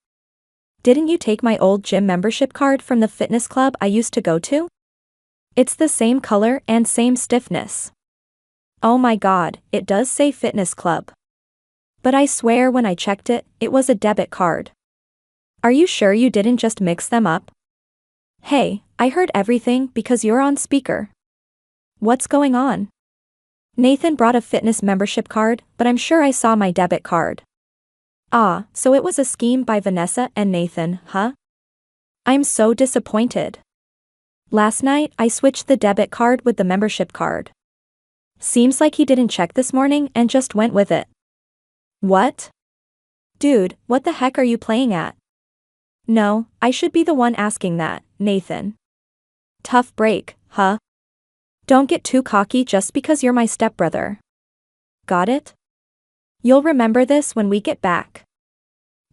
Speaker 5: Didn't you take my old gym membership card from the fitness club I used to go to? It's the same color and same stiffness. Oh my god, it does say fitness club. But I swear when I checked it, it was a debit card. Are you sure you didn't just mix them up? Hey, I heard everything because you're on speaker. What's going on? Nathan brought a fitness membership card, but I'm sure I saw my debit card. Ah, so it was a scheme by Vanessa and Nathan, huh? I'm so disappointed. Last night, I switched the debit card with the membership card. Seems like he didn't check this morning and just went with it. What? Dude, what the heck are you playing at? No, I should be the one asking that, Nathan. Tough break, huh? Don't get too cocky just because you're my stepbrother. Got it? You'll remember this when we get back.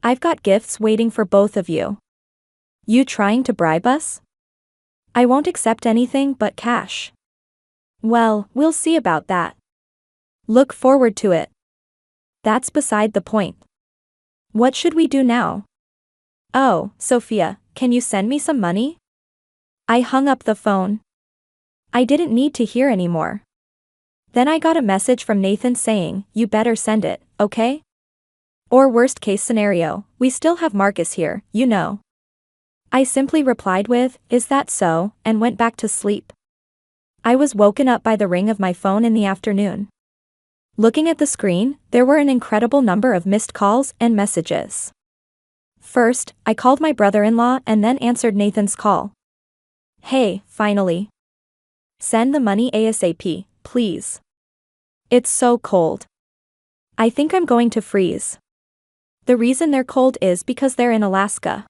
Speaker 5: I've got gifts waiting for both of you. You trying to bribe us? I won't accept anything but cash. Well, we'll see about that. Look forward to it. That's beside the point. What should we do now? Oh, Sophia, can you send me some money? I hung up the phone. I didn't need to hear anymore. Then I got a message from Nathan saying, you better send it, okay? Or worst case scenario, we still have Marcus here, you know. I simply replied with, is that so, and went back to sleep. I was woken up by the ring of my phone in the afternoon. Looking at the screen, there were an incredible number of missed calls and messages. First, I called my brother-in-law and then answered Nathan's call. Hey, finally. Send the money ASAP, please. It's so cold. I think I'm going to freeze. The reason they're cold is because they're in Alaska.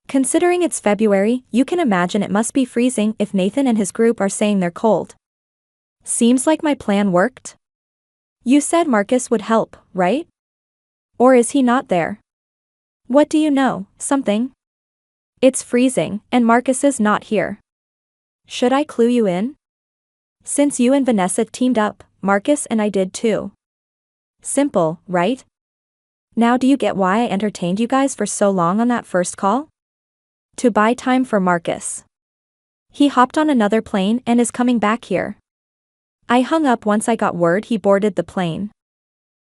Speaker 5: Considering it's February, you can imagine it must be freezing if Nathan and his group are saying they're cold. Seems like my plan worked. You said Marcus would help, right? Or is he not there? What do you know, something? It's freezing, and Marcus is not here. Should I clue you in? Since you and Vanessa teamed up, Marcus and I did too. Simple, right? Now do you get why I entertained you guys for so long on that first call? To buy time for Marcus. He hopped on another plane and is coming back here. I hung up once I got word he boarded the plane.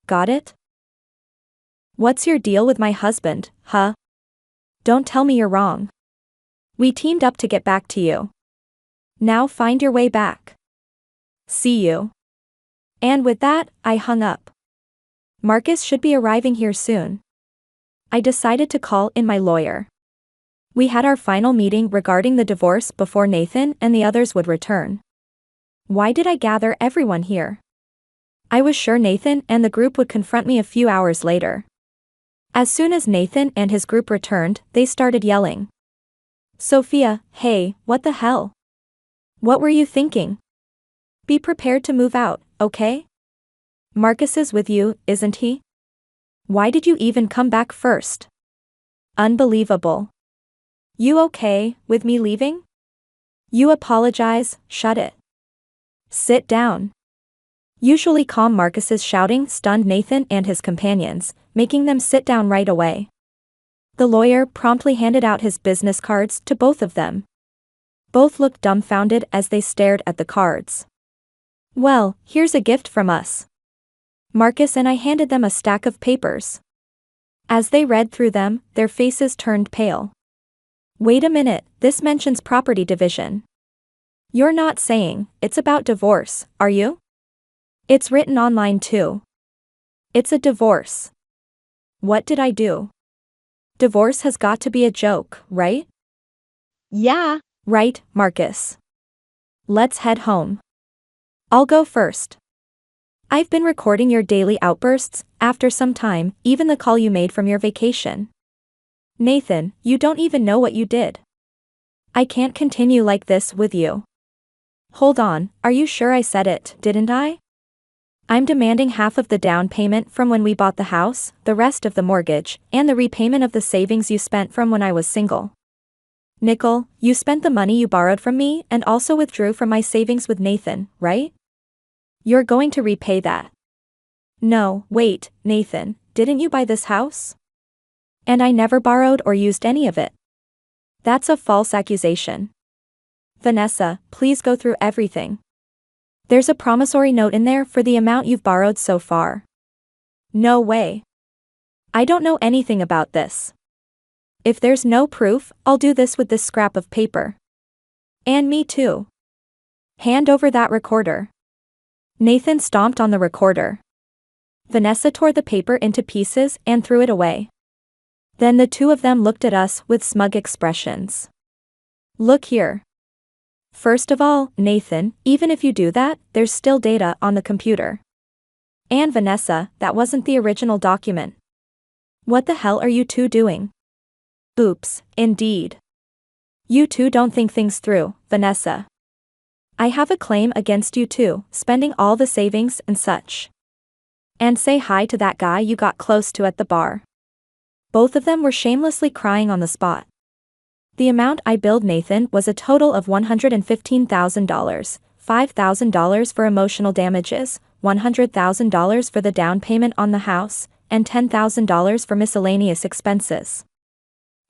Speaker 5: Got it? What's your deal with my husband, huh? Don't tell me you're wrong. We teamed up to get back to you. Now find your way back. See you. And with that, I hung up. Marcus should be arriving here soon. I decided to call in my lawyer. We had our final meeting regarding the divorce before Nathan and the others would return. Why did I gather everyone here? I was sure Nathan and the group would confront me a few hours later. As soon as Nathan and his group returned, they started yelling. Sophia, hey, what the hell? What were you thinking? Be prepared to move out, okay? Marcus is with you, isn't he? Why did you even come back first? Unbelievable. You okay with me leaving? You apologize, shut it. Sit down. Usually calm Marcus's shouting stunned Nathan and his companions, making them sit down right away. The lawyer promptly handed out his business cards to both of them. Both looked dumbfounded as they stared at the cards. Well, here's a gift from us. Marcus and I handed them a stack of papers. As they read through them, their faces turned pale. Wait a minute, this mentions property division. You're not saying it's about divorce, are you? It's written online too. It's a divorce. What did I do? Divorce has got to be a joke, right? Yeah. Right, Marcus. Let's head home. I'll go first. I've been recording your daily outbursts, after some time, even the call you made from your vacation. Nathan, you don't even know what you did. I can't continue like this with you. Hold on, are you sure I said it, didn't I? I'm demanding half of the down payment from when we bought the house, the rest of the mortgage, and the repayment of the savings you spent from when I was single. Nickel, you spent the money you borrowed from me and also withdrew from my savings with Nathan, right? You're going to repay that. No, wait, Nathan, didn't you buy this house? And I never borrowed or used any of it. That's a false accusation. Vanessa, please go through everything. There's a promissory note in there for the amount you've borrowed so far. No way. I don't know anything about this. If there's no proof, I'll do this with this scrap of paper. And me too. Hand over that recorder. Nathan stomped on the recorder. Vanessa tore the paper into pieces and threw it away. Then the two of them looked at us with smug expressions. Look here. First of all, Nathan, even if you do that, there's still data on the computer. And Vanessa, that wasn't the original document. What the hell are you two doing? Oops, indeed. You two don't think things through, Vanessa. I have a claim against you too, spending all the savings and such. And say hi to that guy you got close to at the bar. Both of them were shamelessly crying on the spot. The amount I billed Nathan was a total of $115,000, $5,000 for emotional damages, $100,000 for the down payment on the house, and $10,000 for miscellaneous expenses.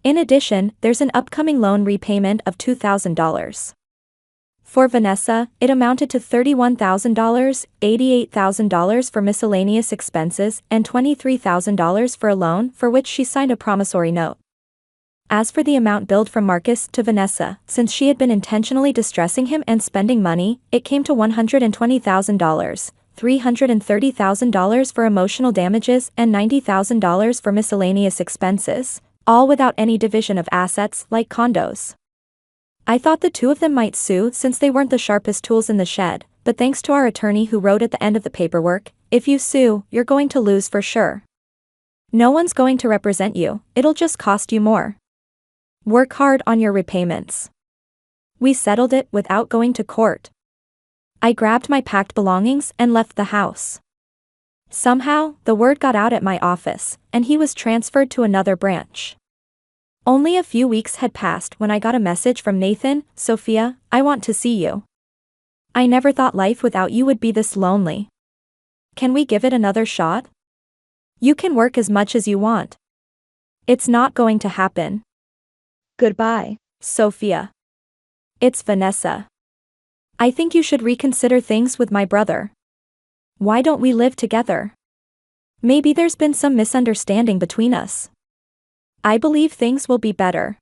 Speaker 5: In addition, there's an upcoming loan repayment of $2,000. For Vanessa, it amounted to $31,000, $88,000 for miscellaneous expenses, and $23,000 for a loan for which she signed a promissory note. As for the amount billed from Marcus to Vanessa, since she had been intentionally distressing him and spending money, it came to $120,000, $330,000 for emotional damages and $90,000 for miscellaneous expenses, all without any division of assets like condos. I thought the two of them might sue since they weren't the sharpest tools in the shed, but thanks to our attorney who wrote at the end of the paperwork, if you sue, you're going to lose for sure. No one's going to represent you, it'll just cost you more. Work hard on your repayments. We settled it without going to court. I grabbed my packed belongings and left the house. Somehow, the word got out at my office, and he was transferred to another branch. Only a few weeks had passed when I got a message from Nathan. "Sophia, I want to see you. I never thought life without you would be this lonely. Can we give it another shot? You can work as much as you want. It's not going to happen. Goodbye, Sophia. It's Vanessa. I think you should reconsider things with my brother. Why don't we live together? Maybe there's been some misunderstanding between us. I believe things will be better.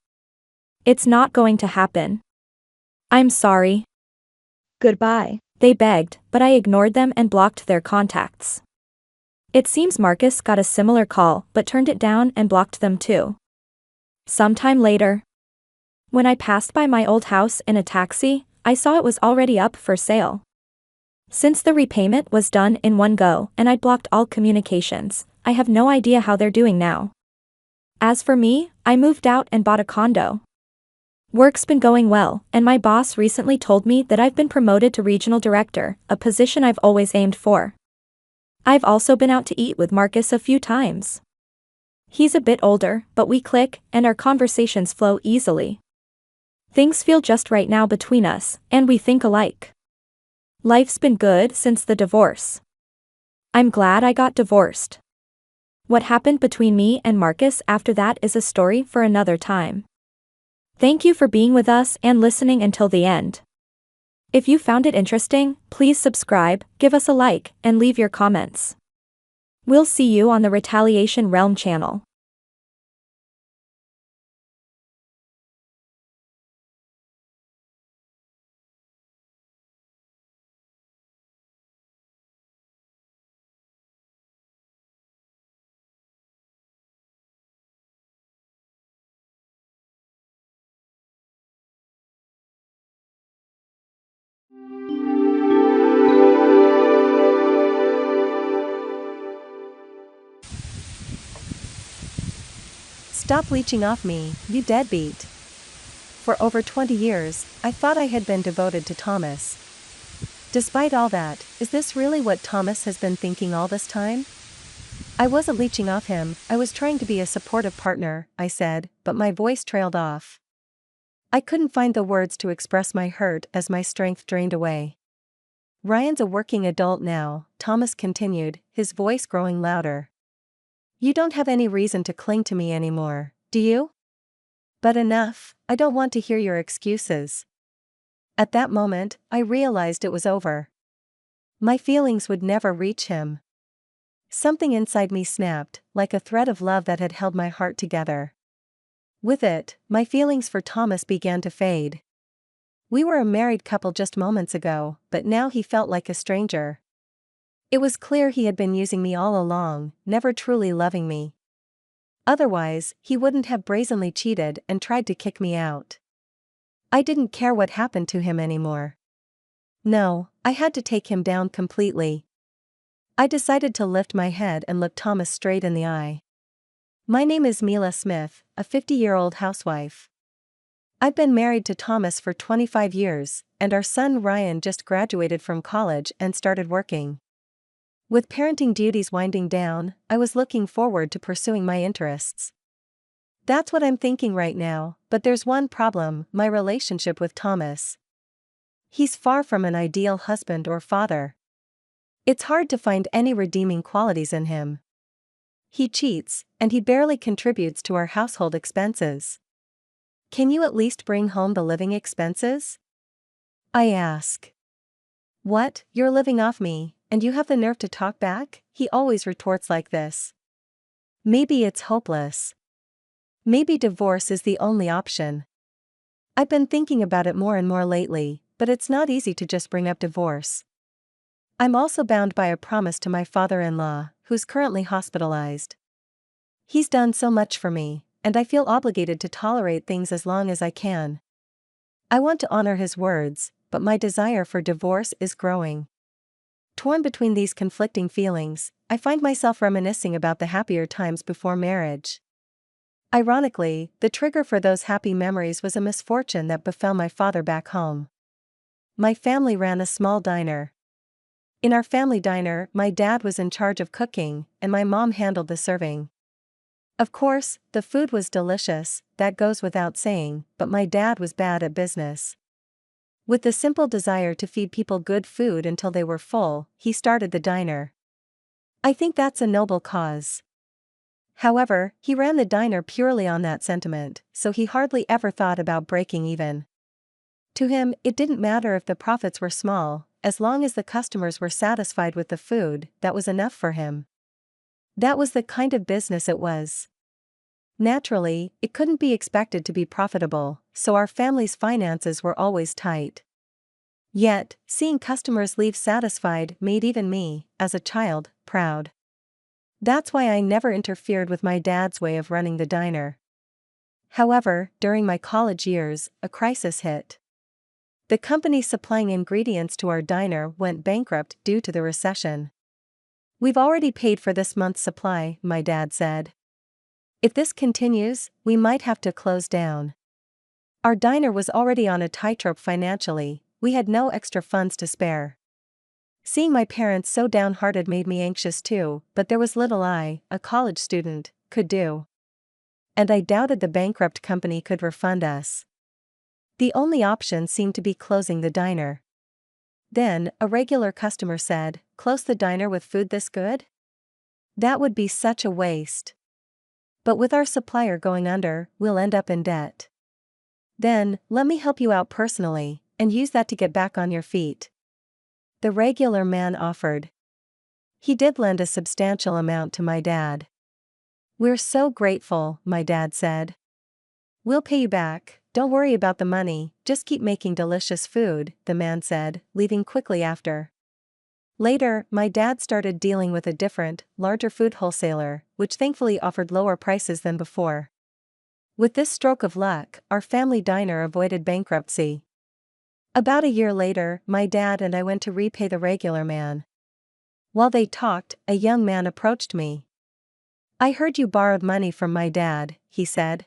Speaker 5: It's not going to happen. I'm sorry. Goodbye," they begged, but I ignored them and blocked their contacts. It seems Marcus got a similar call but turned it down and blocked them too. Sometime later, when I passed by my old house in a taxi, I saw it was already up for sale. Since the repayment was done in one go and I'd blocked all communications, I have no idea how they're doing now. As for me, I moved out and bought a condo. Work's been going well, and my boss recently told me that I've been promoted to regional director, a position I've always aimed for. I've also been out to eat with Marcus a few times. He's a bit older, but we click, and our conversations flow easily. Things feel just right now between us, and we think alike. Life's been good since the divorce. I'm glad I got divorced. What happened between me and Marcus after that is a story for another time. Thank you for being with us and listening until the end. If you found it interesting, please subscribe, give us a like, and leave your comments. We'll see you on the Retaliation Realm channel.
Speaker 4: Stop leeching off me, you deadbeat. For over 20 years, I thought I had been devoted to Thomas. Despite all that, is this really what Thomas has been thinking all this time? I wasn't leeching off him, I was trying to be a supportive partner, I said, but my voice trailed off. I couldn't find the words to express my hurt as my strength drained away. Ryan's a working adult now, Thomas continued, his voice growing louder. You don't have any reason to cling to me anymore, do you? But enough, I don't want to hear your excuses. At that moment, I realized it was over. My feelings would never reach him. Something inside me snapped, like a thread of love that had held my heart together. With it, my feelings for Thomas began to fade. We were a married couple just moments ago, but now he felt like a stranger. It was clear he had been using me all along, never truly loving me. Otherwise, he wouldn't have brazenly cheated and tried to kick me out. I didn't care what happened to him anymore. No, I had to take him down completely. I decided to lift my head and look Thomas straight in the eye. My name is Mila Smith, a 50-year-old housewife. I've been married to Thomas for 25 years, and our son Ryan just graduated from college and started working. With parenting duties winding down, I was looking forward to pursuing my interests. That's what I'm thinking right now, but there's one problem: my relationship with Thomas. He's far from an ideal husband or father. It's hard to find any redeeming qualities in him. He cheats, and he barely contributes to our household expenses. Can you at least bring home the living expenses? I ask. What, you're living off me, and you have the nerve to talk back? He always retorts like this. Maybe it's hopeless. Maybe divorce is the only option. I've been thinking about it more and more lately, but it's not easy to just bring up divorce. I'm also bound by a promise to my father-in-law, who's currently hospitalized. He's done so much for me, and I feel obligated to tolerate things as long as I can. I want to honor his words, but my desire for divorce is growing. Torn between these conflicting feelings, I find myself reminiscing about the happier times before marriage. Ironically, the trigger for those happy memories was a misfortune that befell my father back home. My family ran a small diner. In our family diner, my dad was in charge of cooking, and my mom handled the serving. Of course, the food was delicious, that goes without saying, but my dad was bad at business. With the simple desire to feed people good food until they were full, he started the diner. I think that's a noble cause. However, he ran the diner purely on that sentiment, so he hardly ever thought about breaking even. To him, it didn't matter if the profits were small, as long as the customers were satisfied with the food, that was enough for him. That was the kind of business it was. Naturally, it couldn't be expected to be profitable, so our family's finances were always tight. Yet, seeing customers leave satisfied made even me, as a child, proud. That's why I never interfered with my dad's way of running the diner. However, during my college years, a crisis hit. The company supplying ingredients to our diner went bankrupt due to the recession. "We've already paid for this month's supply," my dad said. "If this continues, we might have to close down." Our diner was already on a tightrope financially, we had no extra funds to spare. Seeing my parents so downhearted made me anxious too, but there was little I, a college student, could do. And I doubted the bankrupt company could refund us. The only option seemed to be closing the diner. Then, a regular customer said, "Close the diner with food this good? That would be such a waste. But with our supplier going under, we'll end up in debt. Then, let me help you out personally, and use that to get back on your feet." The regular man offered. He did lend a substantial amount to my dad. "We're so grateful," my dad said. "We'll pay you back, don't worry about the money, just keep making delicious food," the man said, leaving quickly after. Later, my dad started dealing with a different, larger food wholesaler, which thankfully offered lower prices than before. With this stroke of luck, our family diner avoided bankruptcy. About a year later, my dad and I went to repay the regular man. While they talked, a young man approached me. "I heard you borrowed money from my dad," he said.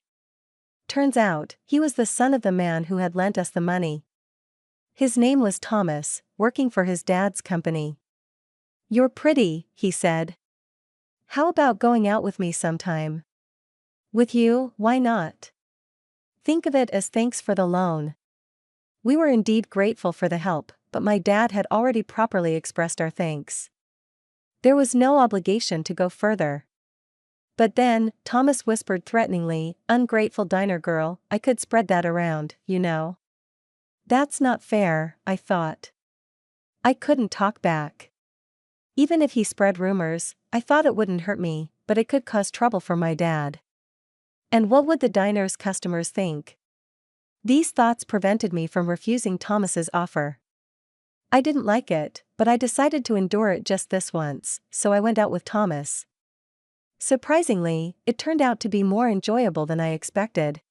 Speaker 4: Turns out, he was the son of the man who had lent us the money. His name was Thomas, working for his dad's company. "You're pretty," he said. "How about going out with me sometime?" "With you, why not? Think of it as thanks for the loan." We were indeed grateful for the help, but my dad had already properly expressed our thanks. There was no obligation to go further. But then, Thomas whispered threateningly, "Ungrateful diner girl, I could spread that around, you know." That's not fair, I thought. I couldn't talk back. Even if he spread rumors, I thought it wouldn't hurt me, but it could cause trouble for my dad. And what would the diner's customers think? These thoughts prevented me from refusing Thomas's offer. I didn't like it, but I decided to endure it just this once, so I went out with Thomas. Surprisingly, it turned out to be more enjoyable than I expected.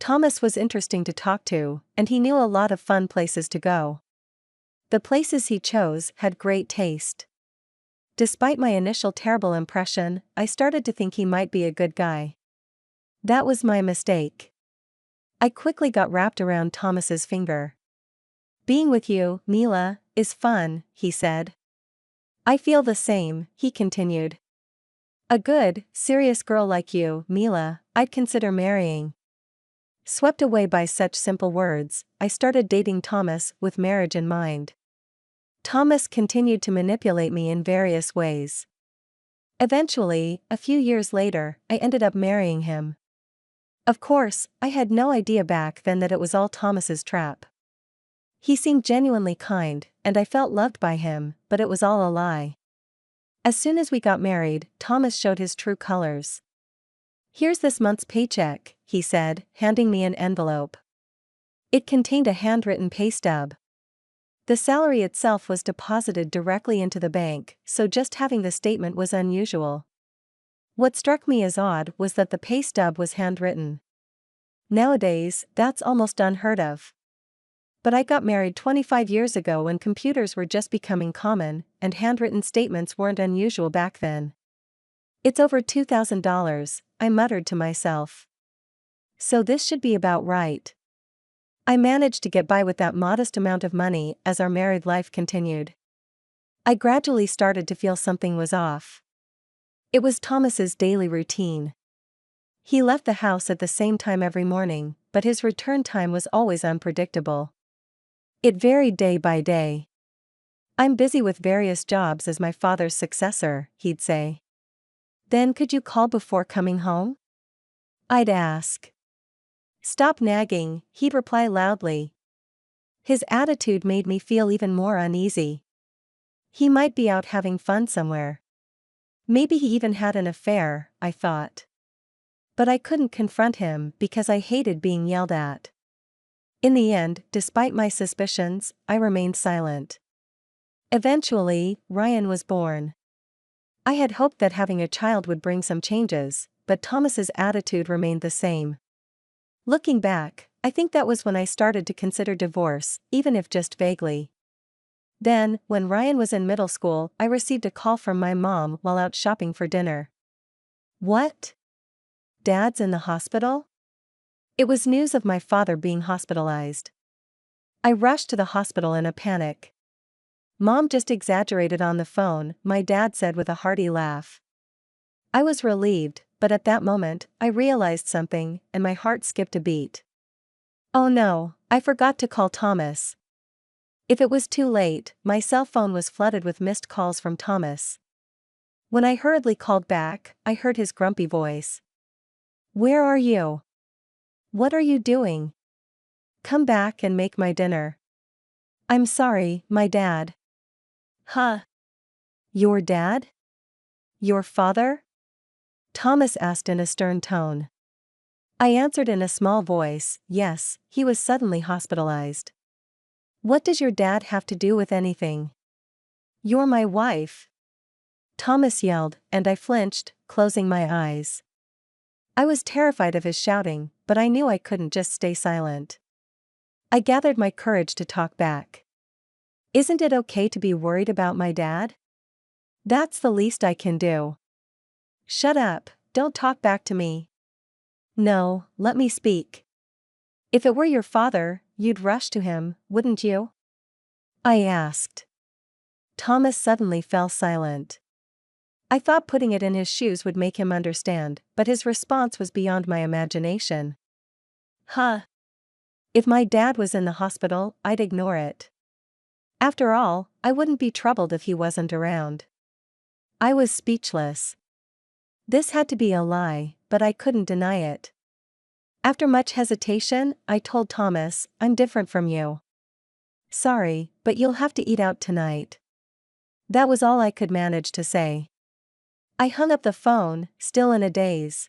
Speaker 4: Thomas was interesting to talk to, and he knew a lot of fun places to go. The places he chose had great taste. Despite my initial terrible impression, I started to think he might be a good guy. That was my mistake. I quickly got wrapped around Thomas's finger. "Being with you, Mila, is fun," he said. "I feel the same," he continued. "A good, serious girl like you, Mila, I'd consider marrying." Swept away by such simple words, I started dating Thomas with marriage in mind. Thomas continued to manipulate me in various ways. Eventually, a few years later, I ended up marrying him. Of course, I had no idea back then that it was all Thomas's trap. He seemed genuinely kind, and I felt loved by him, but it was all a lie. As soon as we got married, Thomas showed his true colors. "Here's this month's paycheck," he said, handing me an envelope. It contained a handwritten pay stub. The salary itself was deposited directly into the bank, so just having the statement was unusual. What struck me as odd was that the pay stub was handwritten. Nowadays, that's almost unheard of. But I got married 25 years ago when computers were just becoming common, and handwritten statements weren't unusual back then. It's over $2,000, I muttered to myself. So this should be about right. I managed to get by with that modest amount of money as our married life continued. I gradually started to feel something was off. It was Thomas's daily routine. He left the house at the same time every morning, but his return time was always unpredictable. It varied day by day. "I'm busy with various jobs as my father's successor," he'd say. "Then could you call before coming home?" I'd ask. "Stop nagging," he'd reply loudly. His attitude made me feel even more uneasy. He might be out having fun somewhere. Maybe he even had an affair, I thought. But I couldn't confront him because I hated being yelled at. In the end, despite my suspicions, I remained silent. Eventually, Ryan was born. I had hoped that having a child would bring some changes, but Thomas's attitude remained the same. Looking back, I think that was when I started to consider divorce, even if just vaguely. Then, when Ryan was in middle school, I received a call from my mom while out shopping for dinner. "What? Dad's in the hospital?" It was news of my father being hospitalized. I rushed to the hospital in a panic. "Mom just exaggerated on the phone," my dad said with a hearty laugh. I was relieved, but at that moment, I realized something, and my heart skipped a beat. Oh no, I forgot to call Thomas. If it was too late, my cell phone was flooded with missed calls from Thomas. When I hurriedly called back, I heard his grumpy voice. "Where are you? What are you doing? Come back and make my dinner." "I'm sorry, my dad." "Huh? Your dad? Your father?" Thomas asked in a stern tone. I answered in a small voice, "Yes, he was suddenly hospitalized." "What does your dad have to do with anything?" "You're my wife," Thomas yelled, and I flinched, closing my eyes. I was terrified of his shouting, but I knew I couldn't just stay silent. I gathered my courage to talk back. "Isn't it okay to be worried about my dad? That's the least I can do." "Shut up, don't talk back to me." "No, let me speak. If it were your father, you'd rush to him, wouldn't you?" I asked. Thomas suddenly fell silent. I thought putting it in his shoes would make him understand, but his response was beyond my imagination. "Huh? If my dad was in the hospital, I'd ignore it. After all, I wouldn't be troubled if he wasn't around." I was speechless. This had to be a lie, but I couldn't deny it. After much hesitation, I told Thomas, "I'm different from you. Sorry, but you'll have to eat out tonight." That was all I could manage to say. I hung up the phone, still in a daze.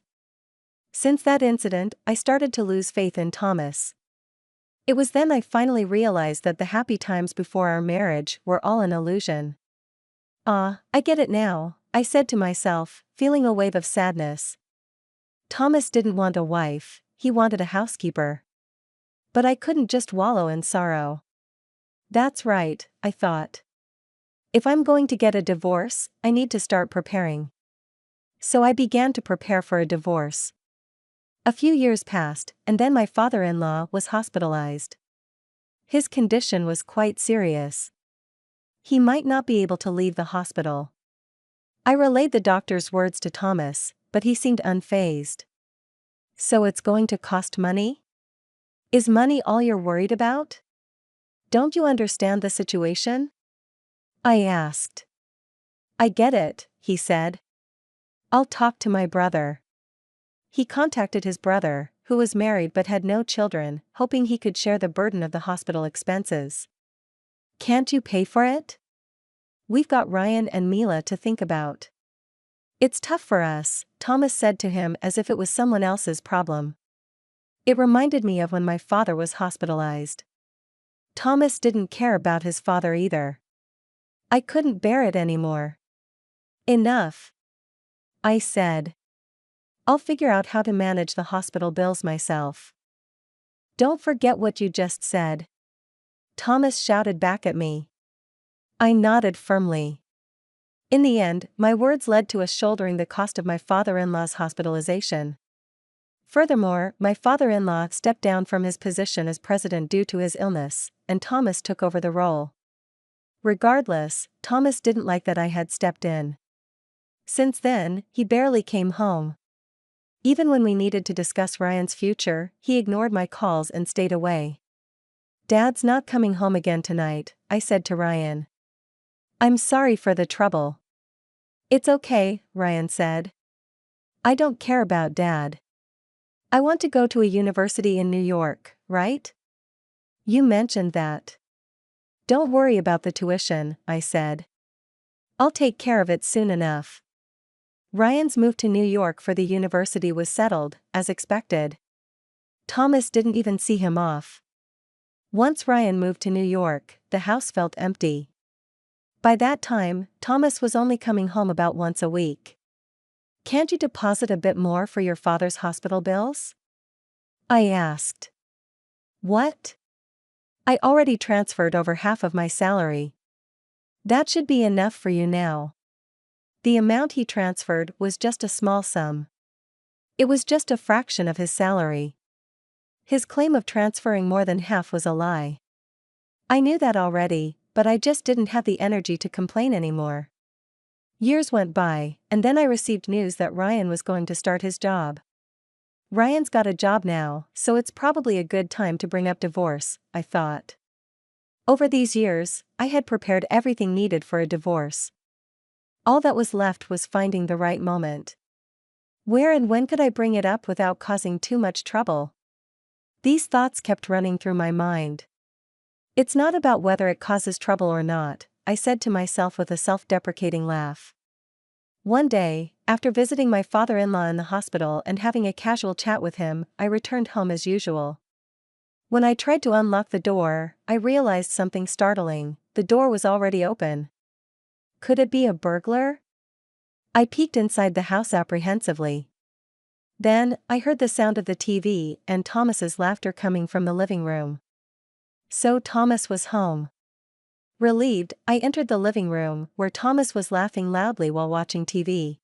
Speaker 4: Since that incident, I started to lose faith in Thomas. It was then I finally realized that the happy times before our marriage were all an illusion. "Ah, I get it now," I said to myself, feeling a wave of sadness. Thomas didn't want a wife, he wanted a housekeeper. But I couldn't just wallow in sorrow. That's right, I thought. If I'm going to get a divorce, I need to start preparing. So I began to prepare for a divorce. A few years passed, and then my father-in-law was hospitalized. His condition was quite serious. He might not be able to leave the hospital. I relayed the doctor's words to Thomas, but he seemed unfazed. "So it's going to cost money? Is money all you're worried about? Don't you understand the situation?" I asked. "I get it," he said. "I'll talk to my brother." He contacted his brother, who was married but had no children, hoping he could share the burden of the hospital expenses. "Can't you pay for it? We've got Ryan and Mila to think about." "It's tough for us," Thomas said to him as if it was someone else's problem. It reminded me of when my father was hospitalized. Thomas didn't care about his father either. I couldn't bear it anymore. Enough, I said. I'll figure out how to manage the hospital bills myself. Don't forget what you just said, Thomas shouted back at me. I nodded firmly. In the end, my words led to us shouldering the cost of my father-in-law's hospitalization. Furthermore, my father-in-law stepped down from his position as president due to his illness, and Thomas took over the role. Regardless, Thomas didn't like that I had stepped in. Since then, he barely came home. Even when we needed to discuss Ryan's future, he ignored my calls and stayed away. Dad's not coming home again tonight, I said to Ryan. I'm sorry for the trouble. It's okay, Ryan said. I don't care about Dad. I want to go to a university in New York, right? You mentioned that. Don't worry about the tuition, I said. I'll take care of it soon enough. Ryan's move to New York for the university was settled, as expected. Thomas didn't even see him off. Once Ryan moved to New York, the house felt empty. By that time, Thomas was only coming home about once a week. Can't you deposit a bit more for your father's hospital bills? I asked. What? I already transferred over half of my salary. That should be enough for you now. The amount he transferred was just a small sum. It was just a fraction of his salary. His claim of transferring more than half was a lie. I knew that already, but I just didn't have the energy to complain anymore. Years went by, and then I received news that Ryan was going to start his job. Ryan's got a job now, so it's probably a good time to bring up divorce, I thought. Over these years, I had prepared everything needed for a divorce. All that was left was finding the right moment. Where and when could I bring it up without causing too much trouble? These thoughts kept running through my mind. It's not about whether it causes trouble or not, I said to myself with a self-deprecating laugh. One day, after visiting my father-in-law in the hospital and having a casual chat with him, I returned home as usual. When I tried to unlock the door, I realized something startling: the door was already open. Could it be a burglar? I peeked inside the house apprehensively. Then, I heard the sound of the TV and Thomas's laughter coming from the living room. So Thomas was home. Relieved, I entered the living room, where Thomas was laughing loudly while watching TV.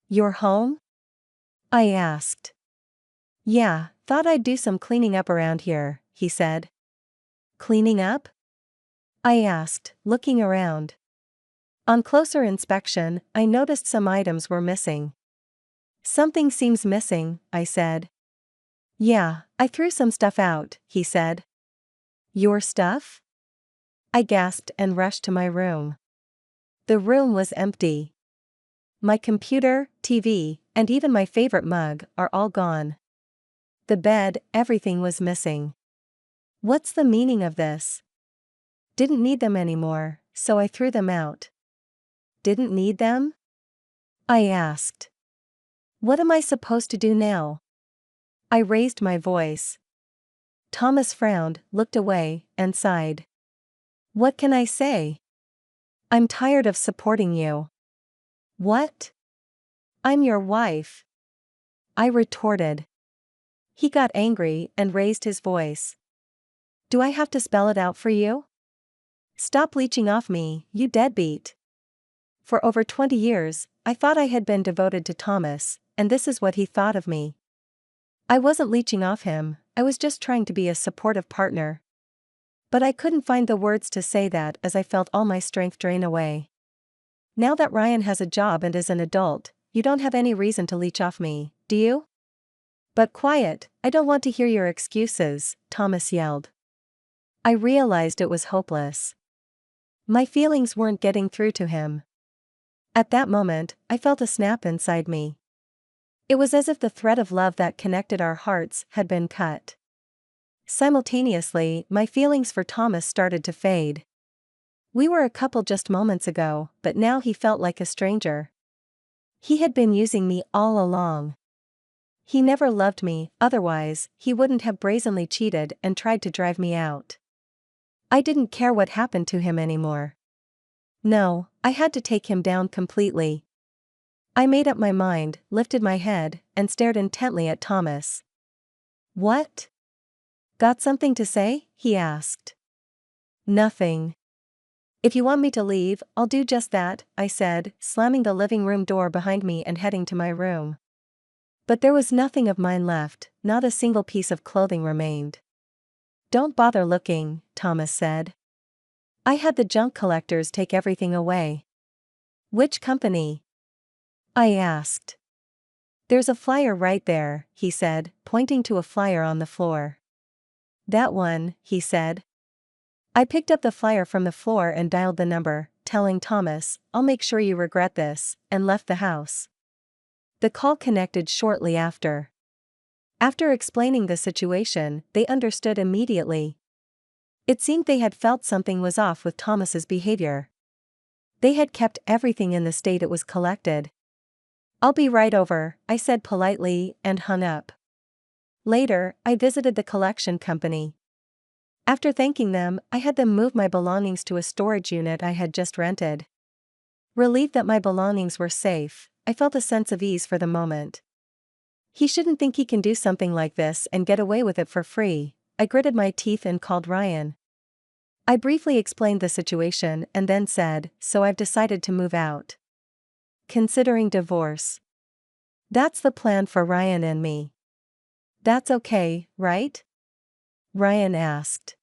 Speaker 4: You're home? I asked. Yeah, thought I'd do some cleaning up around here, he said. Cleaning up? I asked, looking around. On closer inspection, I noticed some items were missing. Something seems missing, I said. Yeah, I threw some stuff out, he said. Your stuff? I gasped and rushed to my room. The room was empty. My computer, TV, and even my favorite mug are all gone. The bed, everything was missing. What's the meaning of this? Didn't need them anymore, so I threw them out. Didn't need them? I asked. What am I supposed to do now? I raised my voice. Thomas frowned, looked away, and sighed. What can I say? I'm tired of supporting you. What? I'm your wife. I retorted. He got angry and raised his voice. Do I have to spell it out for you? Stop leeching off me, you deadbeat. For over 20 years, I thought I had been devoted to Thomas, and this is what he thought of me. I wasn't leeching off him, I was just trying to be a supportive partner. But I couldn't find the words to say that as I felt all my strength drain away. Now that Ryan has a job and is an adult, you don't have any reason to leech off me, do you? But quiet, I don't want to hear your excuses, Thomas yelled. I realized it was hopeless. My feelings weren't getting through to him. At that moment, I felt a snap inside me. It was as if the thread of love that connected our hearts had been cut. Simultaneously, my feelings for Thomas started to fade. We were a couple just moments ago, but now he felt like a stranger. He had been using me all along. He never loved me, otherwise, he wouldn't have brazenly cheated and tried to drive me out. I didn't care what happened to him anymore. No, I had to take him down completely. I made up my mind, lifted my head, and stared intently at Thomas. "What? Got something to say?" he asked. "Nothing. If you want me to leave, I'll do just that," I said, slamming the living room door behind me and heading to my room. But there was nothing of mine left, not a single piece of clothing remained. "Don't bother looking," Thomas said. "I had the junk collectors take everything away." "Which company?" I asked. "There's a flyer right there," he said, pointing to a flyer on the floor. "That one," he said. I picked up the flyer from the floor and dialed the number, telling Thomas, "I'll make sure you regret this," and left the house. The call connected shortly after. After explaining the situation, they understood immediately. It seemed they had felt something was off with Thomas's behavior. They had kept everything in the state it was collected. "I'll be right over," I said politely, and hung up. Later, I visited the collection company. After thanking them, I had them move my belongings to a storage unit I had just rented. Relieved that my belongings were safe, I felt a sense of ease for the moment. He shouldn't think he can do something like this and get away with it for free. I gritted my teeth and called Ryan. I briefly explained the situation and then said, "So I've decided to move out. Considering divorce." "That's the plan for Ryan and me." "That's okay, right?" Ryan asked.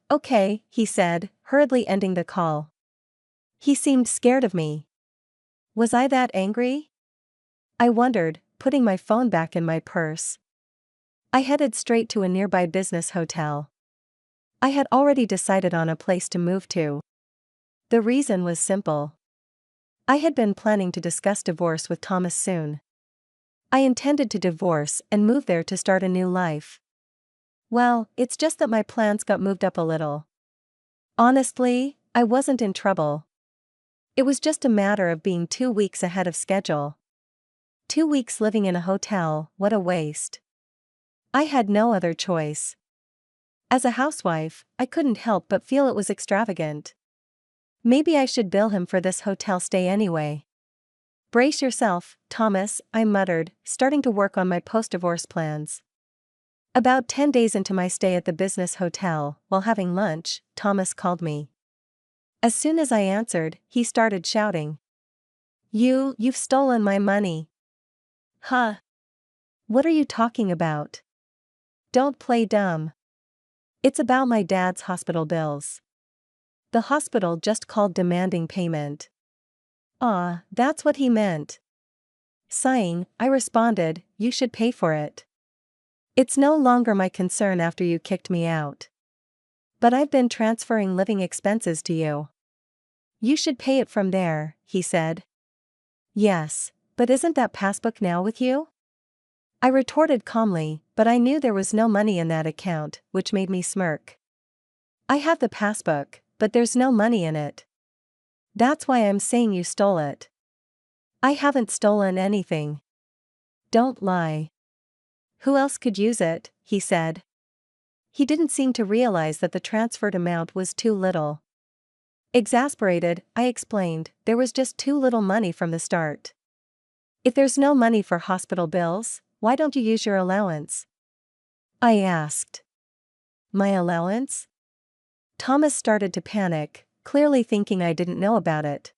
Speaker 4: Okay," he said, hurriedly ending the call. He seemed scared of me. Was I that angry? I wondered, putting my phone back in my purse. I headed straight to a nearby business hotel. I had already decided on a place to move to. The reason was simple. I had been planning to discuss divorce with Thomas soon. I intended to divorce and move there to start a new life. Well, it's just that my plans got moved up a little. Honestly, I wasn't in trouble. It was just a matter of being 2 weeks ahead of schedule. 2 weeks living in a hotel, what a waste. I had no other choice. As a housewife, I couldn't help but feel it was extravagant. Maybe I should bill him for this hotel stay anyway. "Brace yourself, Thomas," I muttered, starting to work on my post-divorce plans. About 10 days into my stay at the business hotel, while having lunch, Thomas called me. As soon as I answered, he started shouting. You've stolen my money." "Huh? What are you talking about?" "Don't play dumb. It's about my dad's hospital bills. The hospital just called demanding payment." "Ah, that's what he meant." Sighing, I responded, "You should pay for it. It's no longer my concern after you kicked me out. But I've been transferring living expenses to you. You should pay it from there," he said. "Yes, but isn't that passbook now with you?" I retorted calmly, but I knew there was no money in that account, which made me smirk. "I have the passbook, but there's no money in it. That's why I'm saying you stole it." "I haven't stolen anything." "Don't lie." "Who else could use it?" he said. He didn't seem to realize that the transferred amount was too little. Exasperated, I explained, there was just too little money from the start. "If there's no money for hospital bills, why don't you use your allowance?" I asked. "My allowance?" Thomas started to panic, clearly thinking I didn't know about it.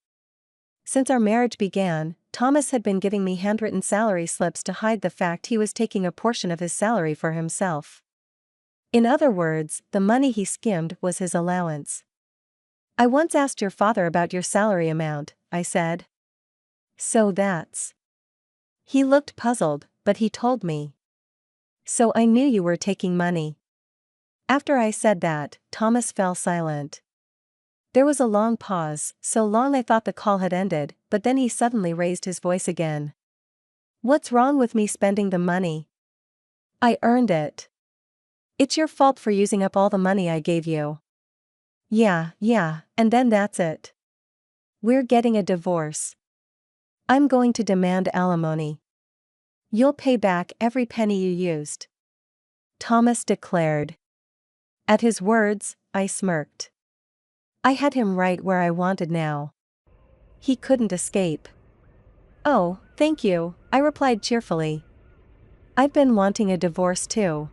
Speaker 4: Since our marriage began, Thomas had been giving me handwritten salary slips to hide the fact he was taking a portion of his salary for himself. In other words, the money he skimmed was his allowance. "I once asked your father about your salary amount," I said. "So that's..." He looked puzzled, but he told me. "So I knew you were taking money." After I said that, Thomas fell silent. There was a long pause, so long I thought the call had ended, but then he suddenly raised his voice again. "What's wrong with me spending the money? I earned it. It's your fault for using up all the money I gave you." Yeah, and then that's it. We're getting a divorce. I'm going to demand alimony. You'll pay back every penny you used," Thomas declared. At his words, I smirked. I had him right where I wanted now. He couldn't escape. Oh, thank you, I replied cheerfully. I've been wanting a divorce too.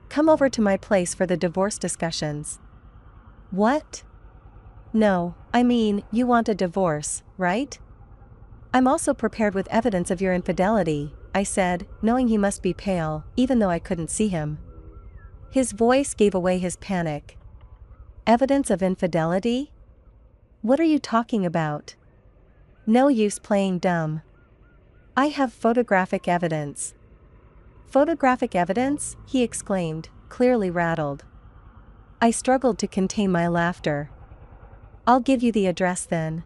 Speaker 4: Come over to my place for the divorce discussions. What? No, I mean, you want a divorce, right? I'm also prepared with evidence of your infidelity, I said, knowing he must be pale, even though I couldn't see him. His voice gave away his panic. Evidence of infidelity? What are you talking about? No use playing dumb. I have photographic evidence. Photographic evidence? He exclaimed, clearly rattled. I struggled to contain my laughter. I'll give you the address then.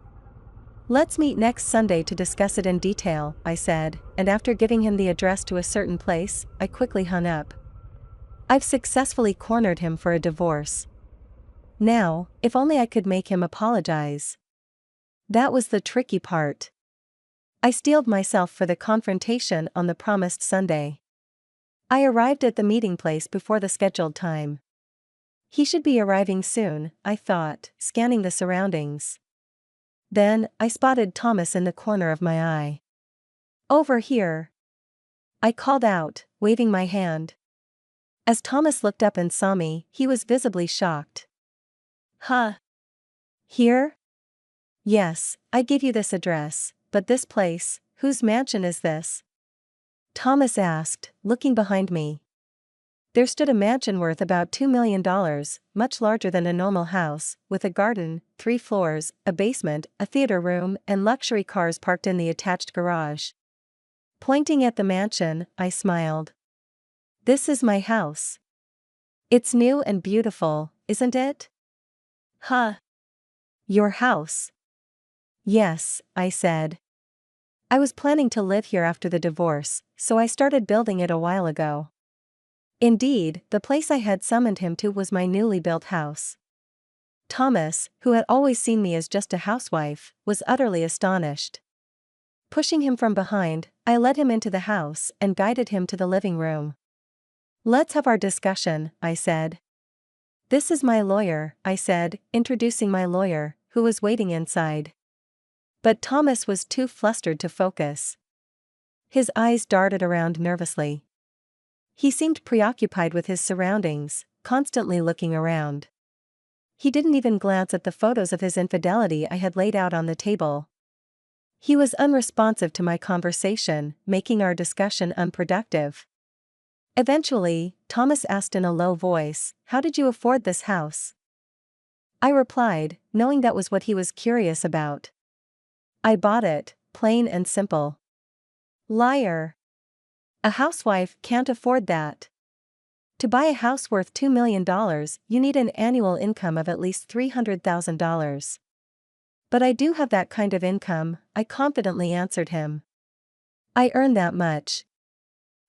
Speaker 4: Let's meet next Sunday to discuss it in detail, I said, and after giving him the address to a certain place, I quickly hung up. I've successfully cornered him for a divorce. Now, if only I could make him apologize. That was the tricky part. I steeled myself for the confrontation on the promised Sunday. I arrived at the meeting place before the scheduled time. He should be arriving soon, I thought, scanning the surroundings. Then, I spotted Thomas in the corner of my eye. Over here! I called out, waving my hand. As Thomas looked up and saw me, he was visibly shocked. Huh? Here? Yes, I gave you this address, but this place, whose mansion is this? Thomas asked, looking behind me. There stood a mansion worth about $2 million, much larger than a normal house, with a garden, 3 floors, a basement, a theater room, and luxury cars parked in the attached garage. Pointing at the mansion, I smiled. This is my house. It's new and beautiful, isn't it? Huh? Your house? Yes, I said. I was planning to live here after the divorce, so I started building it a while ago. Indeed, the place I had summoned him to was my newly built house. Thomas, who had always seen me as just a housewife, was utterly astonished. Pushing him from behind, I led him into the house and guided him to the living room. Let's have our discussion, I said. This is my lawyer, I said, introducing my lawyer, who was waiting inside. But Thomas was too flustered to focus. His eyes darted around nervously. He seemed preoccupied with his surroundings, constantly looking around. He didn't even glance at the photos of his infidelity I had laid out on the table. He was unresponsive to my conversation, making our discussion unproductive. Eventually, Thomas asked in a low voice, "How did you afford this house?" I replied, knowing that was what he was curious about. I bought it, plain and simple. Liar. A housewife can't afford that. To buy a house worth $2 million, you need an annual income of at least $300,000. But I do have that kind of income, I confidently answered him. I earn that much.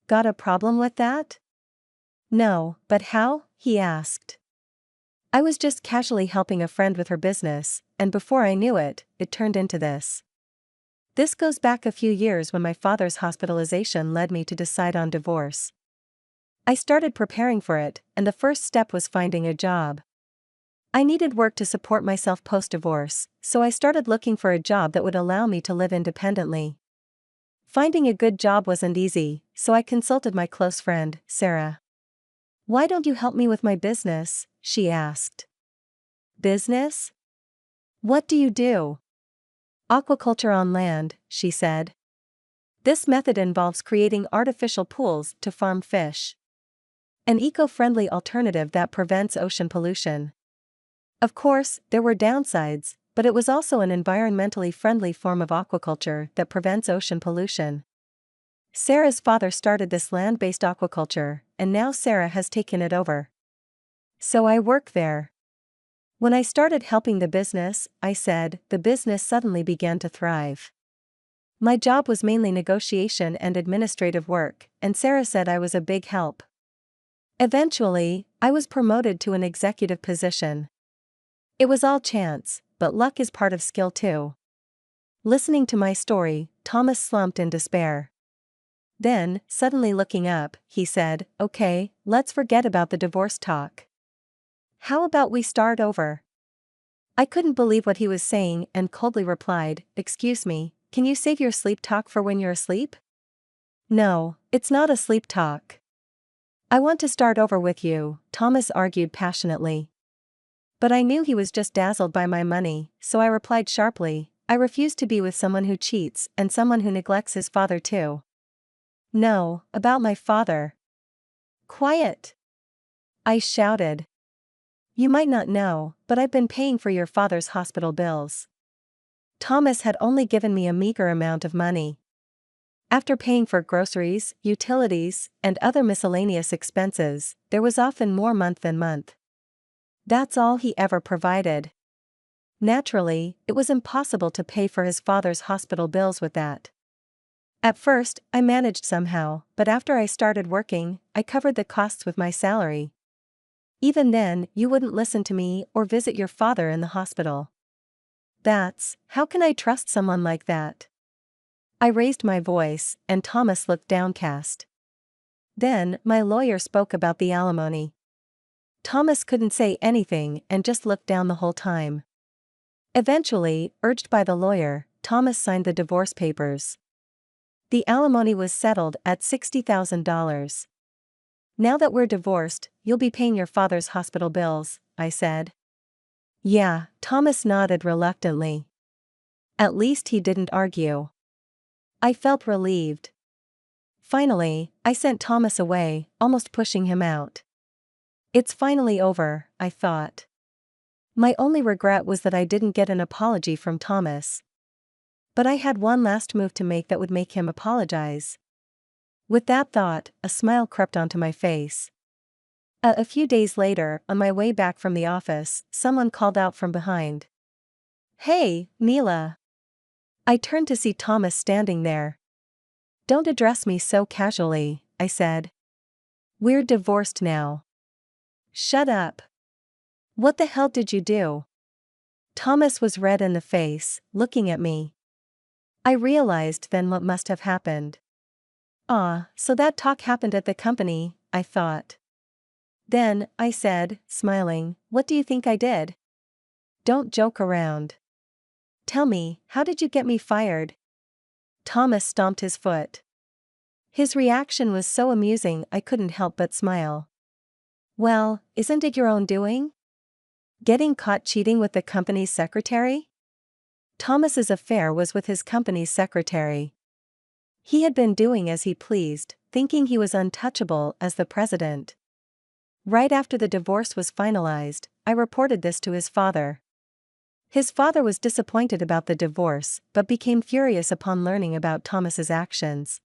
Speaker 4: Got a problem with that? No, but how? He asked. I was just casually helping a friend with her business, and before I knew it, it turned into this. This goes back a few years when my father's hospitalization led me to decide on divorce. I started preparing for it, and the first step was finding a job. I needed work to support myself post-divorce, so I started looking for a job that would allow me to live independently. Finding a good job wasn't easy, so I consulted my close friend, Sarah. Why don't you help me with my business? She asked. Business? What do you do? Aquaculture on land, she said. This method involves creating artificial pools to farm fish. An eco-friendly alternative that prevents ocean pollution. Of course, there were downsides, but it was also an environmentally friendly form of aquaculture that prevents ocean pollution. Sarah's father started this land-based aquaculture, and now Sarah has taken it over. So I work there. When I started helping the business, I said, the business suddenly began to thrive. My job was mainly negotiation and administrative work, and Sarah said I was a big help. Eventually, I was promoted to an executive position. It was all chance, but luck is part of skill too. Listening to my story, Thomas slumped in despair. Then, suddenly looking up, he said, "Okay, let's forget about the divorce talk. How about we start over? I couldn't believe what he was saying and coldly replied, "Excuse me, can you save your sleep talk for when you're asleep?" "No, it's not a sleep talk. I want to start over with you," Thomas argued passionately. But I knew he was just dazzled by my money, so I replied sharply, "I refuse to be with someone who cheats and someone who neglects his father too." "No, about my father." "Quiet!" I shouted. "You might not know, but I've been paying for your father's hospital bills." Thomas had only given me a meager amount of money. After paying for groceries, utilities, and other miscellaneous expenses, there was often more month than month. That's all he ever provided. Naturally, it was impossible to pay for his father's hospital bills with that. At first, I managed somehow, but after I started working, I covered the costs with my salary. Even then, you wouldn't listen to me or visit your father in the hospital. How can I trust someone like that? I raised my voice, and Thomas looked downcast. Then, my lawyer spoke about the alimony. Thomas couldn't say anything and just looked down the whole time. Eventually, urged by the lawyer, Thomas signed the divorce papers. The alimony was settled at $60,000. "Now that we're divorced, you'll be paying your father's hospital bills," I said. "Yeah," Thomas nodded reluctantly. At least he didn't argue. I felt relieved. Finally, I sent Thomas away, almost pushing him out. It's finally over, I thought. My only regret was that I didn't get an apology from Thomas. But I had one last move to make that would make him apologize. With that thought, a smile crept onto my face. A few days later, on my way back from the office, someone called out from behind. "Hey, Mila." I turned to see Thomas standing there. "Don't address me so casually," I said. "We're divorced now." "Shut up. What the hell did you do?" Thomas was red in the face, looking at me. I realized then what must have happened. So that talk happened at the company, I thought. Then, I said, smiling, "What do you think I did?" "Don't joke around. Tell me, how did you get me fired?" Thomas stomped his foot. His reaction was so amusing I couldn't help but smile. "Well, isn't it your own doing? Getting caught cheating with the company's secretary?" Thomas's affair was with his company's secretary. He had been doing as he pleased, thinking he was untouchable as the president. Right after the divorce was finalized, I reported this to his father. His father was disappointed about the divorce, but became furious upon learning about Thomas's actions.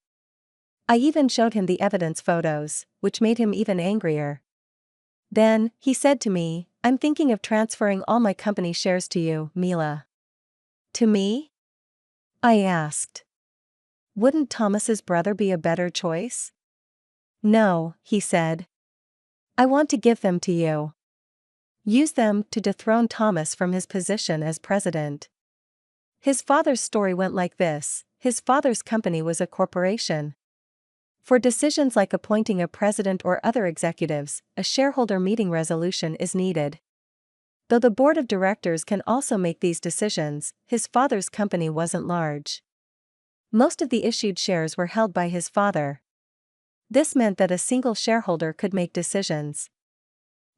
Speaker 4: I even showed him the evidence photos, which made him even angrier. Then, he said to me, "I'm thinking of transferring all my company shares to you, Mila." "To me?" I asked. "Wouldn't Thomas's brother be a better choice?" "No," he said. "I want to give them to you. Use them to dethrone Thomas from his position as president." His father's story went like this. His father's company was a corporation. For decisions like appointing a president or other executives, a shareholder meeting resolution is needed. Though the board of directors can also make these decisions, his father's company wasn't large. Most of the issued shares were held by his father. This meant that a single shareholder could make decisions.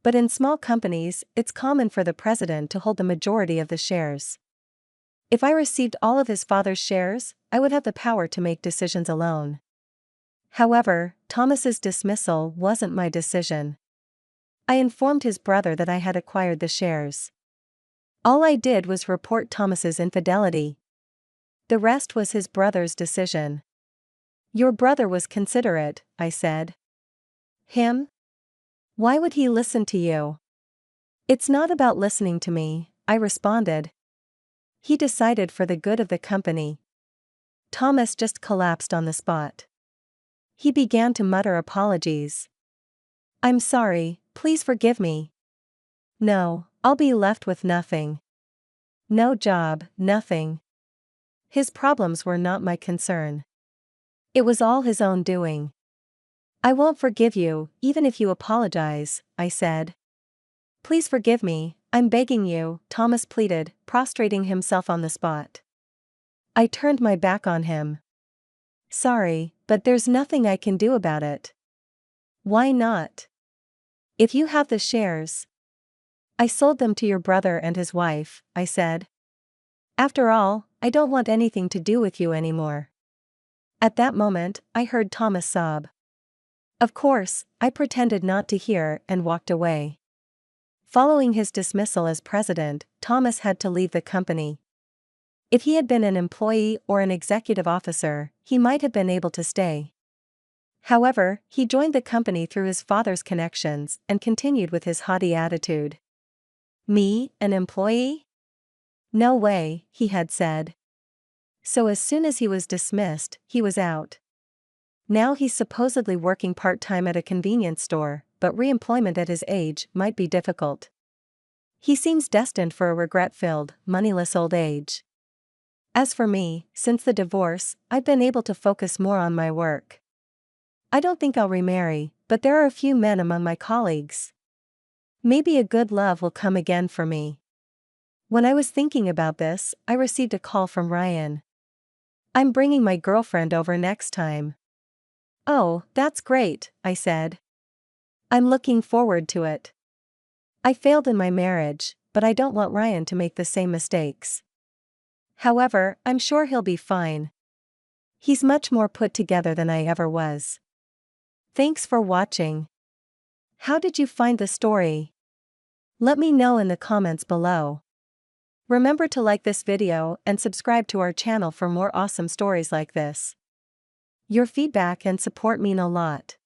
Speaker 4: But in small companies, it's common for the president to hold the majority of the shares. If I received all of his father's shares, I would have the power to make decisions alone. However, Thomas's dismissal wasn't my decision. I informed his brother that I had acquired the shares. All I did was report Thomas's infidelity. The rest was his brother's decision. "Your brother was considerate," I said. "Him? Why would he listen to you?" "It's not about listening to me," I responded. "He decided for the good of the company." Thomas just collapsed on the spot. He began to mutter apologies. "I'm sorry, please forgive me." "No, I'll be left with nothing. No job, nothing." His problems were not my concern. It was all his own doing. "I won't forgive you, even if you apologize," I said. Please forgive me, I'm begging you, Thomas pleaded, prostrating himself on the spot. I turned my back on him. Sorry, but there's nothing I can do about it. Why not? If you have the shares. I sold them to your brother and his wife, I said. After all, I don't want anything to do with you anymore. At that moment, I heard Thomas sob. Of course, I pretended not to hear and walked away. Following his dismissal as president, Thomas had to leave the company. If he had been an employee or an executive officer, he might have been able to stay. However, he joined the company through his father's connections and continued with his haughty attitude. Me, an employee? No way, he had said. So as soon as he was dismissed, he was out. Now he's supposedly working part-time at a convenience store, but re-employment at his age might be difficult. He seems destined for a regret-filled, moneyless old age. As for me, since the divorce, I've been able to focus more on my work. I don't think I'll remarry, but there are a few men among my colleagues. Maybe a good love will come again for me. When I was thinking about this, I received a call from Ryan. I'm bringing my girlfriend over next time. Oh, that's great, I said. I'm looking forward to it. I failed in my marriage, but I don't want Ryan to make the same mistakes. However, I'm sure he'll be fine. He's much more put together than I ever was. Thanks for watching. How did you find the story? Let me know in the comments below. Remember to like this video and subscribe to our channel for more awesome stories like this. Your feedback and support mean a lot.